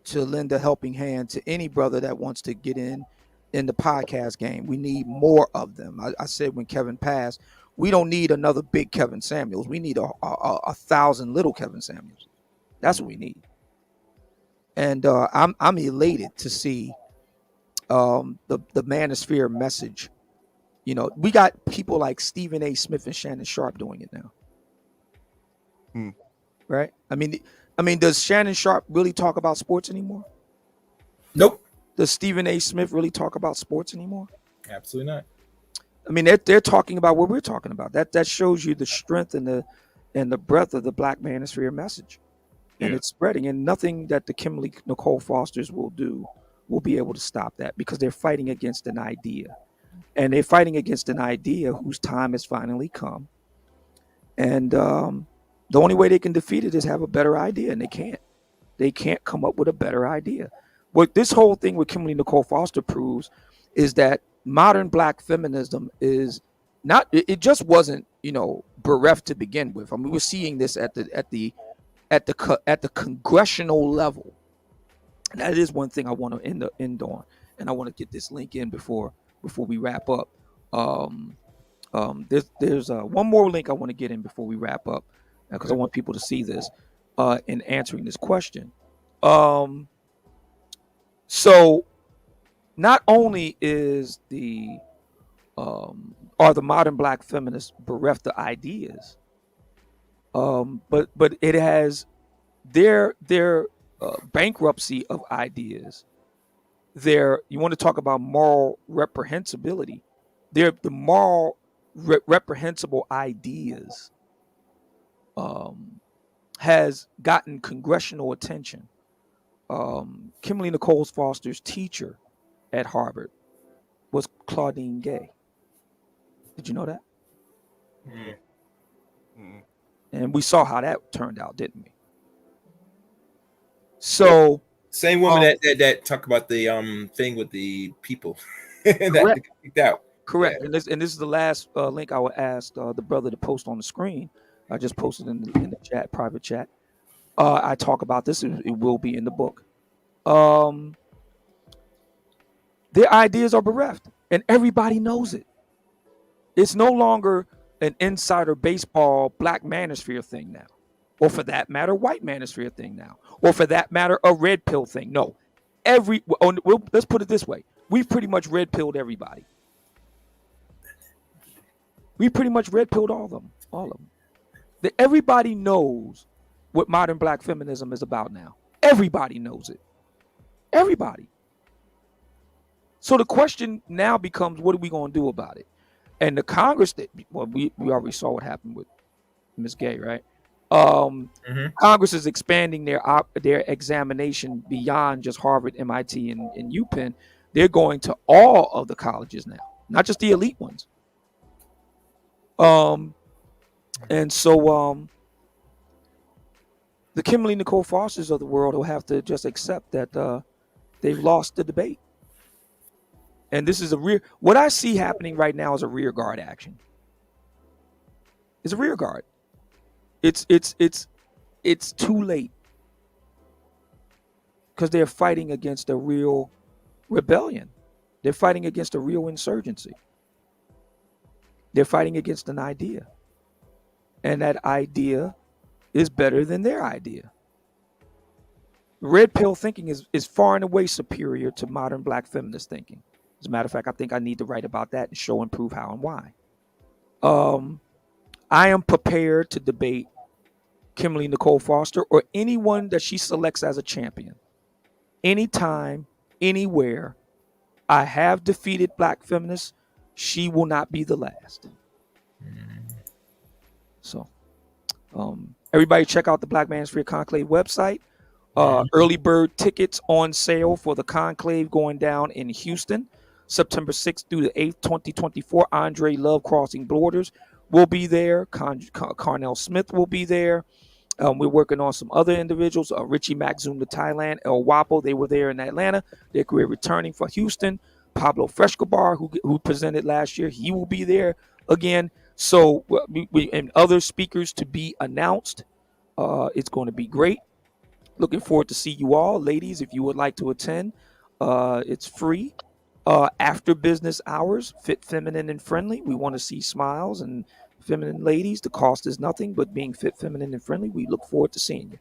to lend a helping hand to any brother that wants to get in the podcast game. We need more of them. I said when Kevin passed, we don't need another big Kevin Samuels. We need a 1,000 little Kevin Samuels. That's what we need. And I'm elated to see the Manosphere message. You know, we got people like Stephen A. Smith and Shannon Sharp doing it now. Right? I mean, does Shannon Sharp really talk about sports anymore? Nope. Does Stephen A. Smith really talk about sports anymore? Absolutely not. I mean, they're talking about what we're talking about. That shows you the strength and the breadth of the Black Manosphere message, and it's spreading. And nothing that the Kimberly Nicole Fosters will do will be able to stop that, because they're fighting against an idea, and they're fighting against an idea whose time has finally come. And the only way they can defeat it is have a better idea, and they can't. They can't come up with a better idea. What this whole thing with Kimberly Nicole Foster proves is that modern Black feminism is not. It just wasn't, you know, bereft to begin with. I mean, we're seeing this at the congressional level, and that is one thing I want to end on. And I want to get this link in before we wrap up. There's one more link I want to get in before we wrap up, because I want people to see this in answering this question. So not only is are the modern black feminists bereft of ideas, but it has their bankruptcy of ideas. You want to talk about moral reprehensibility? The moral reprehensible ideas has gotten congressional attention. Kimberly Nicole Foster's teacher at Harvard was Claudine Gay. Did you know that? And we saw how that turned out, didn't we? So same woman that talk about the thing with the people that kicked out. Correct. Yeah. And this is the last link I would ask the brother to post on the screen. I just posted in the chat, private chat. I talk about this. It will be in the book. Their ideas are bereft, and everybody knows it. It's no longer an insider baseball black manosphere thing now, or for that matter, white manosphere thing now, or for that matter, a red pill thing. No, let's put it this way: we've pretty much red pilled everybody. We pretty much red pilled all of them. Everybody knows what modern black feminism is about now. Everybody knows it. Everybody. So the question now becomes, what are we going to do about it? And the Congress, we already saw what happened with Ms. Gay, right? Congress is expanding their examination beyond just Harvard, MIT, and UPenn. They're going to all of the colleges now, not just the elite ones. And so the Kimberly Nicole Fosters of the world will have to just accept that they've lost the debate. And this is what I see happening right now is a rear guard action. It's a rear guard. It's too late. Because they're fighting against a real rebellion. They're fighting against a real insurgency. They're fighting against an idea. And that idea is better than their idea. Red pill thinking is far and away superior to modern black feminist thinking. As a matter of fact, I think I need to write about that and show and prove how and why. I am prepared to debate Kimberly Nicole Foster or anyone that she selects as a champion. Anytime, anywhere. I have defeated black feminists. She will not be the last. So, everybody check out the Black Manosphere Conclave website. Early bird tickets on sale for the conclave going down in Houston, September 6th through the 8th, 2024. Andre Love Crossing Borders will be there. Carnell Smith will be there. We're working on some other individuals. Richie Maxzoom to Thailand. El Wapo, they were there in Atlanta. They're returning for Houston. Pablo Frescobar, who presented last year, he will be there again. So and other speakers to be announced. It's going to be great. Looking forward to see you all. Ladies, if you would like to attend, it's free. After business hours, fit, feminine, and friendly. We want to see smiles and feminine ladies. The cost is nothing but being fit, feminine, and friendly. We look forward to seeing you.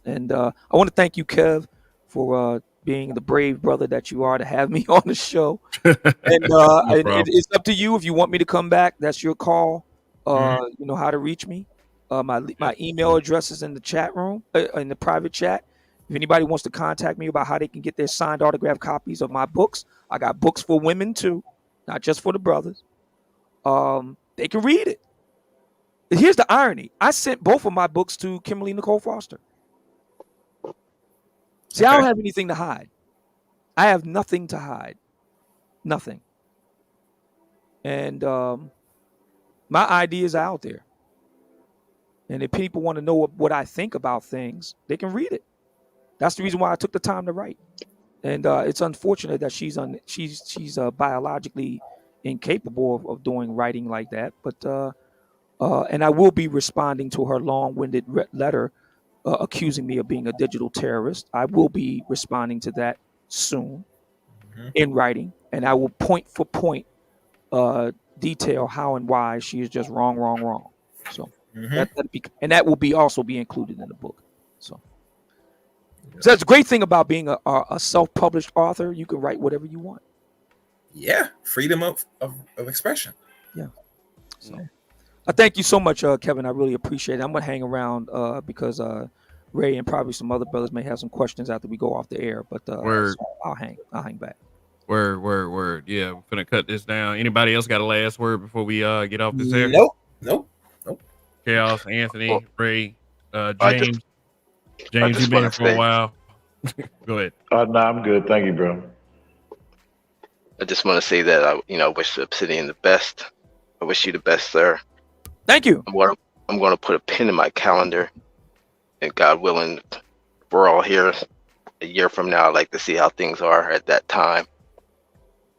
And I want to thank you, Kev, for being the brave brother that you are to have me on the show. And it's up to you if you want me to come back. That's your call. You know how to reach me. My email address is in the chat room, in the private chat. If anybody wants to contact me about how they can get their signed autographed copies of my books, I got books for women too, not just for the brothers. They can read it. Here's the irony. I sent both of my books to Kimberly Nicole Foster. See, I don't have anything to hide. I have nothing to hide. Nothing. And my ideas are out there. And if people want to know what I think about things, they can read it. That's the reason why I took the time to write. And it's unfortunate that she's biologically incapable of doing writing like that. But and I will be responding to her long-winded letter accusing me of being a digital terrorist. I will be responding to that soon in writing, and I will point for point detail how and why she is just wrong. So that will also be included in the book. So So that's a great thing about being a self-published author. You can write whatever you want. Yeah, freedom of expression. Yeah. So I thank you so much, Kevin. I really appreciate it. I'm gonna hang around because Ray and probably some other brothers may have some questions after we go off the air. But Word. so I'll hang back. Word. Yeah, we're gonna cut this down. Anybody else got a last word before we get off this air? Nope. Chaos, Anthony, Well, Ray, I James. I James, you've just been want here to for a say, while. Go ahead. No, I'm good. Thank you, bro. I just want to say that I wish Obsidian the best. I wish you the best, sir. Thank you. I'm going to put a pin in my calendar, and God willing, we're all here a year from now. I'd like to see how things are at that time.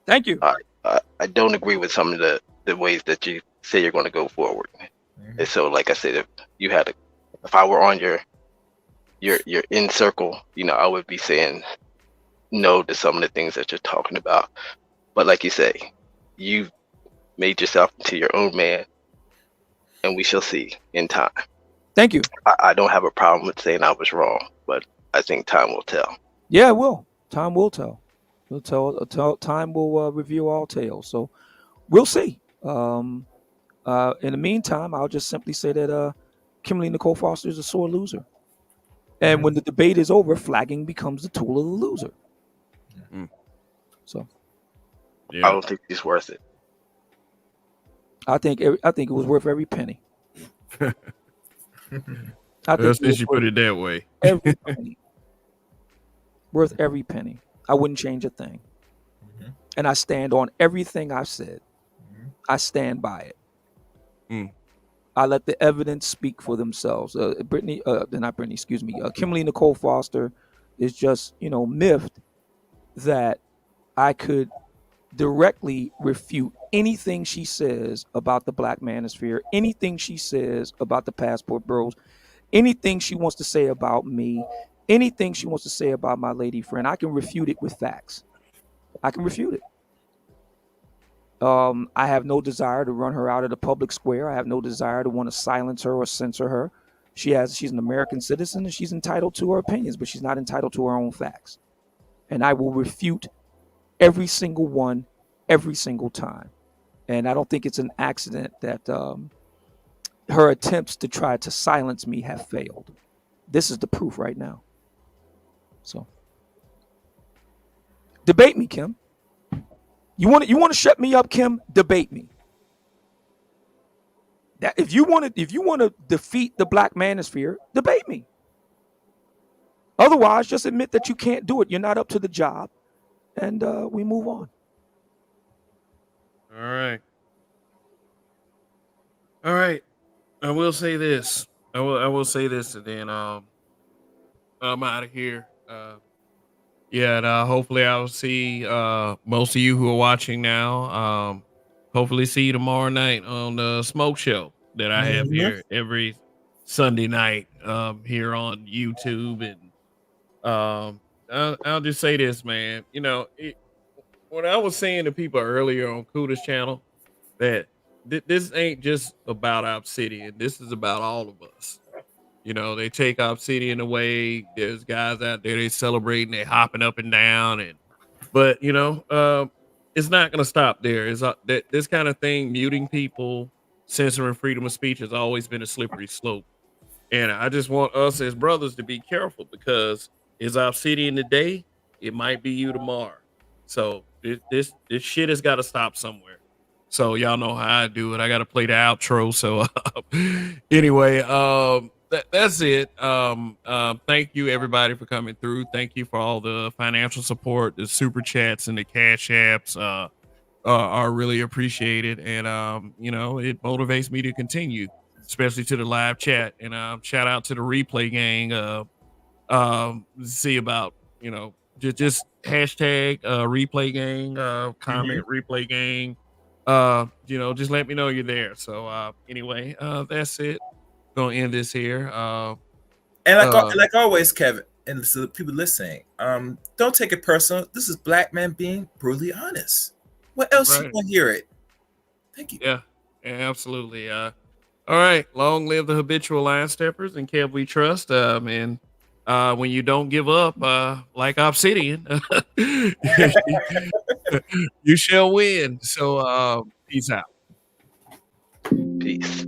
Thank you. I don't agree with some of the ways that you say you're going to go forward. Mm-hmm. And so, like I said, if I were on your in circle, I would be saying no to some of the things that you're talking about. But like you say, you've made yourself into your own man, and we shall see in time. Thank you. I don't have a problem with saying I was wrong, but I think time will tell. Yeah, it will. Time will tell. Time will reveal all tales. So we'll see. In the meantime, I'll just simply say that Kimberly Nicole Foster is a sore loser. And when the debate is over, flagging becomes the tool of the loser. Mm. So I don't think she's worth it. I think it was worth every penny. I think Since you put it that way. Every penny. Worth every penny. I wouldn't change a thing. Mm-hmm. And I stand on everything I've said. Mm-hmm. I stand by it. Mm. I let the evidence speak for themselves. Kimberly Nicole Foster is just, miffed that I could directly refute anything she says about the Black Manosphere, anything she says about the Passport Bros, anything she wants to say about me, anything she wants to say about my lady friend. I can refute it with facts. I can refute it. I have no desire to run her out of the public square. I have no desire to want to silence her or censor her. She's an American citizen and she's entitled to her opinions, but she's not entitled to her own facts. And I will refute every single one, every single time. And I don't think it's an accident that her attempts to try to silence me have failed. This is the proof right now. So, debate me, Kim. You want to shut me up, Kim? Debate me. That if you want to defeat the Black Manosphere, debate me. Otherwise, just admit that you can't do it. You're not up to the job, and we move on. All right. I will say this. I will say this, and then I'm out of here. Yeah, and hopefully I'll see most of you who are watching now. Hopefully see you tomorrow night on the smoke show that I have here every Sunday night here on YouTube. And I'll just say this, man. When I was saying to people earlier on Kuda's channel that this ain't just about Obsidian. This is about all of us. They take Obsidian away. There's guys out there, they celebrating, they hopping up and down, but it's not gonna stop there. Is that this kind of thing, muting people, censoring freedom of speech, has always been a slippery slope. And I just want us as brothers to be careful because it's Obsidian today, it might be you tomorrow. So this shit has got to stop somewhere. So y'all know how I do it. I got to play the outro. So anyway, that's it. Thank you everybody for coming through. Thank you for all the financial support, the super chats and the cash apps. Are really appreciated, and it motivates me to continue, especially to the live chat. And shout out to the replay gang. See about just hashtag replay gang, comment replay gang. Just let me know you're there. So anyway, that's it. Gonna end this here. And like always, Kevin, and so the people listening, don't take it personal. This is Black man being brutally honest. What else you want to hear it? Thank you. Yeah, absolutely. All right. Long live the habitual line steppers and Kev we trust. And when you don't give up, like Obsidian, you shall win. So, peace out. Peace.